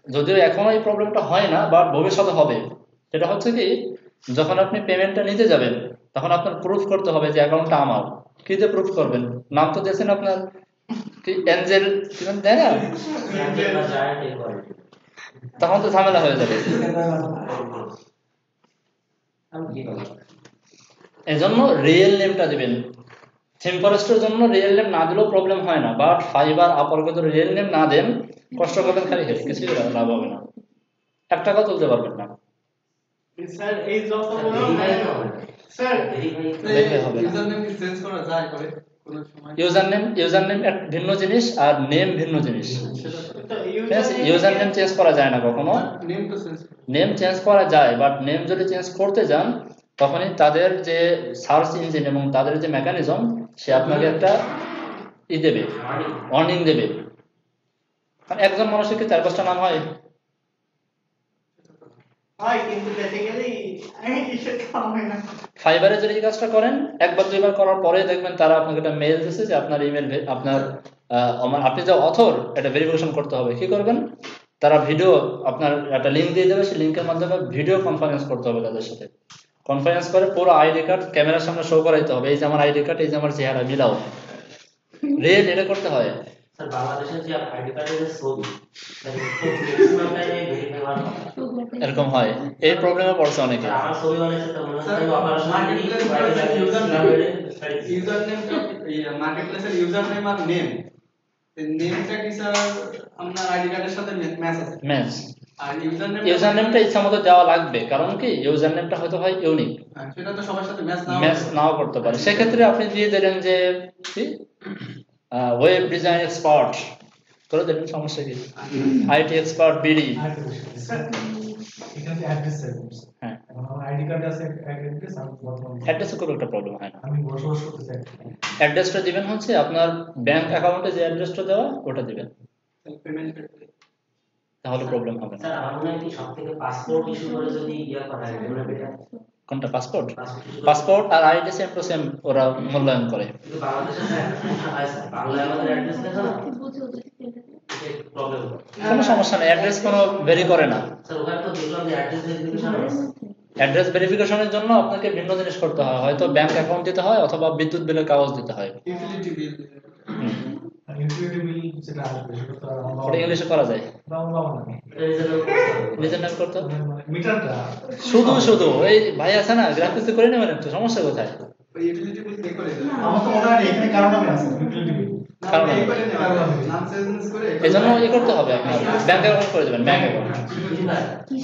যদিও এখনো এই প্রবলেমটা হয় না, বাট ভবিষ্যতে হবে। সেটা হচ্ছে কি, যখন আপনি পেমেন্টটা নিতে যাবেন তখন আপনার প্রুফ করতে হবে যে অ্যাকাউন্টটা আমার। কি দিয়ে প্রুফ করবেন? নাম তো দিয়েছেন আপনার কি এঞ্জেল, কি নাম দেয় না, তখন তো ঝামেলা হয়ে যাবে। এই জন্য রিয়েল নেমটা দিবেন। থিম ফরেস্টের জন্য রিয়েল নেম না দিলেও প্রবলেম হয় না, বাট ফাইবার আপরকে তো রিয়েল নেম না দেন, কষ্ট করবেন খালি, কিছুই লাভ হবে না, 1 টাকা তুলতে পারবেন না। স্যার এই যতগুলো স্যার দেখলে হবে না। ইউজার নেম কি চেঞ্জ করা যায় করে কোন সময়? ইউজার নেম এক ভিন্ন জিনিস আর নেম ভিন্ন জিনিস। তো ইউজার নেম চেঞ্জ করা যায় না কখনো, নেম তো চেঞ্জ নেম চেঞ্জ করা যায়, বাট নেম যদি চেঞ্জ করতে যান তখনই তাদের যে সার্চ ইঞ্জিন এবং তাদের যে মেকানিজম সে আপনাকে একটা দেবে, ওয়ার্নিং দেবে। কারণ একজন মানুষের কি 4-5টা নাম হয়? হয়, কিন্তু বেসিক্যালি আমি কিসের কাম হয় না। ফাইবারে যদি এই কাজটা করেন, 1-2 বার করার পরে দেখবেন তারা আপনাকে একটা মেইল দিচ্ছে যে আপনার ইমেল, আপনার আপনি যে অথর এটা ভেরিফিকেশন করতে হবে। কি করবেন? তারা ভিডিও, আপনার একটা লিঙ্ক দিয়ে দেবে, সেই লিঙ্কের মাধ্যমে ভিডিও কনফারেন্স করতে হবে তাদের সাথে। কনফারেন্স করে পুরো আইডি কার্ড ক্যামেরার সামনে শো করাইতে হবে, এই যে আমার আইডি কার্ড, এই যে আমার চেহারা মিলাও, রিয়েল এটা করতে হয়। স্যার বাংলাদেশের যে আইডি কার্ডের যে ছবি ম্যাক্সিমাম টাইমে ভেরিফাই হয় না। এরকম হয়, এই প্রবলেমে পড়ছে অনেকে। আমার ছবি অনেক তো মনে হয় অপারেশন ইউজার নেমটা মার্কেটপ্লেসের ইউজার নেম আর নেম, নেমটা কি স্যার আপনার আইডি কার্ডের সাথে ম্যাচ আছে? ম্যাচ। আর ইউজার নেমটা ইচ্ছামতো দেওয়া লাগবে, কারণ কি ইউজার নেমটা হয়তো হয় ইউনিক, সেটা তো সবার সাথে ম্যাচ নাও করতে পারে। সেক্ষেত্রে আপনি দিয়ে দিলেন যে কি ওয়েব ডিজাইন এক্সপার্ট করে দেবেন, সমস্যা কি, আইটি এক্সপার্ট বিডি। এখানে অ্যাড্রেস সেভ করছি। হ্যাঁ, এখন আমার আইডি কার্ডে আছে এক অ্যাড্রেস, আমি বর্তমানে অ্যাড্রেসে খুব একটা প্রবলেম হয় না। আমি বসবাস করতে চাই। অ্যাড্রেসটা দিবেন হচ্ছে আপনার ব্যাংক অ্যাকাউন্টে যে অ্যাড্রেসটা দেওয়া ওটা দিবেন, পেমেন্ট তাহলে প্রবলেম হবে না। স্যার আমার মনে হয় কি সবথেকে পাসপোর্ট ইস্যু করে যদি করা হয় আমরা এটা কোনটা? পাসপোর্ট আর আইডি সেম টু সেম ওরা মূল্যায়ন করে। কিন্তু বাংলাদেশে স্যার একটা সমস্যা হয় স্যার, বাংলায় আমাদের অ্যাড্রেস লেখা না, প্রবলেম হয়। কোনো সমস্যা নেই, অ্যাড্রেস কোনো ভেরি করে না। স্যার ওখানে তো দেখলাম যে অ্যাড্রেস ভেরিফিকেশন আছে। অ্যাড্রেস ভেরিফিকেশনের জন্য আপনাকে ভিন্ন জিনিস করতে হয়, হয়তো ব্যাংক অ্যাকাউন্ট দিতে হয় অথবা বিদ্যুৎ বিলের কাগজ দিতে হয়। ইউটিলিটি বিল, আর ইউটিলিটি বিল যেটা আসবে সেটা তো আমার ওটা ইংলিশে করা যায়, বাবা না। এটা নিজের নাম করতে হবে। মিটারটা শুধু এই ভাই আছে না, গ্রাফিক্স করে নেবেন একটু, সমস্যা কোথায়? ওই ইউটিলিটি বিল পে করে দেন। আমার তো মনে হয় এখানে কারণ আমি আছে ইউটিলিটি বিল। কারণ এই করে নেওয়া নাম চেঞ্জ করে এই জন্য ই করতে হবে, আপনার ব্যাংক অ্যাকাউন্ট করে দেবেন, ব্যাংক অ্যাকাউন্ট।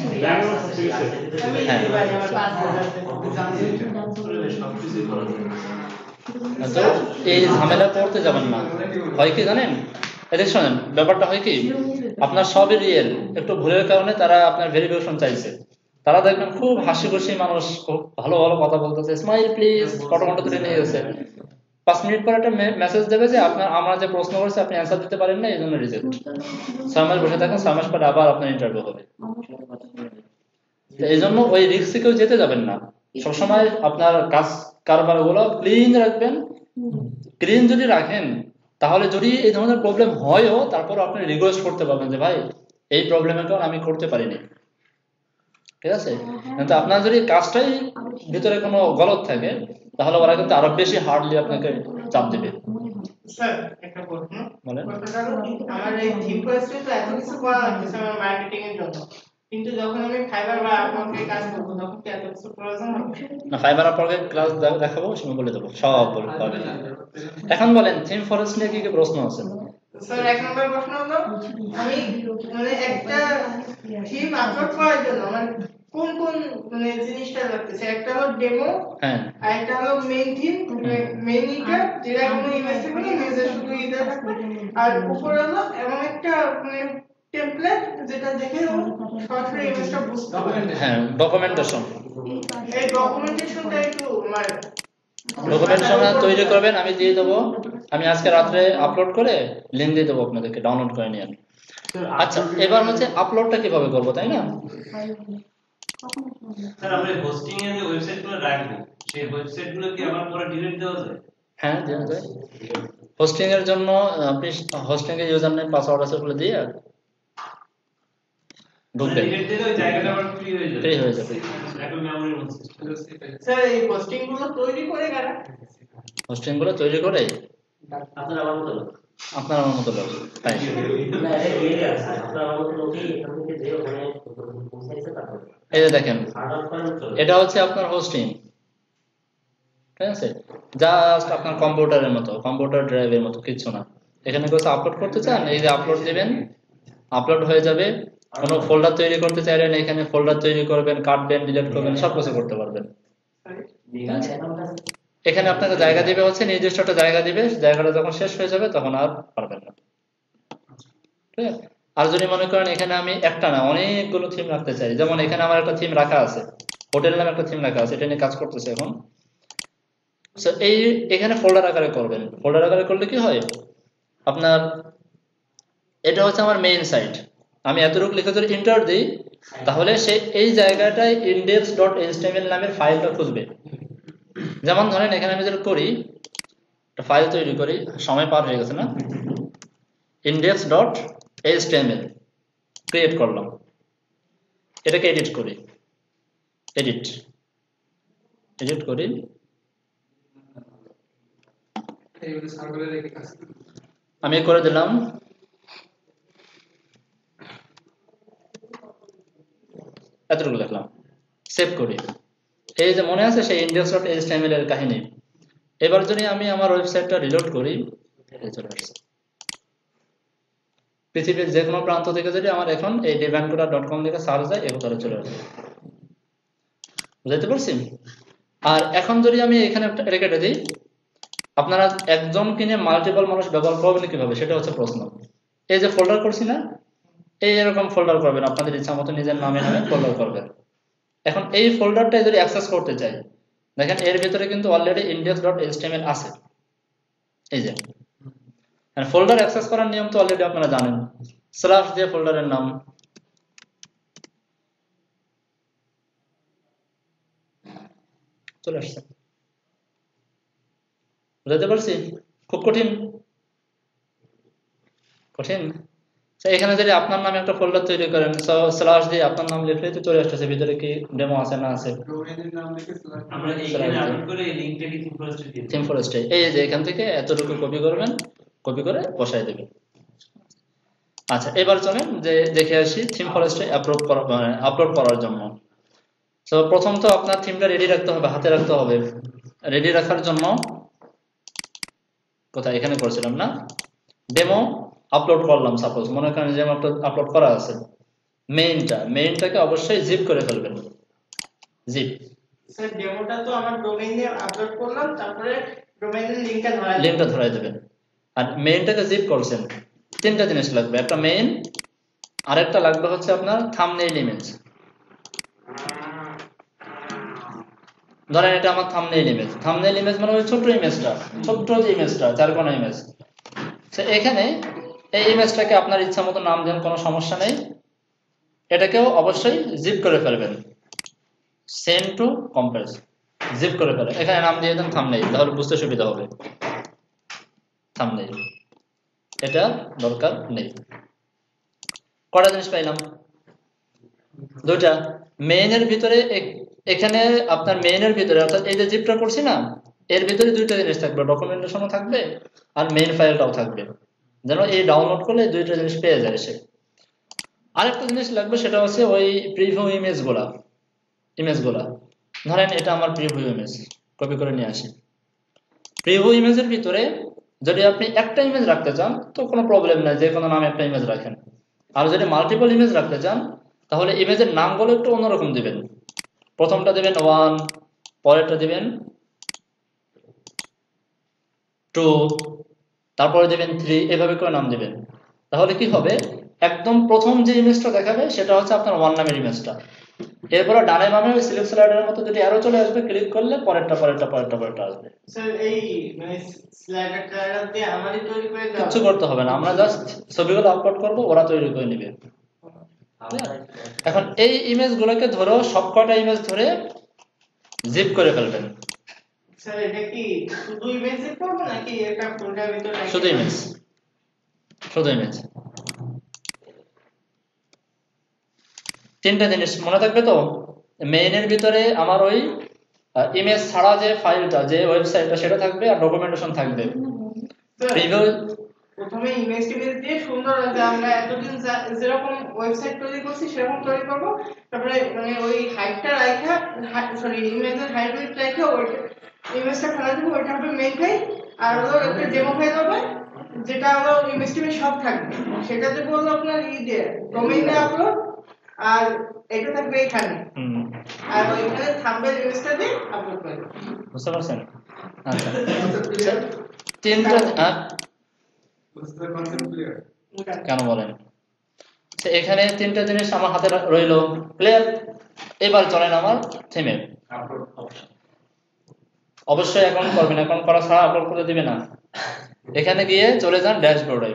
আমি হ্যাঁ। ভাই আমার 5,000 সবকিছুই করা যায়। তো এই ঝামেলা পড়তে যাবেন না। হয় কি জানেন, এদের শোনেন, ব্যাপারটা হয় কি, আপনার সবই রিয়েল, একটু ভুলের কারণে তারা আপনার ভেরিফিকেশন চাইছে। তারা দেখবেন খুব হাসি খুশি মানুষ, খুব ভালো ভালো কথা বলতেছে, স্মাইল প্লিজ, ফটো তুলে নিয়ে গেছে। 5 মিনিট পর একটা মেসেজ দেবে যে আপনার, আমরা যে প্রশ্ন করেছি আপনি অ্যান্সার দিতে পারেন না, এই জন্য রিজেক্ট। 6 মাস বসে থাকেন, 6 মাস পরে আবার আপনার ইন্টারভিউ হবে। তো এই জন্য ওই রিস্কে কেউ যেতে যাবেন না। সবসময় আপনার কাজ কারবার গুলো ক্লিন রাখবেন। ক্লিন যদি রাখেন তাহলে যদি এই ধরনের প্রবলেম হয়ও তারপর আপনি রিকোয়েস্ট করতে পারবেন যে ভাই এই প্রবলেমের কারণে আমি করতে পারিনি, ঠিক আছে। কিন্তু আপনার যদি কাজটাই ভিতরে কোনো গলত থাকে তাহলে ওরা কিন্তু আরো বেশি হার্ডলি আপনাকে চাপ দেবে। স্যার একটা প্রশ্ন, বলেন। প্রশ্নটা হলো কি, আমার এই থিম কোর্সে তো এত কিছু করা লাগছে আমার মার্কেটিং এর জন্য, কিন্তু যখন আমি ফাইবার বা আপওয়ার্কে কাজ করব তখন কি এত কিছু প্রয়োজন হবে? না, ফাইবার আপওয়ার্কে ক্লাস দেখাবো, সময় বলে দেবো, সব বলে পাবেন। এখন বলেন থিম ফরেস্ট নিয়ে কি কি প্রশ্ন আছে? স্যার এক নম্বর প্রশ্ন হলো, আমি মানে একটা থিম আপলোড করার জন্য মানে কোন কোন মানে জিনিসটা লাগতেছে? একটা হলো ডেমো, হ্যাঁ, আর একটা হলো মেইন থিম, মেইন ইটা যেটা কোনো ইমেজ থাকবে না, ইমেজে শুধু ইটা থাকবে, আর উপরে হলো এমন একটা মানে টেমপ্লেট যেটা দেখে সরাসরি ইমেজটা বুঝতে পারবে। হ্যাঁ, ডকুমেন্টেশন। এই ডকুমেন্টেশনটা একটু আমার ডকুমেন্টেশন তৈরি করবেন, আমি দিয়ে দেবো। আমি আজকে রাত্রে আপলোড করে লিংক দিয়ে দেবো আপনাদেরকে, ডাউনলোড করে নিয়ে। আচ্ছা, এবার হচ্ছে আপলোডটা কিভাবে করবো, তাই না? স্যার আমরা হোস্টিং এর যে ওয়েবসাইটগুলো রাখবো সেই ওয়েবসাইটগুলো কি আবার পরে ডিলিট দেওয়া যায়? হ্যাঁ, দেওয়া যায়। হোস্টিং এর জন্য আপনি হোস্টিং এর ইউজার নেম পাসওয়ার্ড আছে বলে দিয়ে ঢুকবেন, ডিলিট দিলে ওই জায়গাটা আবার ফ্রি হয়ে যাবে। ফ্রি হয়ে যাবে। এখন মেমোরির মধ্যে স্যার এই পোস্টিং গুলো তৈরি করে কারা? হোস্টিং গুলো তৈরি করে আপনার আমার মতো লোক। আপনার আমার মতো লোক। তাই না, এটা রিয়েলি আছে। আপনার আমার মতো লোকই এখান থেকে যে ওখানে পৌঁছাইছে তারপরে এই যে দেখেন, আর্ডার করেন চলে। এটা হচ্ছে আপনার হোস্টিং, ঠিক আছে। জাস্ট আপনার কম্পিউটারের মতো, কম্পিউটার ড্রাইভের মতো, কিছু না। এখানে কিছু আপলোড করতে চান, এই যে আপলোড দিবেন, আপলোড হয়ে যাবে। কোনো ফোল্ডার তৈরি করতে চাইলেন এখানে ফোল্ডার তৈরি করবেন, কাটবেন, ডিলিট করবেন, সব কিছু করতে পারবেন। এখানে আপনাকে জায়গা দিবে, হচ্ছে নির্দিষ্ট একটা জায়গা দিবে, জায়গাটা যখন শেষ হয়ে যাবে তখন আর পারবেন না, ঠিক আছে। আর যদি মনে করেন এখানে আমি একটা না অনেকগুলো থিম রাখতে চাই, যেমন এখানে আমার একটা থিম রাখা আছে, হোটেল নামে একটা থিম রাখা আছে, এটা নিয়ে কাজ করতেছে এখন। এই এখানে ফোল্ডার আকারে করবেন। ফোল্ডার আকারে করলে কি হয়, আপনার এটা হচ্ছে আমার মেইন সাইট, আমি এতটুকু লিখে যদি এন্টার দিই তাহলে সে এই জায়গাটায় index.html নামের ফাইলটা খুঁজবে। যেমন ধরেন এখানে আমি যদি করি একটা ফাইল তৈরি করি, সময় পার হয়ে গেছে না, index.html ক্রিয়েট করলাম, এটাকে এডিট করি, এডিট করি, আমি করে দিলাম। এতটুকু লিখলাম, সেভ করি। এই যে মনে আছে সেই index.html এর কাহিনী। এবার যদি আমি আমার ওয়েবসাইটটা রিলোড করি, চলে আসছে পৃথিবীর যে কোনো প্রান্ত থেকে যদি আমার এখন এই devancoda.com লিখে সার্চ যায়, এই তাহলে চলে আসবে। বুঝতে পারছি? আর এখন যদি আমি এখানে এটা কেটে দিই, আপনারা একজন কিনে মাল্টিপল মানুষ ব্যবহার করবেন কিভাবে, সেটা হচ্ছে প্রশ্ন। এই যে ফোল্ডার করছি না, এই এরকম ফোল্ডার করবেন, আপনাদের ইচ্ছা মতো নিজের নামে ফোল্ডার করবেন। এখন এই ফোল্ডারটা যদি অ্যাক্সেস করতে চাই, দেখেন এর ভিতরে কিন্তু অলরেডি index.html আছে। এই যে ফোল্ডার অ্যাক্সেস করার নিয়ম তো অলরেডি আপনারা জানেন, স্ল্যাশ দিয়ে ফোল্ডারের নাম, চলে আসছে। বুঝতে পারছি? খুব কঠিন। এখানে যদি আপনার নামে একটা ফোল্ডার তৈরি করেন, স্ল্যাশ দিয়ে আপনার নাম লিখলেই তো চলে আসছে ভিতরে কি ডেমো আছে না আছে। আমরা এইখানে আপলোড করে এই লিংকটা কি থিম ফরেস্টে এই যে এখান থেকে এতটুকু কপি করবেন, কপি করে বসাই দেবেন। আচ্ছা, এবার চলেন যে দেখে আসি থিম ফরেস্টে আপলোড করার জন্য। তো প্রথম তো আপনার থিমটা রেডি রাখতে হবে, হাতে রাখতে হবে। রেডি রাখার জন্য কোথায়, এখানে করেছিলাম না, ডেমো আপলোড করলাম। সাপোজ মনে করেন যে আপলোড করা আছে, মেইনটাকে অবশ্যই জিপ করে ফেলবেন, জিপ। স্যার ডেমোটা তো আমার ডোমেইনে আপলোড করলাম, তারপরে ডোমেইনের লিংকটা ধরাই দেবেন। আর মেইনটাকে জিপ করছেন, তিনটা জিনিস লাগবে, একটা মেইন, আরেকটা লাগবে হচ্ছে আপনার থাম্বনেইল ইমেজ। ধরেন এটা আমার থাম্বনেইল ইমেজ মানে ওই ছোট্ট ইমেজটা, যে ইমেজটা, 4 কোণা ইমেজ। এখানে এই ইমেজটাকে আপনার ইচ্ছা মতো নাম দেন, কোনো সমস্যা নেই। এটাকেও অবশ্যই জিপ করে ফেলবেন। সেন্ড টু কম্প্রেস, জিপ করে ফেলে। এখানে নাম দিয়ে দেন থাম্বনেইল, তাহলে বুঝতে সুবিধা হবে। থাম্বনেইল এটা দরকার নেই। কটা জিনিস পাইলাম? দুইটা। মেইনের ভিতরে এখানে আপনার মেইনের ভিতরে অর্থাৎ এই যে জিপটা করছি না, এর ভিতরে দুইটা জিনিস থাকবে, ডকুমেন্টেশনও থাকবে আর মেইন ফাইলটাও থাকবে, যেন এই ডাউনলোড করলে দুইটা জিনিস পেয়ে যায় সে। আরেকটা জিনিস লাগবে, সেটা হচ্ছে ওই প্রিভিউ ইমেজগুলা। ধরেন এটা আমার প্রিভিউ ইমেজ, কপি করে নিয়ে আসি। প্রিভিউ ইমেজের ভিতরে যদি আপনি একটা ইমেজ রাখতে চান তো কোনো প্রবলেম নাই, যে কোনো নামে একটা ইমেজ রাখেন। আর যদি মাল্টিপল ইমেজ রাখতে চান তাহলে ইমেজের নামগুলো একটু অন্যরকম দিবেন। প্রথমটা দিবেন 1, পরেরটা দিবেন 2, তারপরে দিবেন 3, এভাবে করে নাম দিবেন। তাহলে কি হবে, একদম প্রথম যে ইমেজটা দেখাবে সেটা হচ্ছে আপনার 1 নামের ইমেজটা। এরপরে ডানে বামে ওই সিলেক্ট স্লাইডারের মতো যদি অ্যারো চলে আসবে, ক্লিক করলে পরেরটা আসবে। স্যার এই মানে স্লাইডার দিয়ে আমারই তৈরি করে দাও, কিছু করতে হবে না, আমরা জাস্ট ছবিগুলো আপলোড করব, ওরা তৈরি করে নেবে। এখন এই ইমেজগুলোকে ধরো, সবকটা ইমেজ ধরে জিপ করে ফেলবেন। স্যার এটা কি শুধু ইমেজে করব নাকি এটা ফোল্ডারের ভিতরে? শুধু ইমেজ। তিনটা জিনিস মনে থাকবে তো, মেইনের ভিতরে আমার ওই ইমেজ ছাড়া যে ফাইলটা, যে ওয়েবসাইটটা, সেটা থাকবে আর ডকুমেন্টেশন থাকবে। প্রিভিউ প্রথমে ইমেজ দিয়ে সুন্দর আছে, আমরা এতদিন যেরকম ওয়েবসাইট তৈরি করছি সেরকম তৈরি করব। তারপরে মানে ওই হাইটটা রাখা, ইমেজের হাইট রাখা ওই ইমেজটা ফেলা দেবো, ওইটা হবে মেইন ফাইল। আর হলো একটা ডেমো ফাইল হবে যেটা হলো ইমেজ সব থাকবে, সেটাতে বললো আপনার দিয়ে ডোমেইনে আপলোড, আর এটা থাকবে এখানে, আর ওইখানে থাম্বনেইল ইমেজটা দিয়ে আপলোড করব। বুঝতে পারছেন? আচ্ছা, তিনটা কেন বলেন? এখানে তিনটা জিনিস আমার হাতে রইল, ক্লিয়ার? এবার চলেন আমার থিমে। অবশ্যই অ্যাকাউন্ট করবেন, অ্যাকাউন্ট করা ছাড়া আপলোড করে দিবে না। এখানে গিয়ে চলে যান ড্যাশবোর্ডে,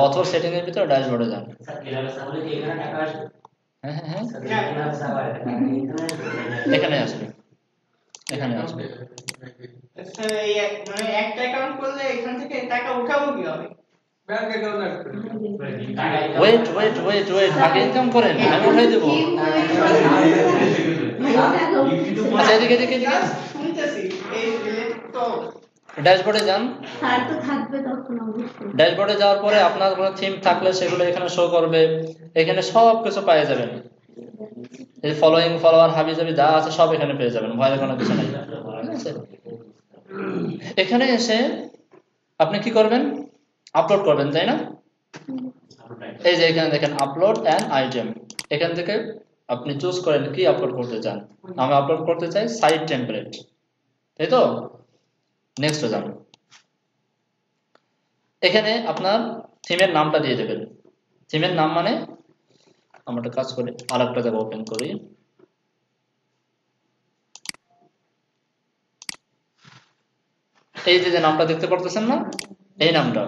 অথর সেটিং এর ভিতরে ড্যাশবোর্ডে যান। হ্যাঁ, এখানে আসবে। আচ্ছা, এই মানে একটা অ্যাকাউন্ট করলে এখান থেকে টাকা উঠাবো কিভাবে? ব্যাংক অ্যাকাউন্ট আসবে। ওয়েট, আগে ইনকাম করেন, আমি উঠাই দেবো। আচ্ছা, এদিকে শুনতেছি এই তো ড্যাশবোর্ডে যান। স্যার তো থাকবে তখন অবশ্যই। ড্যাশবোর্ডে যাওয়ার পরে আপনার কোনো থিম থাকলে সেগুলো এখানে শো করবে, এখানে সব কিছু পেয়ে যাবেন। এই ফলোইং, ফলোয়ার, হাবিজাবি যা আছে সব এখানে পেয়ে যাবেন, ভয়ের কোনো কিছু নাই। এখানে এসে আপনি কি করবেন, আপলোড করবেন, তাই না? এই যে এখানে দেখেন আপলোড অ্যান আইটেম, এখান থেকে আপনি চুজ করেন কি আপলোড করতে চান। আমি আপলোড করতে চাই সাইট টেমপ্লেট, তাই তো? নেক্সট যান। এখানে আপনার থিমের নামটা দিয়ে দেবেন। থিমের নাম মানে আমরা একটা কাজ করি, আর একটা জায়গা ওপেন করি। এই যে নামটা দেখতে পারতেছেন না, এই নামটা,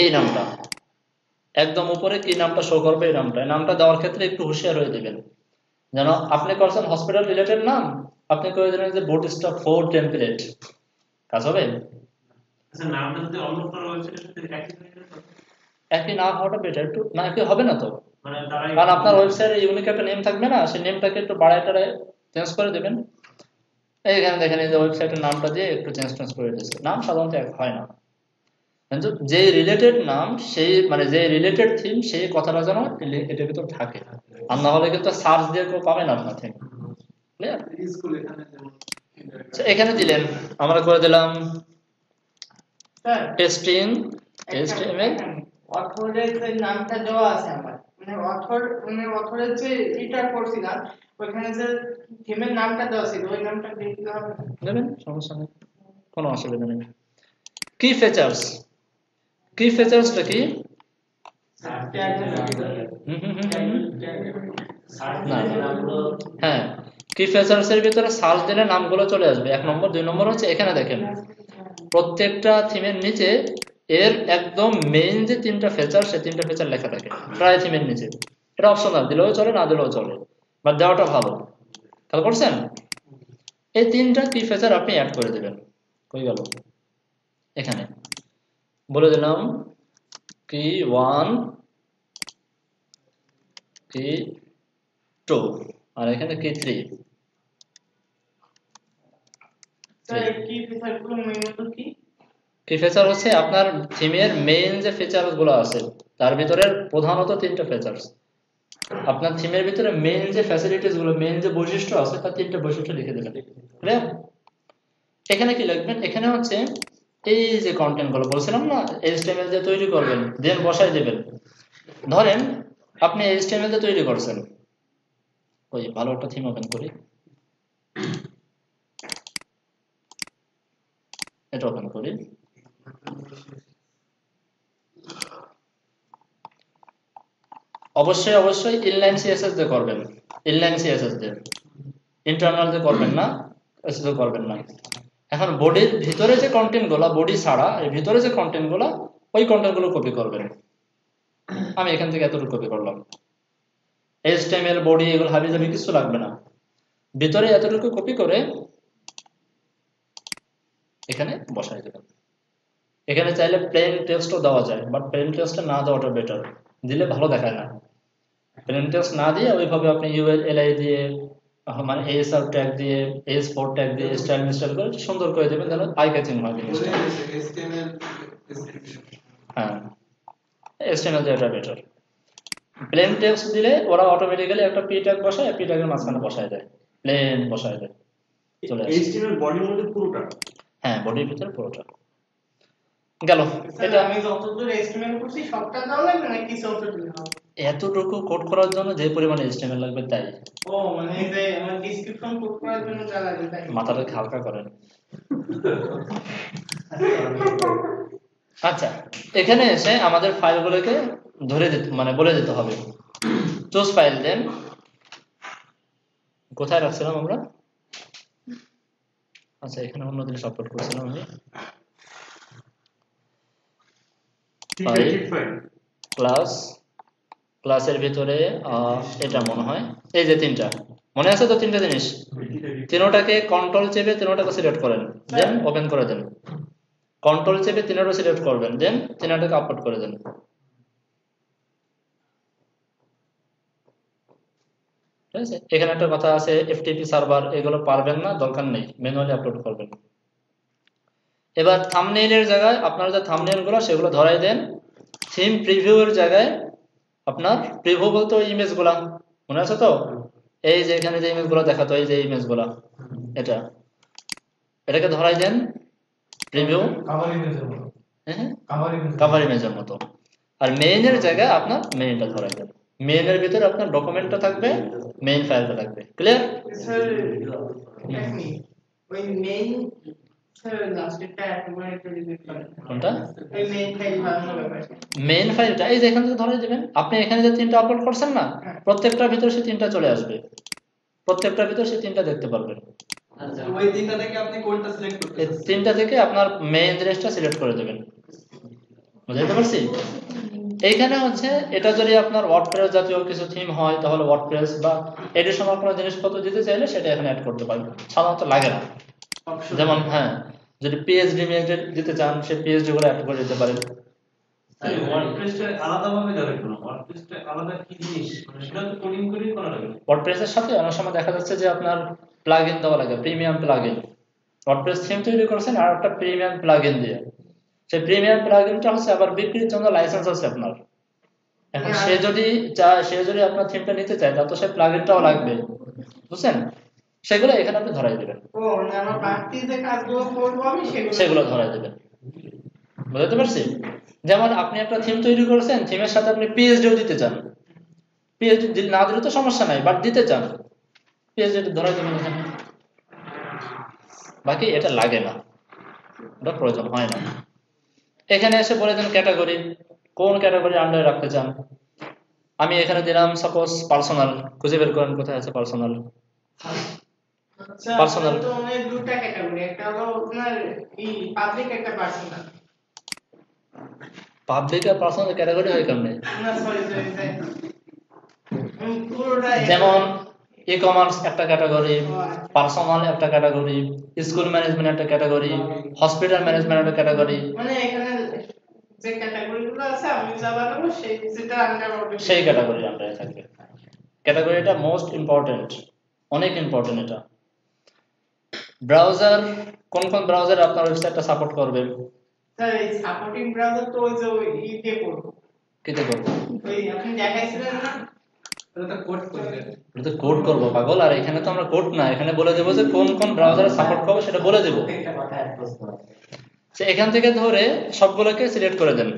এই নামটা একদম উপরে কি নামটা শো করবে, এই নামটা দেওয়ার ক্ষেত্রে একটু হুঁশিয়ার হয়ে দিবেন। যেন আপনি করছেন হসপিটাল রিলেটেড নাম, আপনি করে দিলেন যে বুটস্ট্র্যাপ 4 টেমপ্লেট, কাজ হবে? আচ্ছা, নামটা যদি অন্য কোনো ওয়েবসাইটের সাথে একই না হওয়াটা বেটার, একটু না একই হবে না তো, মানে তারাই, কারণ আপনার ওয়েবসাইটে ইউনিক একটা নেম থাকবে না, সেই নেমটাকে একটু বাড়ায় টাড়ায় চেঞ্জ করে দেবেন। এইখানে দেখেন এই যে ওয়েবসাইটের নামটা দিয়ে একটু চেঞ্জ করে দিয়েছে। নাম সাধারণত এক হয় না, কিন্তু যে রিলেটেড নাম, সেই মানে যে রিলেটেড থিম, সেই কথাটা যেন এটার ভিতর থাকে, আর না হলে কিন্তু সার্চ দিয়ে কেউ পাবে না আপনার থিম। ক্লিয়ার? স্কুল এখানে যেমন এখানে দিলেন, আমরা করে দিলাম স্যার টেস্টিং HTML। অথরের যে নামটা দেওয়া আছে আমার, মানে অথরের যে রিটার্ন করছিলাম ওখানে যে থিমের নামটা দেওয়া ছিল, ওই নামটা দিয়ে দিতে হবে। দেবেন, সমস্যা নেই, কোনো অসুবিধা নেই। কি ফিচার্সটা কি? হ্যাঁ, কি ফিচার্স এর ভিতরে সার্চ দিলে নামগুলো চলে আসবে। 1 নম্বর। 2 নম্বর হচ্ছে এখানে দেখেন প্রত্যেকটা থিমের নিচে এর একদম মেইন যে 3টা ফিচার, সেই 3টা ফিচার লেখা থাকে প্রায় থিমের নিচে। এটা অপশনাল, দিলেও চলে না দিলেও চলে, বাট দেওয়াটা ভালো। খেয়াল করছেন? এই তিনটা কি ফিচার আপনি অ্যাড করে দেবেন। কই গেল? এখানে বলে দিলাম কি 1 কি 2 আর এখানে কি 3। স্যার কি ফিচারগুলো মেইনত কি? কি ফিচার হচ্ছে আপনার থিমের মেইন যে ফিচারস গুলো আছে তার ভিতরে প্রধানত তিনটা ফিচারস। আপনার থিমের ভিতরে মেইন যে ফ্যাসিলিটিস গুলো, মেইন যে বৈশিষ্ট্য আছে তার তিনটা বৈশিষ্ট্য লিখে দিলেন। ক্লিয়ার? এখানে কি লিখবেন? এখানে হচ্ছে এই যে কন্টেন্ট গুলো বলছিলাম না HTML দিয়ে তৈরি করবেন, দেন বসাই দেবেন। ধরেন আপনি HTML দিয়ে তৈরি করছেন, ওই ভালো একটা থিম ওপেন করি, এটা ওপেন করি। অবশ্যই অবশ্যই ইনলাইন সিএসএস দিয়ে করবেন, ইনলাইন সিএসএস দিয়ে, ইন্টারনাল দিয়ে করবেন না, এসএস করবেন না। এখন বডির ভিতরে যে কন্টেন্ট গুলো, বডি ছাড়া এর ভিতরে যে কন্টেন্ট গুলো, ওই কন্টেন্ট গুলো কপি করবেন। আমি এখান থেকে এতটুকু কপি করলাম। HTML বডি এগুলো হাবিজাবি কিছু লাগবে না, ভিতরে এতটুকু কপি করে এখানে বসাই দেবেন। এখানে চাইলে প্লেন টেক্সটও দেওয়া যায়, বাট প্লেন টেক্সট না দেওয়াটা বেটার, দিলে ভালো দেখায় না। প্লেন টেক্সট না দিয়ে ওইভাবে আপনি ULLI দিয়ে মানে ASR ট্যাগ দিয়ে AS4 ট্যাগ দিয়ে স্টাইল মিস্টাইল করে সুন্দর করে দেবেন, যেন আই ক্যাচিং হয় জিনিসটা। HTML ডেসক্রিপশন, হ্যাঁ HTML দিয়ে এটা বেটার। প্লেন টেক্সট দিলে ওরা অটোমেটিক্যালি একটা পি ট্যাগ বসায়, পি ট্যাগের মাঝখানে বসায় দেয়, প্লেন বসায় দেয়, চলে আসে। HTML বডির মধ্যে পুরোটা? হ্যাঁ বডির ভিতরে পুরোটা গেল। এটা আমি যতদূর HTML করছি সবটা দেওয়া লাগবে না কিছু অংশ দিলে হবে? এতটুকু কোড করার জন্য যে পরিমাণে HTML লাগবে তাই। ও মানে এই যে আমার ডেসক্রিপশন কোড করার জন্য যা লাগে তাই। মাথাটাকে হালকা করেন। আচ্ছা এখানে এসে আমাদের ফাইলগুলোকে ধরে দিতে মানে বলে দিতে হবে। চুজ ফাইল দেন, কোথায় রাখছিলাম আমরা? আচ্ছা এখানে অন্য জিনিস আপলোড করেছিলাম আমি। ক্লাস, ক্লাসের ভিতরে এটা মনে হয় এই যে তিনটা মনে আছে তো, তিনটা জিনিস, তিনোটাকে কন্ট্রোল চেপে তিনোটাকে সিলেক্ট করেন, দেন ওপেন করে দেন। কন্ট্রোল চেপে তিনোটা সিলেক্ট করবেন, দেন তিনোটাকে আপলোড করে দেন। ঠিক আছে? এখানে একটা কথা আছে FTP সার্ভার, এগুলো পারবেন না, দরকার নেই, ম্যানুয়ালি আপলোড করবেন। এবার থাম্বনেইলের জায়গায় আপনার যে থাম্বনেইল গুলো সেগুলো ধরাই দেন। থিম প্রিভিউ এর জায়গায় আপনার প্রিভিউ বলতে ওই ইমেজ গুলা মনে আছে তো, এই যে এখানে যে ইমেজ গুলা দেখাতো, এই যে ইমেজ গুলা, এটাকে ধরাই দেন প্রিভিউ, কভার ইমেজের মতো। আর মেইনের জায়গায় আপনার মেইনটা ধরাই দেন। মেইনের ভিতরে আপনার ডকুমেন্টটা থাকবে, মেইন ফাইলটা থাকবে। ক্লিয়ার? স্যার ওই মেইন স্যার লাস্টেরটা একবার একটু রিপিট করেন। কোনটা? ওই মেইন ফাইল বানানোর ব্যাপার। মেইন ফাইলটা এই যে এখান থেকে ধরাই দিবেন। আপনি এখানে যে তিনটা আপলোড করছেন না, প্রত্যেকটার ভিতরে সেই তিনটা চলে আসবে, প্রত্যেকটার ভিতরে সেই তিনটা দেখতে পারবেন। আচ্ছা ওই তিনটা থেকে আপনি কোনটা সিলেক্ট করতে এই তিনটা থেকে আপনার মেইন জিনিসটা সিলেক্ট করে দেবেন। বুঝতে পারছি? এইখানে হচ্ছে এটা যদি আপনার ওয়ার্ডপ্রেস জাতীয় কিছু থিম হয় তাহলে ওয়ার্ডপ্রেস বা এডিশনাল কোনো জিনিসপত্র দিতে চাইলে সেটা এখানে অ্যাড করতে পারবেন, সাধারণত লাগে না। যেমন হ্যাঁ যদি PHP দিতে চান সে PHP গুলো অ্যাড করে দিতে পারেন। ওয়ার্ডপ্রেসটা আলাদাভাবে যাবে কেন? ওয়ার্ডপ্রেসটা আলাদা কি জিনিস? মানে সেটা তো কোডিং করেই করা লাগে। ওয়ার্ডপ্রেসের সাথে অনেক সময় দেখা যাচ্ছে যে আপনার প্লাগইন দেওয়া লাগে, প্রিমিয়াম প্লাগইন। ওয়ার্ডপ্রেস থিম তৈরি করছেন আর একটা প্রিমিয়াম প্লাগইন দিয়ে, সেই প্রিমিয়াম প্লাগইনটা হচ্ছে আবার বিক্রির জন্য লাইসেন্স আছে আপনার। এখন সে যদি আপনার থিমটা নিতে চায় তা তো সেই প্লাগইনটাও লাগবে, বুঝছেন? সেগুলো এখানে আপনি ধরাই দেবেন। ও মানে আমার বাকি যে কাজগুলো করব আমি সেগুলো ধরাই দেবেন। বুঝতে পারছি? যেমন আপনি একটা থিম তৈরি করেছেন, থিমের সাথে আপনি PHPও দিতে চান, PHP না দিলে তো সমস্যা নাই, বাট দিতে চান, PHP ধরাই দেবেন এখানে। বাকি এটা লাগে না, এটা প্রয়োজন হয় না। এখানে এসে বলে দেন ক্যাটাগরি, কোন ক্যাটাগরি আন্ডারে রাখতে চান। আমি এখানে দিলাম সাপোজ পার্সোনাল, খুঁজে বের করেন কোথায় আছে পার্সোনাল। পার্সোনাল তো অনেক দুটো ক্যাটাগরি, একটা হলো আপনার এই পাবলিক, একটা পার্সোনাল। পাবলিক আর পার্সোনাল ক্যাটাগরি হয় কেমনে? না সরি পুরোটা যেমন ই কমার্স একটা ক্যাটাগরি, পার্সোনাল একটা ক্যাটাগরি, স্কুল ম্যানেজমেন্ট একটা ক্যাটাগরি, হসপিটাল ম্যানেজমেন্ট একটা ক্যাটাগরি। মানে এখানে যে ক্যাটাগরিগুলো আছে আমি যা বানাবো সেই যেটা আন্ডার হবে সেই ক্যাটাগরি আন্ডারে থাকবে। ক্যাটাগরিটা মোস্ট ইম্পর্টেন্ট, অনেক ইম্পর্টেন্ট এটা। ব্রাউজার, কোন কোন ব্রাউজার আপনার ওয়েবসাইটটা সাপোর্ট করবে? স্যার এই সাপোর্টিং ব্রাউজার তো ওই যে ওই ইতে করব, কিতে করব? ওই আপনি দেখাইছিলেন না এটা কোড করবে। এটা তো কোড করব পাগল। আর এখানে তো আমরা কোড না, এখানে বলে দেবো যে কোন কোন ব্রাউজারে সাপোর্ট করবে সেটা বলে দেবো। একটা কথা অ্যাড করতে হবে। এখান থেকে ধরে সবগুলোকে সিলেক্ট করে দেন,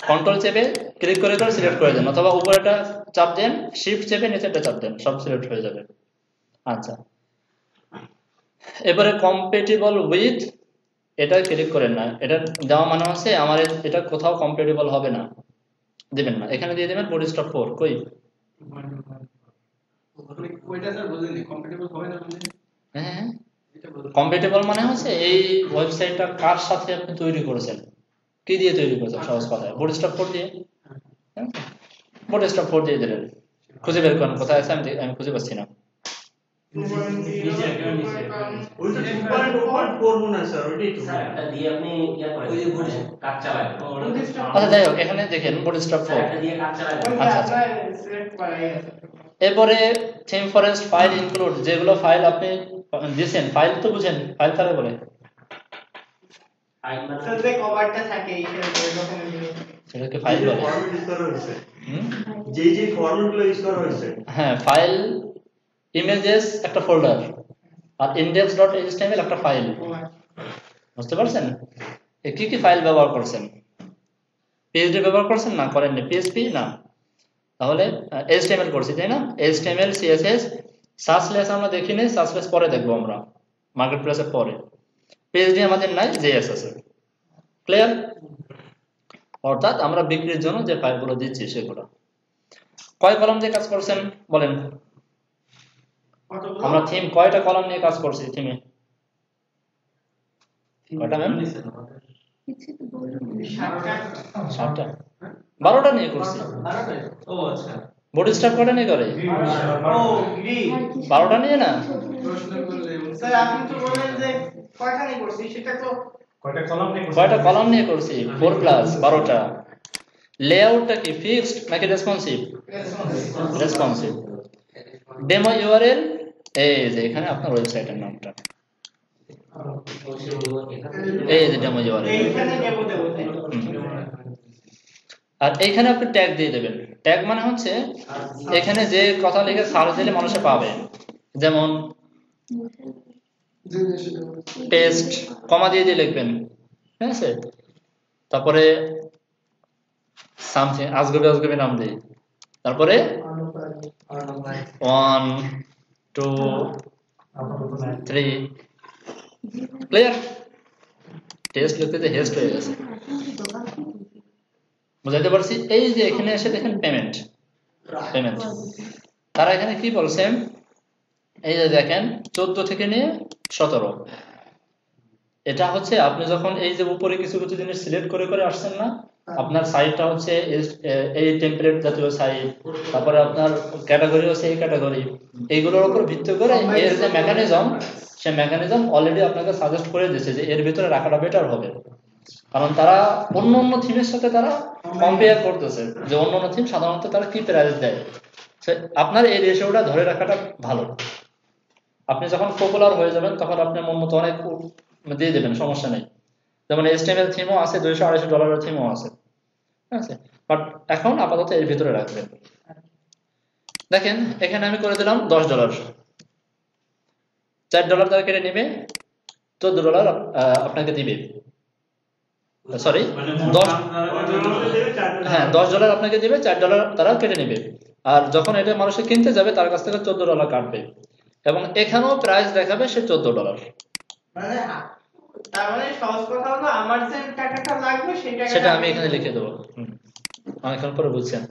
কন্ট্রোল চেপে ক্লিক করে করে সিলেক্ট করে দেন, অথবা উপরেটা চাপ দেন, শিফট চেপে নিচেরটা চাপ দেন, সব সিলেক্ট হয়ে যাবে। আচ্ছা, এবারে কম্পেটিবল উইথ এটা ক্লিক করেন না, এটা দেওয়া মানে হচ্ছে আমার এটা কোথাও কম্পেটিবল হবে না, দিবেন না। এখানে দিয়ে দেবেন বুটস্ট্র্যাপ 4 কই ওইটা স্যার বুঝিনি, কম্পিটেবল হবে না মানে হ্যাঁ এটা বলুন। কম্পেটিবল মানে হচ্ছে এই ওয়েবসাইটটা কার সাথে আপনি তৈরি করেছেন, কি দিয়ে তৈরি করেছেন, সহজ কথায় বুটস্ট্র্যাপ 4 দিয়ে। বুটস্ট্র্যাপ 4 দিয়ে দিলেন, খুঁজে বের করেন কোথায় আছে, আমি খুঁজে পাচ্ছি না। ওইটা ওপেন করবো না স্যার, ওইটাই তো। স্যার এটা দিয়ে আপনি ইয়া করেন, ওই যে বুঝি। কাজ চালাবেন। আচ্ছা যাই হোক, এখানে দেখেন বুটস্ট্র্যাপ স্যার 4। এটা দিয়ে কাজ চালাবেন। আচ্ছা, আচ্ছা। সিলেক্ট করাই আছে। এরপরে থিম ফরেস্ট ফাইল ইনক্লুড, যেগুলো ফাইল আপনি দিয়েছেন, ফাইল তো বুঝেন, ফাইল কারে বলে? ফাইল মানে স্যার যে কভারটা থাকে এইখানে ডকুমেন্টে সেটাকে ফাইল বলে। ফরম্যাট ইউজ করা হয়েছে, হুম? যে ফরম্যাটগুলো ইউজ করা হয়েছে। হ্যাঁ, ফাইল ইমেজেস একটা ফোল্ডার, আর index.html একটা ফাইল। বুঝতে পারছেন? কি কি ফাইল ব্যবহার করছেন? PHP ব্যবহার করছেন না, করেননি? PHP না, তাহলে HTML করছি, তাই না? HTML, CSS, সাসলেস আমরা দেখিনি, সাসলেস পরে দেখবো আমরা মার্কেট প্লেসের পরে। PHP আমাদের নাই, JS আছে। ক্লিয়ার? অর্থাৎ আমরা বিক্রির জন্য যে ফাইলগুলো দিচ্ছি সেগুলো। কয় কলাম দিয়ে কাজ করছেন বলেন? আমরা থিম কয়টা কলাম নিয়ে কাজ করছি থিমে? কয়টা ম্যাম? কিছু তো বলুন 7টা 12টা নিয়ে করছি। ও আচ্ছা, বুটস্ট্র্যাপ কয়টা নিয়ে করে? ও গ্রিড 12টা নিয়ে না? প্রশ্ন করলে স্যার আপনি তো বললেন যে কয়টা নিয়ে করছি, সেটা তো কয়টা কলাম নিয়ে করছেন? কয়টা কলাম নিয়ে করছি? 4 প্লাস 12টা। লেআউটটা কি ফিক্সড নাকি রেসপন্সিভ? রেসপন্সিভ। ডেমো ইউআরএল, এই যে এখানে আপনার ওয়েবসাইটের নামটা, এই যে ডেমো ইউআরএল। এইখানে দেবো দেবো তাই তো? আর এইখানে আপনি ট্যাগ দিয়ে দেবেন। ট্যাগ মানে হচ্ছে এখানে যে কথা লিখে সার্চ দিলে মানুষে পাবে, যেমন টেস্ট, কমা দিয়ে দিয়ে লিখবেন, ঠিক আছে? তারপরে সামথিং, আজগবি আজগবি নাম দিই, তারপরে 1 2 3। ক্লিয়ার? টেস্ট লিখতে যে হেস্ট হয়ে গেছে, বুঝাইতে পারছি? এই যে এখানে এসে দেখেন পেমেন্ট, পেমেন্ট তারা এখানে কি বলছেন, এই যে দেখেন 14 থেকে নিয়ে 17। এটা হচ্ছে আপনি যখন এই যে উপরে কিছু কিছু জিনিস সিলেক্ট করে করে আসছেন না, আপনার সাইটটা হচ্ছে এই টেমপ্লেট জাতীয় সাইট, তারপরে আপনার ক্যাটাগরি হচ্ছে এই ক্যাটাগরি, এইগুলোর উপর ভিত্তি করে এর যে মেকানিজম, সে মেকানিজম অলরেডি আপনাকে সাজেস্ট করে দিয়েছে যে এর ভিতরে রাখাটা বেটার হবে। কারণ তারা অন্য অন্য থিমের সাথে তারা কম্পেয়ার করতেছে যে অন্য অন্য থিম সাধারণত তারা কি প্রাইস দেয়, আপনার এই রেশিওটা ধরে রাখাটা ভালো। আপনি যখন পপুলার হয়ে যাবেন তখন আপনি মন মতো অনেক দিয়ে দেবেন, সমস্যা নেই। যেমন HTML থিমও আছে, $200-250 থিমও আছে, ঠিক আছে? বাট এখন আপাতত এর ভিতরে রাখবেন। দেখেন এখানে আমি করে দিলাম $10, $4 তারা কেটে নেবে, $14 আপনাকে দিবে। সরি, হ্যাঁ $10 আপনাকে দিবে, $4 তারা কেটে নেবে। আর যখন এটা মানুষে কিনতে যাবে তার কাছ থেকে $14 কাটবে, এবং এখানেও প্রাইস দেখাবে সে $14। মানে তার মানে সহজ কথা হলো আমার যে টাকাটা লাগবে সেই টাকাটা সেটা আমি এখানে লিখে দেবো। অনেকক্ষণ পরে বুঝছেন?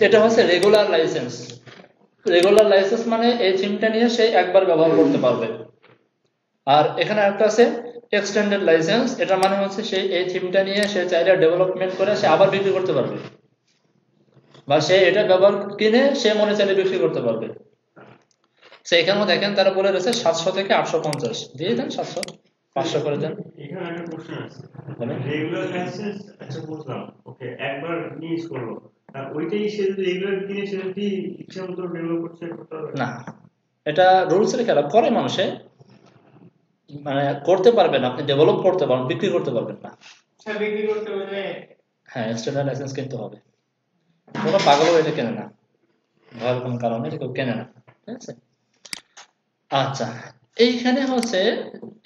এটা হচ্ছে রেগুলার লাইসেন্স। রেগুলার লাইসেন্স মানে এই থিমটা নিয়ে সে একবার ব্যবহার করতে পারবে। আর এখানে একটা আছে এক্সটেন্ডেড লাইসেন্স, এটা মানে হচ্ছে সে এই থিমটা নিয়ে সে চাইলে ডেভেলপমেন্ট করে সে আবার বিক্রি করতে পারবে। বা সে এটা ব্যবহার কিনে সে মনে চাইলে বিক্রি করতে পারবে। এখানেও দেখেন তারা বলে রয়েছে 700 থেকে 850 দিয়ে দেন, 700 500 করে দেন। এখানে একটা কোশ্চেন আছে, বলেন। রেগুলার লাইসেন্স আচ্ছা বুঝলাম, ওকে একবার ইউজ করলো, আর ওইটাই সে যদি রেগুলার কিনে সে যদি ইচ্ছা মতো ডেভেলপ করতে পারবে না, এটা রুলস এর খেলাপ করে মানুষে, মানে করতে পারবেন আপনি, ডেভেলপ করতে পারবেন, বিক্রি করতে পারবেন না। বিক্রি করতে হলে হ্যাঁ, এক্সটার্নাল লাইসেন্স কিনতে হবে। কোনো পাগলও এটা কেনে না, ভয়ের কোনো কারণে এটা কেউ কেনে না, ঠিক আছে। আচ্ছা, এইখানে হচ্ছে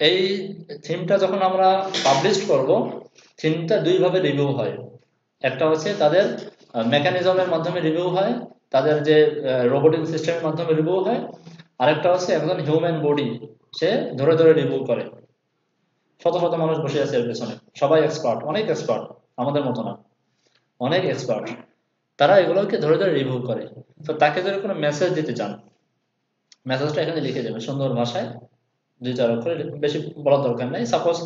এই থিমটা যখন আমরা পাবলিশ করব, থিমটা দুই ভাবে রিভিউ হয়। একটা হচ্ছে তাদের মেকানিজমের মাধ্যমে রিভিউ হয়, তাদের যে রোবোটিক সিস্টেমের মাধ্যমে রিভিউ হয়, আরেকটা হচ্ছে একজন হিউম্যান বডি সে ধরে ধরে রিভিউ করে। শত শত মানুষ বসে আছে এর পেছনে, সবাই এক্সপার্ট, অনেক এক্সপার্ট, আমাদের মতো না, অনেক এক্সপার্ট। তারা এগুলোকে ধরে ধরে রিভিউ করে। তো তাকে যদি কোনো মেসেজ দিতে চান, মেসেজটা এখানে লিখে যাবে সুন্দর ভাষায়, 2-4 অক্ষরে, বেশি বলার দরকার নেই। সাপোজ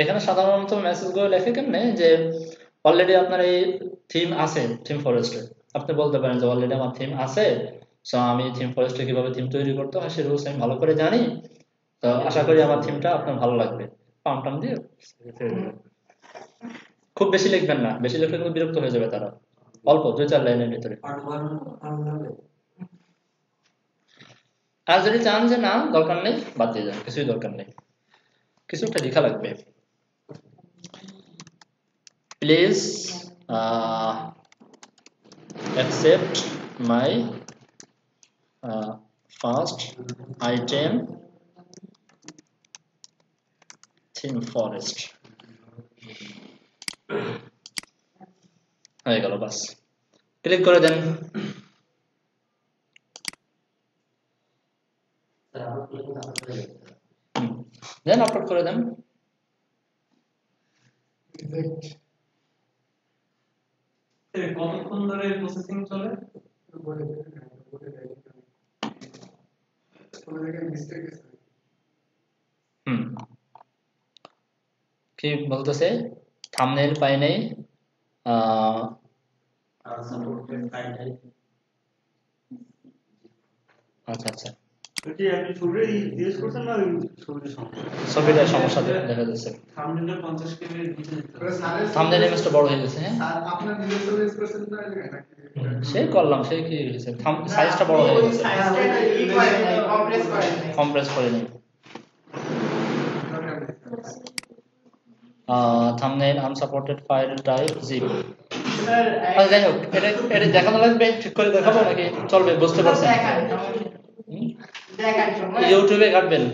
এখানে সাধারণত মেসেজগুলো লেখে কেমনে, যে অলরেডি আপনার এই থিম আছে থিম ফরেস্টে, আপনি বলতে পারেন যে অলরেডি আমার থিম আছে, সো আমি থিম ফরেস্টে কিভাবে থিম তৈরি করতে হয় সে রুলস আমি ভালো করে জানি, তো আশা করি আমার থিমটা আপনার ভালো লাগবে। পাম দিয়ে খুব বেশি লিখবেন না, বেশি লিখলে কিন্তু বিরক্ত হয়ে যাবে তারা, অল্প 2-4 লাইনের ভিতরে। আর যদি চান যে না দরকার নেই, বাদ দিয়ে যান, কিছুই দরকার নেই, কিছু একটা লেখা লাগবে। Please accept my first item theme forest হয়ে গেল, বাস ক্লিক করে দেন। দেন আপলোড করে দেন। কতক্ষণ ধরে প্রসেসিং চলে? কি বলতেছে, থাম্বনেইল পাই নাই, আচ্ছা আচ্ছা, আপনি ছবিটাই জিজ্ঞেস করছেন না ছবিটার সমস্যা? ছবিটার সমস্যা দেখা যাচ্ছে, থাম্বনেইলটা 50 KB এর নিচে দিতে হবে। থাম্বনেইল ইমেজটা বড় হয়ে গেছে। হ্যাঁ, আপনার নিজস্ব ইউজ করছেন না সে করলাম, সে কি হয়েছে, সাইজটা বড় হয়ে গেছে, সাইজটা ই করে নাই, কম্প্রেস করে নাই। কম্প্রেস করে নি। Thumbnail unsupported file type zip. Sir আচ্ছা যাই হোক, এটা দেখানো লাগবে, ঠিক করে দেখাবো নাকি চলবে? বুঝতে পারছেন? দেখার জন্য ইউটিউবে ঘাটবেন,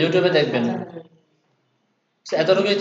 ইউটিউবে দেখবেন, এতটুকুই।